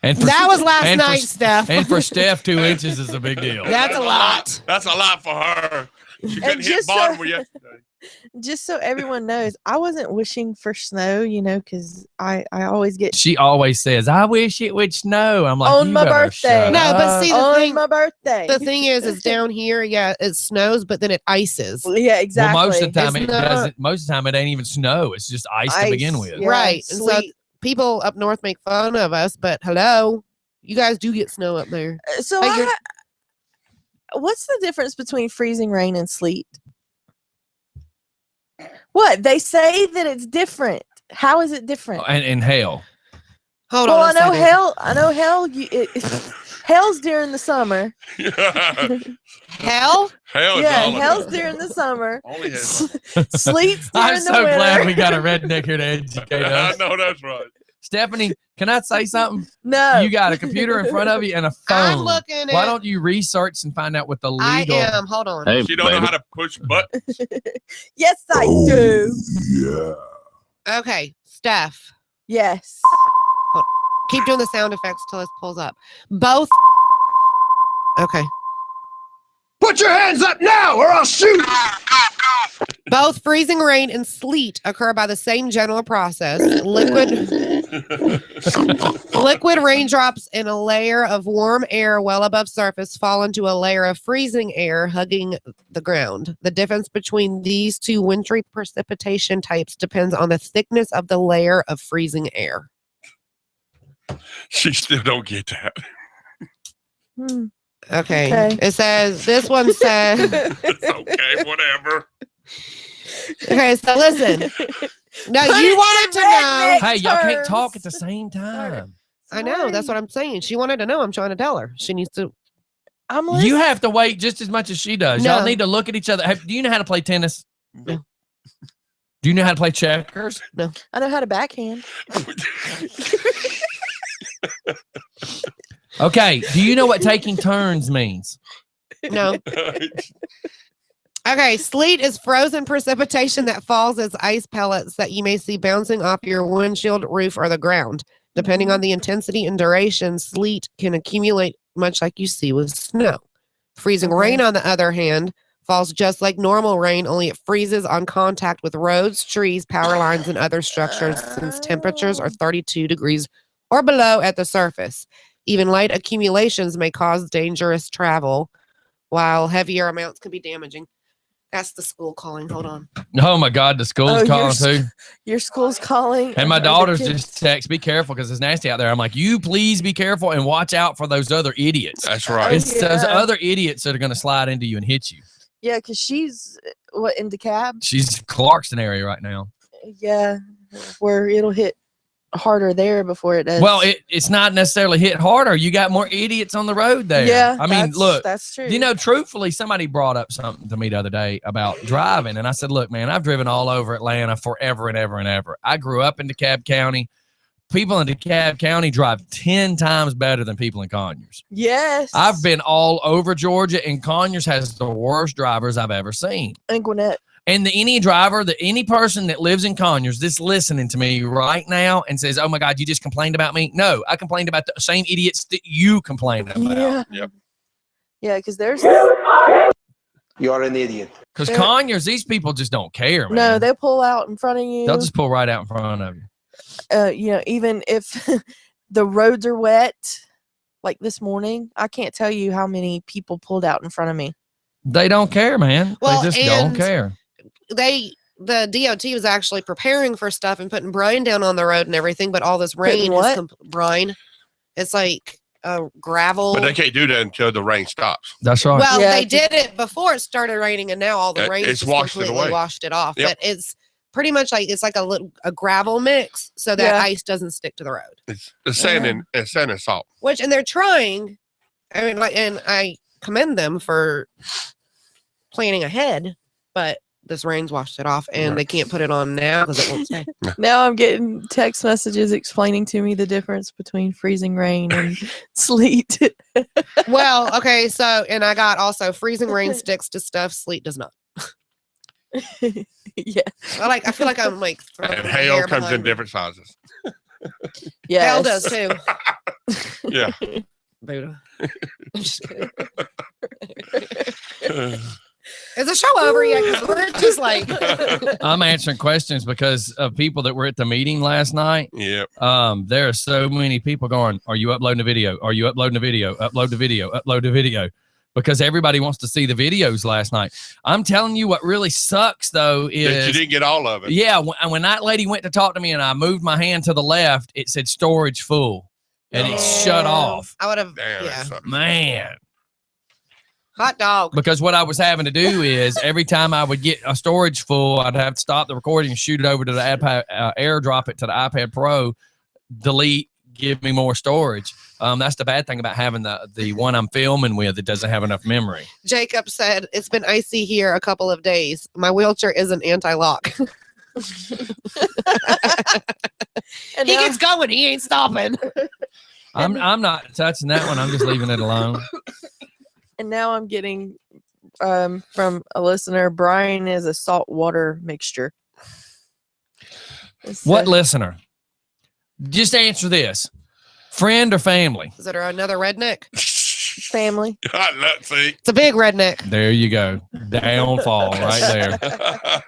And for, That was last and for- night, Steph. and for Steph, 2 inches is a big deal. That's a lot. That's a lot for her. She couldn't hit just so- Baltimore yesterday. Just so everyone knows, I wasn't wishing for snow, because I always get She always says, "I wish it would snow." I'm like, On "You my better birthday." shut No, but up." see, the on thing, my birthday. the thing is down here, yeah, it snows, but then it ices. Yeah, exactly. Well, most of the time It's it not- doesn't. Most of the time it ain't even snow. It's just ice to begin Ice, with. yeah, Right. And so sleet. people up north make fun of us, but hello, you guys do get snow up there. So Hey, you're- what's the difference between freezing rain and sleet? What? They say that it's different. How is it different? And hail. Hold Well, on. I know hell. Hell's during the summer. Hell? Hell Yeah, is all hell's during the summer. Only hell. Sleet's during I'm the so winter. glad we got a redneck here to educate I us. know that's right. Stephanie, can I say something? No. You got a computer in front of you and a phone. I'm looking Why at. don't you research and find out what the I legal? am. Hold on. Hey, She don't know baby. how to push buttons. Yes, I do. Okay, Steph. Yes. Keep doing the sound effects till this pulls up. Both. Okay. Put your hands up now or I'll shoot! Both freezing rain and sleet occur by the same general process. Liquid raindrops in a layer of warm air well above surface fall into a layer of freezing air hugging the ground. The difference between these two wintry precipitation types depends on the thickness of the layer of freezing air. She still don't get that. Hmm. Okay. Okay. It says, this one says, It's okay, whatever. okay, so listen. Now Put you it wanted in to know. redneck Hey, y'all can't terms. talk at the same time. I know. That's what I'm saying. She wanted to know. I'm trying to tell her. She needs to. I'm You listening. have to wait just as much as she does. Y'all No. need to look at each other. Do you know how to play tennis? No. Do you know how to play checkers? I know how to backhand. Okay. Do you know what taking turns means? No. Okay, sleet is frozen precipitation that falls as ice pellets that you may see bouncing off your windshield, roof, or the ground. Depending on the intensity and duration, sleet can accumulate much like you see with snow. Freezing rain, on the other hand, falls just like normal rain, only it freezes on contact with roads, trees, power lines, and other structures since temperatures are 32 degrees or below at the surface. Even light accumulations may cause dangerous travel, while heavier amounts can be damaging. That's the school calling. Hold on. Oh my God, the school's Oh, calling you're too. Your school's calling. And my or the daughter's kids- just text, be careful because it's nasty out there. I'm like, you please be careful and watch out for those other idiots. That's right. It's those yeah. other idiots that are going to slide into you and hit you. Yeah, because she's in DeKalb. She's Clarkston area right now. Yeah, where it'll hit harder there before it does. Well, it's not necessarily hit harder. You got more idiots on the road there. yeah. I mean, that's- look, that's true. you know, truthfully, somebody brought up something to me the other day about driving. And I said, look, man, I've driven all over Atlanta forever and ever and ever. I grew up in DeKalb County. People in DeKalb County drive 10 times better than people in Conyers. yes, I've been all over Georgia, and Conyers has the worst drivers I've ever seen. and Gwinnett. And any person that lives in Conyers that's listening to me right now and says, oh my God, you just complained about me. No, I complained about the same idiots that you complained about. Yeah, Yep. yeah, because there's You're an idiot. Because They're- Conyers, these people just don't care, man. no, they pull out in front of you. They'll just pull right out in front of you. You know, even if the roads are wet, like this morning, I can't tell you how many people pulled out in front of me. They don't care, man. Well, they just don't and care. The DOT was actually preparing for stuff and putting brine down on the road and everything, but all this rain what? is brine. It's like gravel. But they can't do that until the rain stops. That's right. Well, Yeah, they did it before it started raining, and now all the rain It's just washed it completely away. washed it off. Yep. But it's pretty much like it's like a gravel mix, so that Yeah. ice doesn't stick to the road. It's sand and salt. Which, and they're trying. I mean, like, and I commend them for planning ahead, but this rain's washed it off, and they can't put it on now because it won't stay. Now I'm getting text messages explaining to me the difference between freezing rain and sleet. Well, okay, so and I got also freezing rain sticks to stuff, sleet does not. Yeah. I feel like I'm like throwing And my hail hair comes behind in me. different sizes. Hail Yes. does too. Yeah. Buddha. I'm just kidding. Is the show over yet? 'Cause we're just like I'm answering questions because of people that were at the meeting last night. Yep. There are so many people going, are you uploading a video? Are you uploading a video? Upload the video. Upload the video. Because everybody wants to see the videos last night. I'm telling you what really sucks, though, That you is... didn't get all of it. Yeah, when that lady went to talk to me and I moved my hand to the left, it said storage full. And it shut off. I would have. Damn, Yeah. that sucks. Man. Hot dog. Because what I was having to do is every time I would get a storage full, I'd have to stop the recording and shoot it over to the iPad, airdrop it to the iPad Pro, delete, give me more storage. That's the bad thing about having the one I'm filming with. It doesn't have enough memory. Jacob said, it's been icy here a couple of days. My wheelchair isn't anti-lock. And He now, gets going. He ain't stopping. I'm not touching that one. I'm just leaving it alone. and now I'm getting from a listener, Brian is a salt water mixture. It What said- listener? Just answer this. Friend or family? Is it another redneck? family? See? It's a big redneck. There you go. Downfall right there.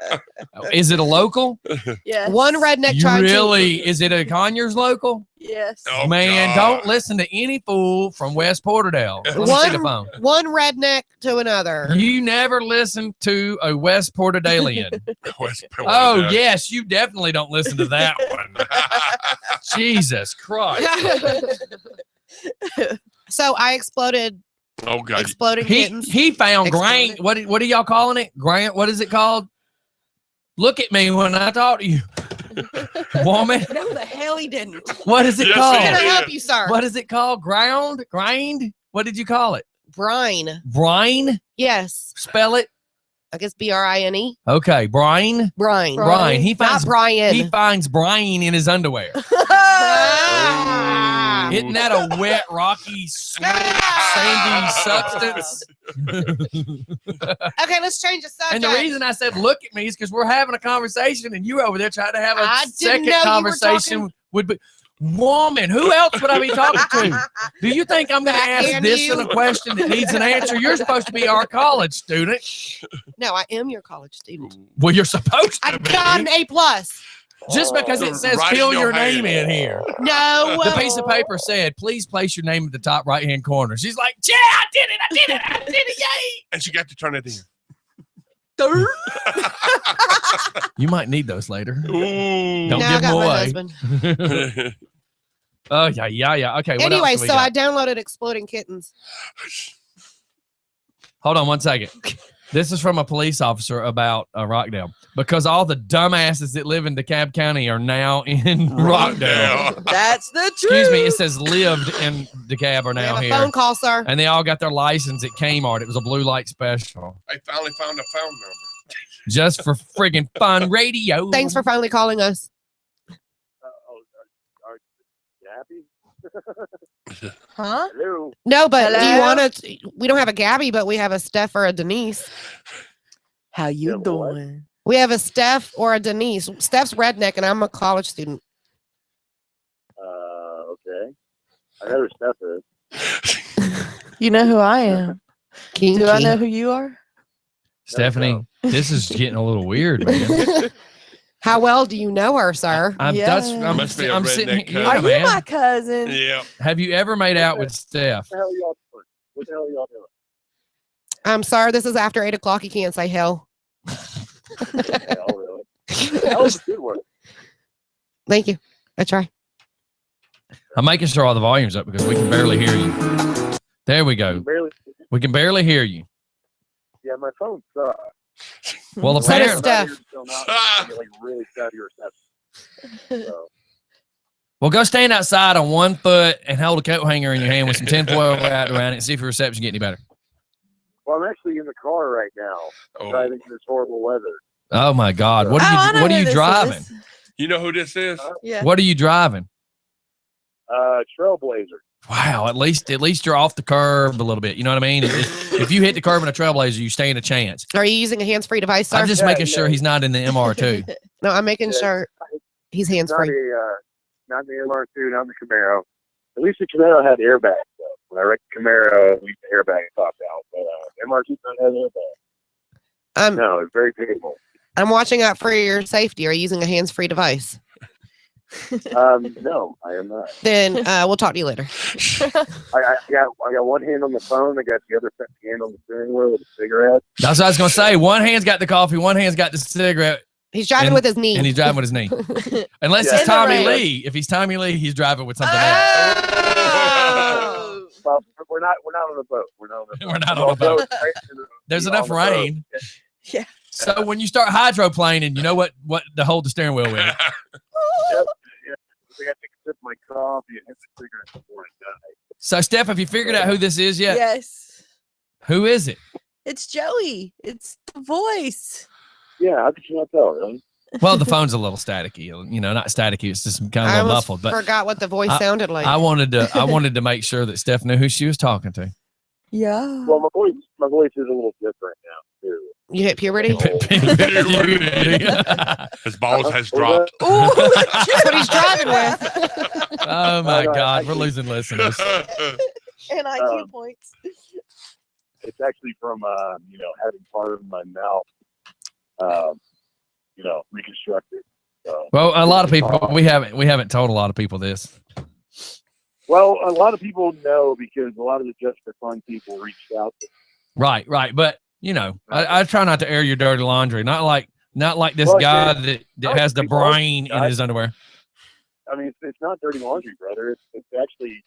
Is it a local? Yes. One redneck You tried really? Is it a Conyers local? Yes. Oh, Man, God. don't listen to any fool from West Porterdale. Let me see the phone. one redneck to another. You never listen to a West Porterdalian. West Oh, Porterdale. yes, you definitely don't listen to that one. Jesus Christ. So I exploded Oh, God. exploding kittens. He found Exploded. Grant. What are y'all calling it? Grant, what is it called? Look at me when I talk to you. Woman, No, the hell he didn't. what is it Yes, I'm he gonna called? did. help you, sir. What is it called? Grind? What did you call it? Brine. Brine? Yes. Spell it. I guess BRINE. Okay, brine. Brine. Brine. He Not finds Brian. he finds brine in his underwear. Ah. Isn't that a wet, rocky, sandy substance? Okay, let's change the subject. And the reason I said look at me is because we're having a conversation and you over there trying to have a I didn't second know you were conversation talking- would be woman. Who else would I be talking to? Do you think I'm going to ask Backhand this you. in a question that needs an answer? You're supposed to be our college student. No, I am your college student. Well, you're supposed I to be. got an A+. Just because it says Right in fill your your hand. name in here. No. The piece of paper said, please place your name at the top right-hand corner. She's like, yeah, I did it, yay. And she got to turn it in. You might need those later. Ooh. Don't No, give I got them my away. husband. Oh, yeah. Okay, what Anyway, else do we so I got? downloaded Exploding Kittens. Hold on one second. This is from a police officer about Rockdale. Because all the dumbasses that live in DeKalb County are now in Rockdale. That's the truth. Excuse me, it says lived in DeKalb are We now have a here. phone call, sir. And they all got their license at Kmart. It was a blue light special. I finally found a phone number. Just for friggin' fun radio. Thanks for finally calling us. Huh? No, but do you Hello? want to? We don't have a Gabby, but we have a Steph or a Denise. How you doing? We have a Steph or a Denise. Steph's redneck, and I'm a college student. Okay. I know who Steph is. You know who I am. Do I know who you are? Stephanie, this is getting a little weird, man. How well do you know her, sir? I'm, Yeah. that's, I'm, Must be a I'm sitting redneck here. cousin. Are Yeah, you man. my cousin? Yeah. Have you ever made out with Steph? What the hell y'all doing? What the hell y'all doing? I'm sorry. This is after 8 o'clock. You can't say hell. Hell, really? That was a good one. Thank you. I try. I'm making sure all the volume's up because we can barely hear you. There we go. Barely. We can barely hear you. Yeah, my phone sucks. Well, So does apparently, Steph. I get like really crappy reception. So, well, go stand outside on 1 foot and hold a coat hanger in your hand with some tinfoil wrapped around it and see if your reception get any better. well, I'm actually in the car right now, Oh. driving through this horrible weather. Oh my God! What Oh, I are know you? What are who you this driving? is. You know who this is? Yeah. What are you driving? Trailblazer. Wow! At least you're off the curb a little bit. You know what I mean? If you hit the curb in a Trailblazer, you stand a chance. Are you using a hands-free device, sir? I'm just Yeah, making sure he's not in the MR2. No, I'm making Yeah. sure he's Not hands-free. not the MR2, not the Camaro. At least the Camaro had airbags. Though. When I wrecked the Camaro, at least the airbag popped out. But MR2 don't have airbags. No, it's very painful. I'm watching out for your safety. Are you using a hands-free device? No, I am not. Then we'll talk to you later. I got one hand on the phone. I got the other hand on the steering wheel with a cigarette. That's what I was gonna say. One hand's got the coffee, one hand's got the cigarette, He's driving And- with his knee. and he's driving with his knee. Unless Yeah. it's In the Tommy rain. Lee. If he's Tommy Lee, he's driving with something else. Oh! Well, we're not on the boat. We're not on the boat. We're not on a boat. There's enough on the rain. boat. Yeah. So when you start hydroplaning, you know what to hold the steering wheel with. Yep. Yeah. I got to take a sip of my coffee and hit the cigarette before I die. So Steph, have you figured out who this is yet? Yes. Who is it? It's Joey. It's the voice. Yeah, how could you not tell, really? Well, the phone's a little staticky. You know, not staticky. It's just kind of I a little almost muffled. But forgot what the voice sounded like. I wanted to make sure that Steph knew who she was talking to. Yeah. Well, my voice is a little different now, too. You hit puberty? His balls has dropped. That's what he's driving with. Oh my God, we're losing listeners. And IQ points. It's actually from having part of my mouth reconstructed. So, Well, a lot of people we haven't told a lot of people this. well, a lot of people know because a lot of the Just for Fun people reached out to me. Right. But you know, I try not to air your dirty laundry. Not like this Well, guy dude, that has the brain in his underwear. I mean, it's not dirty laundry, brother. It's actually,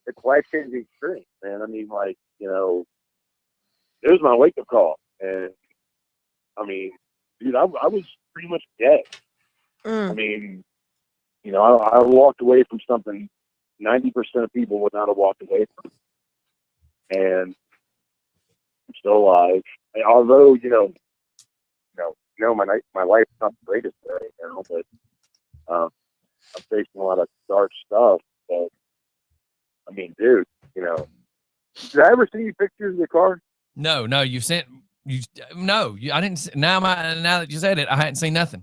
it's life-changing experience, man. I mean, like, it was my wake-up call. And, I mean, dude, I was pretty much dead. I mean, I walked away from something 90% of people would not have walked away from. And I'm still alive. And although, my life's not the greatest right now, but I'm facing a lot of dark stuff. But, I mean, dude, did I ever see you pictures of the car? No, you sent I didn't. Now that you said it, I hadn't seen nothing.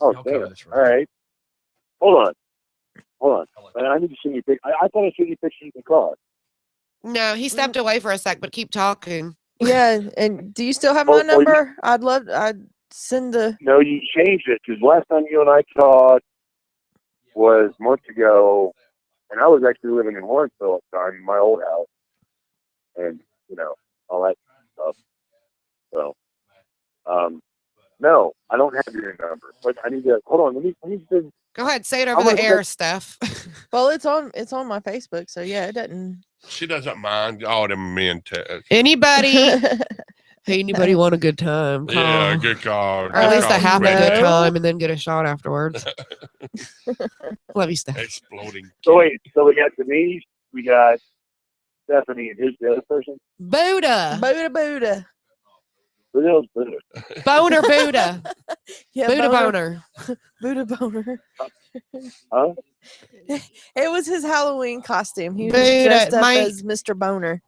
Oh, damn. All right. Hold on. I need to see you pictures. I thought I seen you pictures of the car. No, he stepped away for a sec, but keep talking. Yeah. And do you still have my number? I'd send the. No, you changed it because last time you and I talked was months ago, and I was actually living in Lawrenceville at the time, in my old house, and all that stuff. So, no, I don't have your number, but I need to hold on. Let me Go ahead, say it over the air, Steph. Well, it's on my Facebook, so yeah, it doesn't. She doesn't mind all them men. Anybody want a good time? Yeah, good call. Or at least a happy good time and then get a shot afterwards. Love you, Steph. Exploding. So wait, we got Denise, we got Stephanie, and who's the other person? Buddha. Who the hell's Buddha? Boner Buddha. Yeah, Buddha Boner. Buddha Boner. Huh? It was his Halloween costume. He was Buddha, dressed up Mike. as Mr. Boner.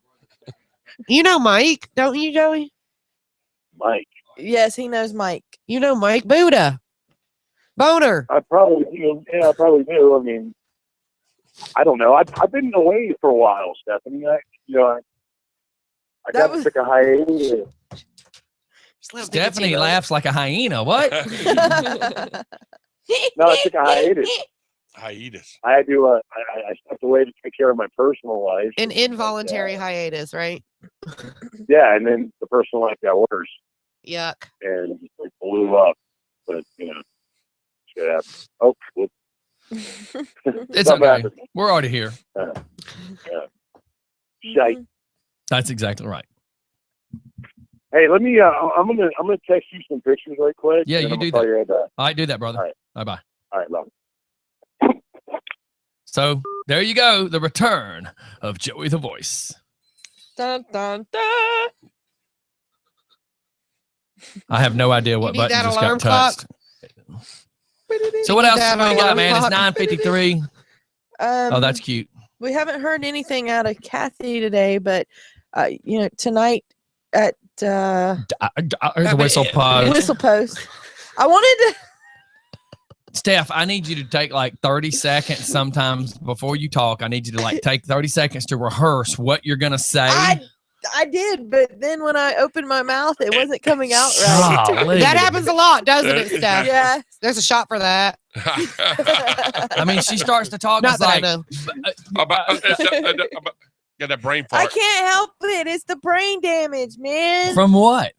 You know Mike, don't you, Joey? Mike. Yes, he knows Mike. You know Mike. Buddha. Boner. I probably do. Yeah, I probably do. I mean, I don't know. I've been away for a while, Stephanie. I got to take a hiatus. Stephanie laughs like a hyena. What? No, I took a hiatus. Hiatus. I had to. I stepped away to take care of my personal life. An involuntary hiatus, right? Yeah, and then the personal life got worse. Yuck. And it blew up. But shit happened. Oh, whoops. It's Something okay. happened. We're already here. Yeah. Shite. That's exactly right. Hey, let me. I'm gonna text you some pictures right quick. Yeah, and you I'm do gonna call that. you right back. All right, do that, brother. All right. Bye-bye. All right, love. So there you go, the return of Joey the Voice. Dun, dun, dun. I have no idea what You need button that just alarm got touched. So what else That do we got, man? It's alarm 9:53. Oh, that's cute. We haven't heard anything out of Kathy today, but tonight at There's a whistle post. Whistle Post, I wanted to. Steph, I need you to take like 30 seconds sometimes before you talk. I need you to take 30 seconds to rehearse what you're gonna say. I did, but then when I opened my mouth, it wasn't coming out right. Golly. That happens a lot, doesn't it, Steph? Yeah. There's a shot for that. I mean, she starts to talk. Not It's that I like, know. Got that brain I fart. can't help it. It's the brain damage, man. from what?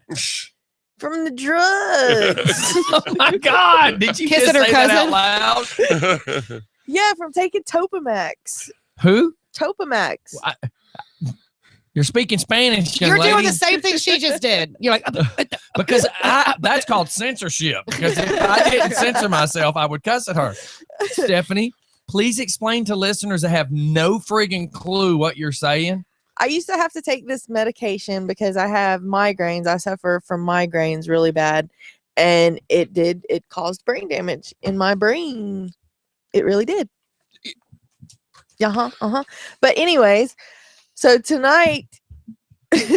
From the drugs. Oh my God! Did you Kissing just her say that cousin? out loud? Yeah, from taking Topamax. Who? Topamax. You're speaking Spanish, young You're doing lady. the same thing she just did. You're like, Because that's called censorship. Because if I didn't censor myself, I would cuss at her. Stephanie, please explain to listeners that have no friggin' clue what you're saying. I used to have to take this medication because I have migraines. I suffer from migraines really bad. And it caused brain damage in my brain. It really did. But anyways, so tonight,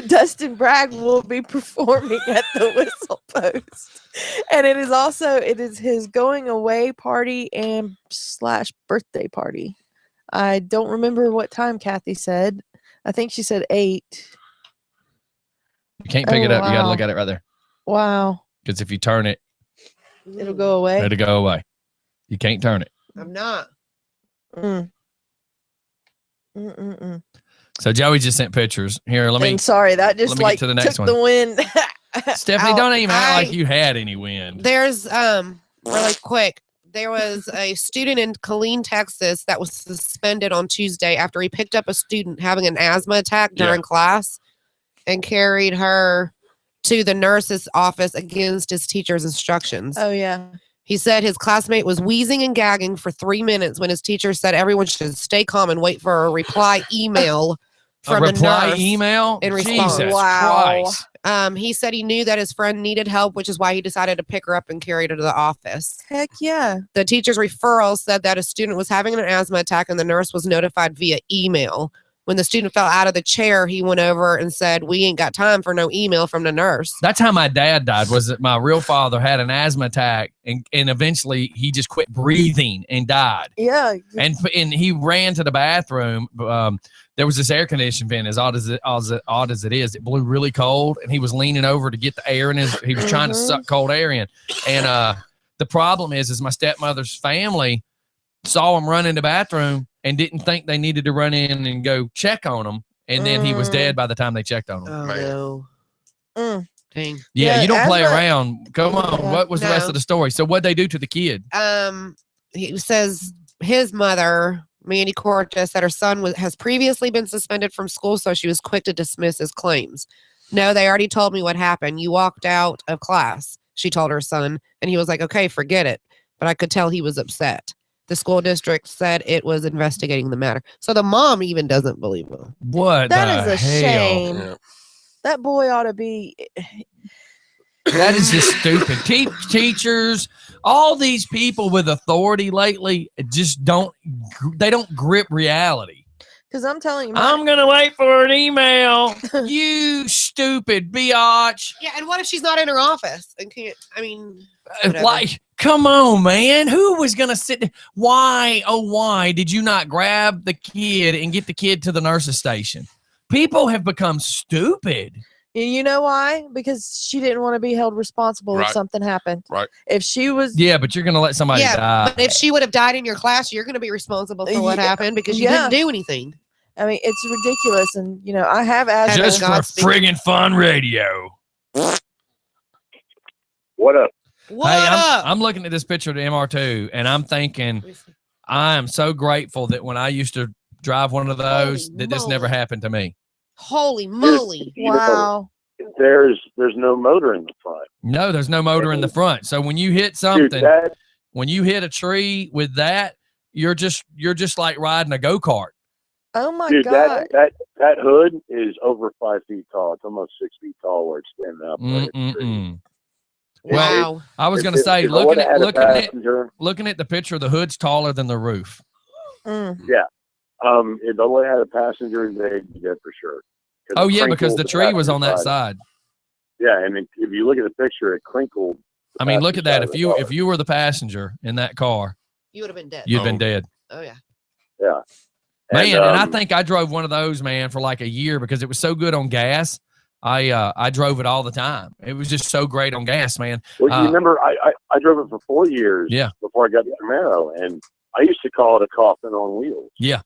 Dustin Bragg will be performing at the Whistle Post. And it is his going away party and / birthday party. I don't remember what time Kathy said. I think she said 8. You can't pick it up. You got to look at it right there. Wow. Because if you turn it, it'll go away. It'll go away. You can't turn it. I'm not. So Joey just sent pictures. Here, let me. And sorry, that just like to the next took one. the wind. Stephanie, don't even act like you had any wind. There's really quick. There was a student in Killeen, Texas that was suspended on Tuesday after he picked up a student having an asthma attack during class and carried her to the nurse's office against his teacher's instructions. Oh, yeah. He said his classmate was wheezing and gagging for 3 minutes when his teacher said everyone should stay calm and wait for a reply email from the nurse email in response. Jesus Christ. He said he knew that his friend needed help, which is why he decided to pick her up and carry her to the office. Heck yeah. The teacher's referral said that a student was having an asthma attack and the nurse was notified via email. When the student fell out of the chair, he went over and said, "We ain't got time for no email from the nurse." That's how my dad died, was that my real father had an asthma attack and eventually he just quit breathing and died. Yeah. And he ran to the bathroom. There was this air conditioning vent, as odd as it is. It blew really cold, and he was leaning over to get the air in he was trying to suck cold air in. And the problem is my stepmother's family saw him run in the bathroom and didn't think they needed to run in and go check on him. And then he was dead by the time they checked on him. Oh, no. Dang. Yeah, you don't play asthma- around. Come on. What was the rest No. of the story? So what'd they do to the kid? He says his mother, Mandy Cortez, said her son has previously been suspended from school, so she was quick to dismiss his claims. "No, they already told me what happened. You walked out of class," she told her son, and he was like, "Okay, forget it." But I could tell he was upset. The school district said it was investigating the matter. So the mom even doesn't believe him. What That the is a hell? shame. Yeah. That boy ought to be. That is just stupid. Teachers, all these people with authority lately just don't grip reality. Because I'm telling you, I'm going to wait for an email. You stupid biatch. Yeah, and what if she's not in her office? And can't, I mean, whatever. Like, come on, man. Who was going to sit? Why did you not grab the kid and get the kid to the nurse's station? People have become stupid. you know why? Because she didn't want to be held responsible if Right. something happened. Right. If she was, Yeah, but you're going to let somebody yeah, die. but if she would have died in your class, you're going to be responsible for what Yeah, happened because you yeah. didn't do anything. I mean, it's ridiculous. And, I have asthma. Just for Godspeed. friggin' fun radio. What up? What Hey, up? I'm looking at this picture of the MR2, and I'm thinking, I am so grateful that when I used to drive one of those, Holy that this moly. never happened to me. Holy moly. Wow. There's no motor in the front. No, there's no motor in the front. So when you hit Dude, something, that when you hit a tree with that, you're just like riding a go-kart. Oh my dude, God. that hood is over 5 feet tall. It's almost 6 feet tall where it's standing up. Mm-mm-mm. It- Well, I was going to if- say, if I would've had a passenger, looking at the picture, the hood's taller than the roof. Mm. if I would have had a passenger, they'd be dead for sure. Oh yeah, because the tree was on that side. Yeah, and if you look at the picture, it crinkled. the I mean, look at that. passenger If side of the if you were the passenger in that car, You would have been dead. you'd been dead. Oh, yeah. car. Man, And, and I think I drove one of those, man, for like a year because it was so good on gas. I drove it all the time. It was just so great on gas, man. Well, you remember, I drove it for 4 years. Yeah. Before I got the Camaro, and I used to call it a coffin on wheels. Yeah.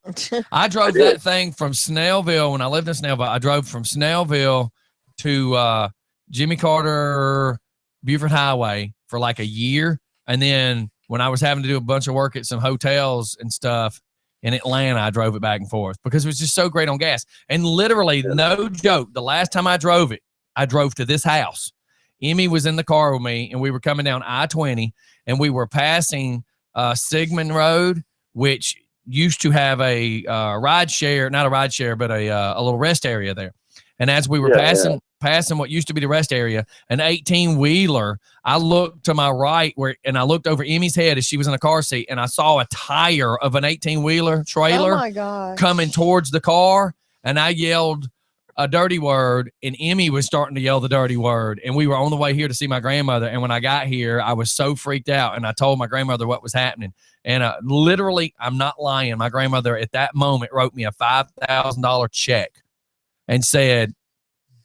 I drove did. that thing from Snellville when I lived in Snellville. I drove from Snellville to Jimmy Carter Buford Highway for like a year. And then when I was having to do a bunch of work at some hotels and stuff, in Atlanta, I drove it back and forth because it was just so great on gas. And literally, no joke, the last time I drove it, I drove to this house. Emmy was in the car with me, and we were coming down I-20, and we were passing Sigmund Road, which used to have a ride share, not a ride share, but a little rest area there. And as we were passing what used to be the rest area, an 18-wheeler, I looked to my right and I looked over Emmy's head as she was in a car seat, and I saw a tire of an 18-wheeler trailer coming towards the car, and I yelled a dirty word, and Emmy was starting to yell the dirty word, and we were on the way here to see my grandmother. And when I got here, I was so freaked out, and I told my grandmother what was happening. And literally, I'm not lying, my grandmother at that moment wrote me a $5,000 check and said,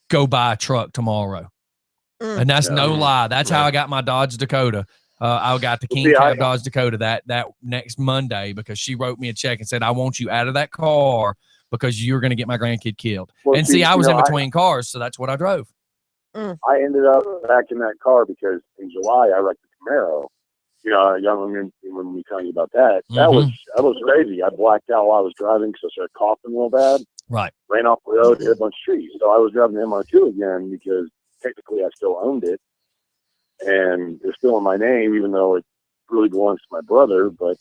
go buy a truck tomorrow. And that's no lie. That's how I got my Dodge Dakota. I got the King Cab Dodge Dakota that next Monday, because she wrote me a check and said, I want you out of that car because you're going to get my grandkid killed. Well, and see, I was in between cars, so that's what I drove. I ended up back in that car because in July I wrecked the Camaro. You know, when we telling you about that, that was crazy. I blacked out while I was driving because I started coughing real bad. Right. Ran off the road, hit a bunch of trees. So I was driving the MR2 again because technically I still owned it, and it's still in my name, even though it really belongs to my brother. But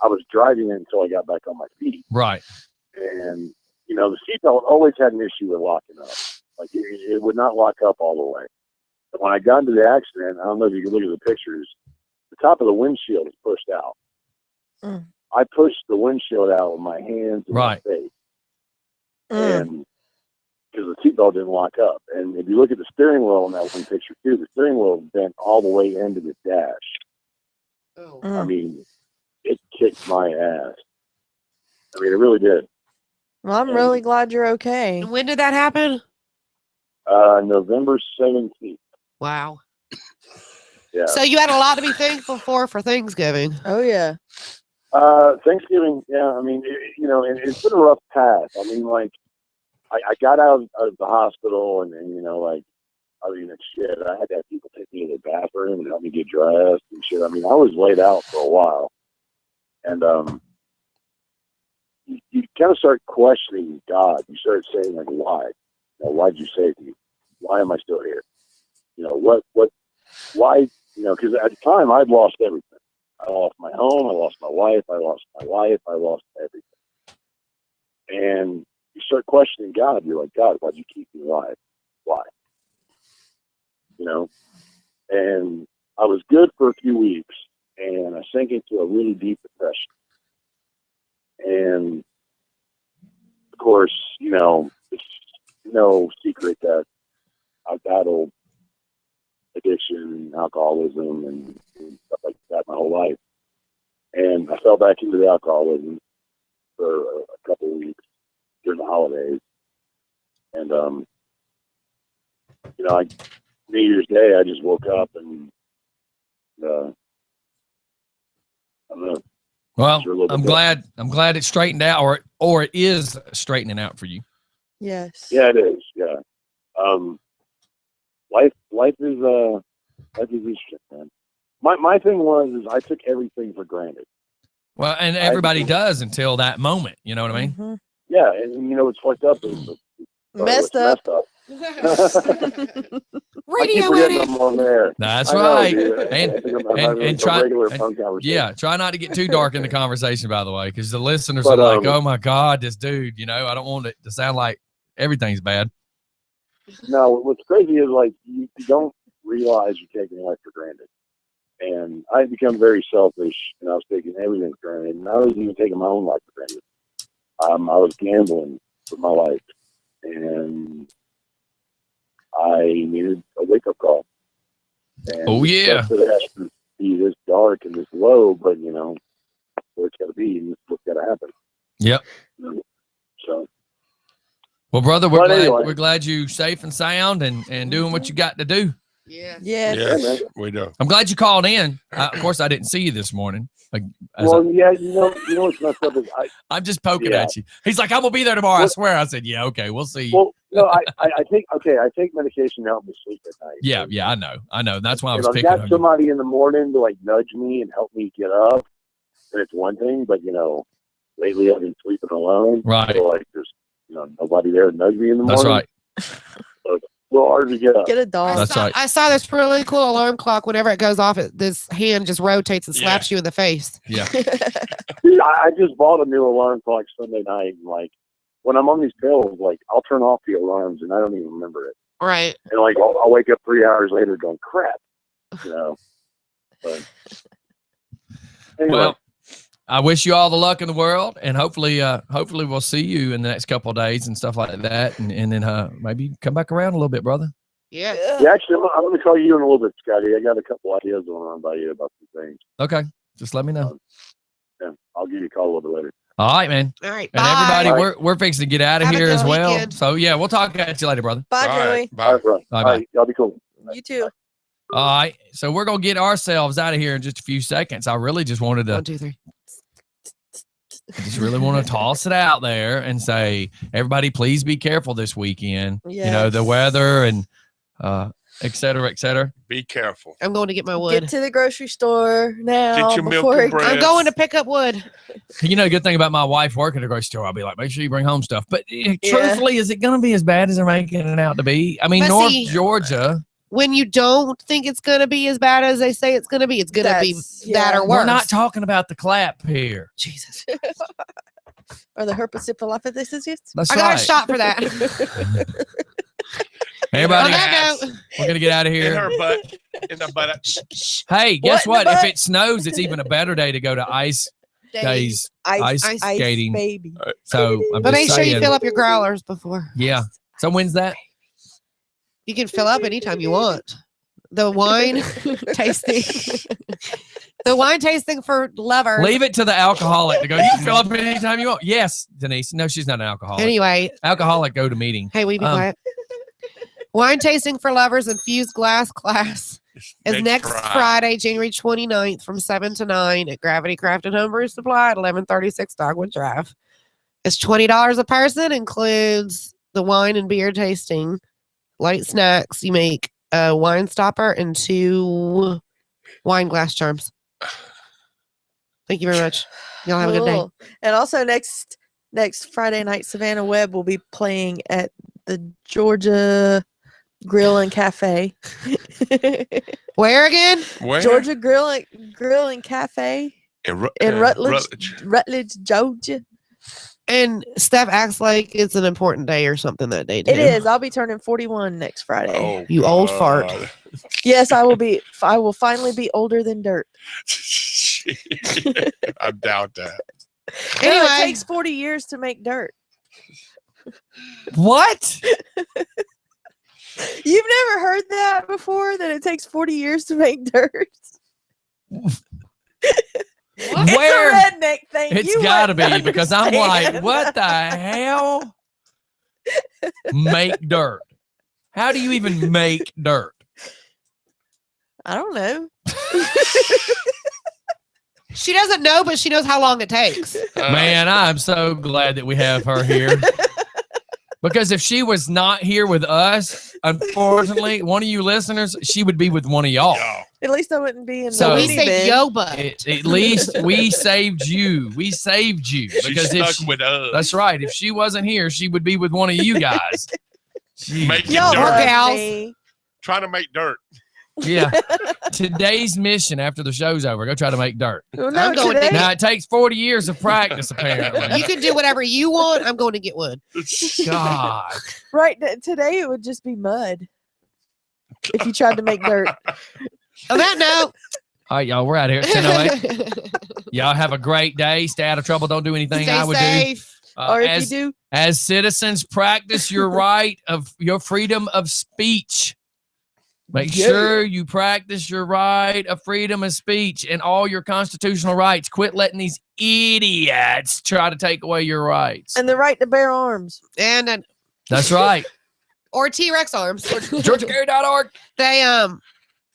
I was driving it until I got back on my feet. Right. And, you know, the seatbelt always had an issue with locking up. Like, it would not lock up all the way. But when I got into the accident, I don't know if you can look at the pictures, the top of the windshield is pushed out. I pushed the windshield out with my hands and my face. And because the seatbelt didn't lock up. And if you look at the steering wheel in that one picture, too, the steering wheel bent all the way into the dash. I mean, it kicked my ass. I mean, it really did. Well, I'm really glad you're okay. When did that happen? November 17th. Wow. Yeah. So you had a lot to be thankful for Thanksgiving. Oh, yeah. Thanksgiving, yeah, I mean, you know, and it's been a rough path. I mean, like, I got out of the hospital and you know, like, I mean, shit, I had to have people take me to the bathroom and help me get dressed and shit. I mean, I was laid out for a while. And, you kind of start questioning God. You start saying, like, why? You know, why'd you save me? Why am I still here? You know, why, you know, because at the time I'd lost everything. I lost my home, I lost my wife, I lost my life, I lost everything. And you start questioning God. You're like, God, why'd you keep me alive? Why? You know? And I was good for a few weeks, and I sank into a really deep depression. And of course, you know, it's no secret that I've battled addiction, alcoholism, and stuff like that my whole life. And I fell back into the alcoholism for a couple of weeks during the holidays. And, you know, New Year's Day, I just woke up and, I don't know. Well, I'm glad it's straightened out, or it is straightening out for you. Yes. Yeah, it is. Yeah. Life is interesting, man. My thing was I took everything for granted. Well, and everybody does until that moment. You know what I mean? Yeah, and you know what's fucked up is messed up. Radio edit. That's right. And try not to get too dark in the conversation, by the way, because the listeners are like, "Oh my God, this dude." You know, I don't want it to sound like everything's bad. No, what's crazy is like you don't realize you're taking life for granted. And I become very selfish, and I was taking everything for granted, and I was even taking my own life for granted. I was gambling with my life, and I needed a wake-up call. And it has to be this dark and this low, but you know, where it's got to be, and this is what's got to happen. Yep. So. Well, brother, we're glad you safe and sound and doing what you got to do. Yes, we do. I'm glad you called in. Of course, I didn't see you this morning. You know what's messed up is I'm just poking at you. He's like, I'm gonna be there tomorrow. I swear. I said, yeah, okay, we'll see. Well, no, I take medication to help me sleep at night. Yeah, I know. That's why I was I've picking got on somebody in the morning to like nudge me and help me get up, and it's one thing. But you know, lately I've been sleeping alone. Right. So like there's nobody there to nudge me in the morning. That's right. So it's a little hard to get up. Get a dog. That's right. I saw this really cool alarm clock. Whenever it goes off, this hand just rotates and slaps you in the face. Yeah. Dude, I just bought a new alarm clock Sunday night, and like when I'm on these pills, like I'll turn off the alarms and I don't even remember it. Right. And like I'll wake up 3 hours later going, crap. But anyway. Well, I wish you all the luck in the world, and hopefully we'll see you in the next couple of days and stuff like that, and then maybe come back around a little bit, brother. Yeah. Yeah, actually, I'm going to call you in a little bit, Scotty. I got a couple ideas going on by you about some things. Okay, just let me know. Yeah, I'll give you a call a little bit later. All right, man. All right. And bye. everybody, we're fixing to get out of Have a here good as well. weekend. So yeah, we'll talk at you later, brother. Bye, All Joey. right, bye. All right, bro. Bye, All bye. right, y'all be cool. You too. All right, so we're gonna get ourselves out of here in just a few seconds. I really just wanted to 1, 2, 3. just really want to toss it out there and say, everybody, please be careful this weekend. You know, the Yes. weather and et cetera, et cetera. Be careful. I'm going to get my wood. Get to the grocery store now. Get your milk before and it- bread. I'm going to pick up wood. You know, the good thing about my wife working at a grocery store, I'll be like, make sure you bring home stuff. But truthfully, is it going to be as bad as they're making it out to be? I mean, But North see- Georgia. When you don't think it's going to be as bad as they say it's going to be, it's going to be That's- that or yeah. worse. We're not talking about the clap here. Jesus. Or the herpesiphalopathisis. That's I got right. a shot for that. Everybody, On that note, we're going to get out of In here. her butt. In the butt. Hey, guess What what? in the If butt? it snows, it's even a better day to go to ice days. Ice skating. baby. So I'm but just make sure you saying. fill up your growlers before. Yeah. So when's that? You can fill up anytime you want. The wine tasting. The wine tasting for lovers. Leave it to the alcoholic to go. You can fill up anytime you want. Yes, Denise. No, she's not an alcoholic. Anyway, Alcoholic go to meeting. hey, we be quiet. Wine tasting for lovers infused glass class is next Friday, January 29th from 7 to 9 at Gravity Craft and Homebrew Supply at 1136 Dogwood Drive. It's $20 a person, includes the wine and beer tasting, light snacks. You make a wine stopper and 2 wine glass charms. Thank you very much. Y'all have a good day. Cool. And also next Friday night, Savannah Webb will be playing at the Georgia Grill and Cafe. Where again? Where? Georgia Grill and Cafe in Rutledge, Georgia. And Steph acts like it's an important day or something that day. It is. I'll be turning 41 next Friday. Oh, You old fart. God. Yes, I will be. I will finally be older than dirt. I doubt that. No, Anyway. it takes 40 years to make dirt. What? You've never heard that before? That it takes 40 years to make dirt? It's Where? a redneck thing. It's You got to wouldn't be because I'm like, understand. what the hell? Make dirt. How do you even make dirt? I don't know. She doesn't know, but she knows how long it takes. Man, I'm so glad that we have her here. Because if she was not here with us, unfortunately, one of you listeners, she would be with one of y'all. At least I wouldn't be in So- the We loony say bin. yo butt. At least we saved you. We saved you. She's Because if stuck she, with us. that's right. If she wasn't here, she would be with one of you guys. Making Y'all dirt. love gals. me. Trying to make dirt. Yeah. Today's mission after the show's over, go try to make dirt. Well, no, I'm going today, Now, it takes 40 years of practice, apparently. You can do whatever you want. I'm going to get wood. God. today it would just be mud. If you tried to make dirt. On that note, All right, y'all, we're out of here. 10:08. Y'all have a great day. Stay out of trouble. Don't do anything stay I would safe. do. Or if as, you do, as citizens, practice your right of your freedom of speech. Make Yeah. sure you practice your right of freedom of speech and all your constitutional rights. Quit letting these idiots try to take away your rights. and the right to bear arms. And That's right. or T-Rex arms. GeorgiaGary.org. They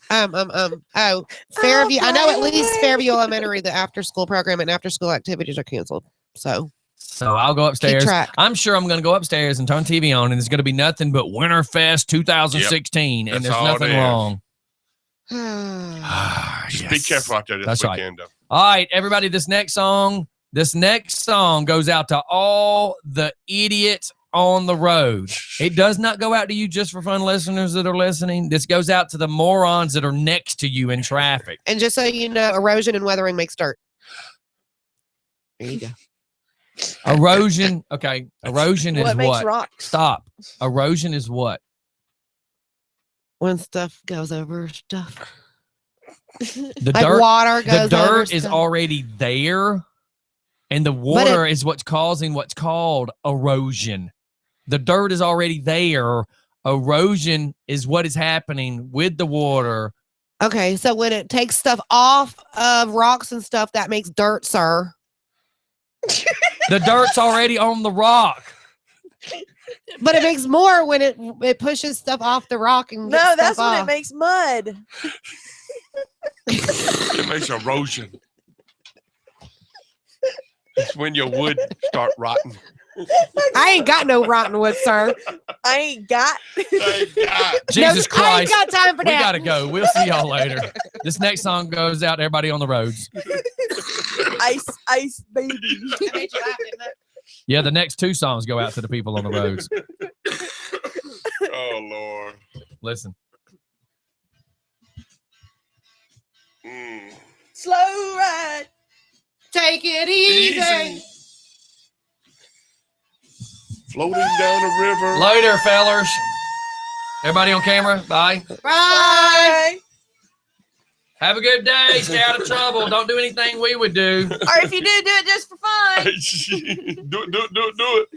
Fairview. I know at least Fairview Elementary, the after school program and after school activities are canceled. So So I'll go upstairs. track. I'm sure I'm going to go upstairs and turn TV on, and it's going to be nothing but Winterfest 2016, and That's there's all nothing it is. wrong. Just be careful out there this That's right. weekend, though. All right, everybody, this next song This next song goes out to all the idiots on the road. It does not go out to you just for fun listeners that are listening. This goes out to the morons that are next to you in traffic. And just so you know, erosion and weathering makes dirt. There you go. Erosion. Okay. Erosion is What makes what? rocks? Stop. Erosion is what? When stuff goes over stuff. The Like dirt. water The goes over dirt is stuff. already there, and the water is what's causing what's called erosion. The dirt is already there. Erosion is what is happening with the water. Okay, so when it takes stuff off of rocks and stuff, that makes dirt, sir. The dirt's already on the rock. But it makes more when it pushes stuff off the rock and No, gets that's stuff when it off. makes mud. It makes erosion. It's when your wood start rotting. I ain't got no rotten wood, sir. I ain't got. Jesus No, I ain't Christ. got time for We that. gotta go. We'll see y'all later. This next song goes out to everybody on the roads. Ice, ice, baby. Yeah, the next two songs go out to the people on the roads. Oh, Lord. Listen. Slow ride. Take it easy. Floating down the river. Later, fellers. Everybody on camera. Bye. Bye. Have a good day. Stay out of trouble. Don't do anything we would do. Or if you do it just for fun. Do it.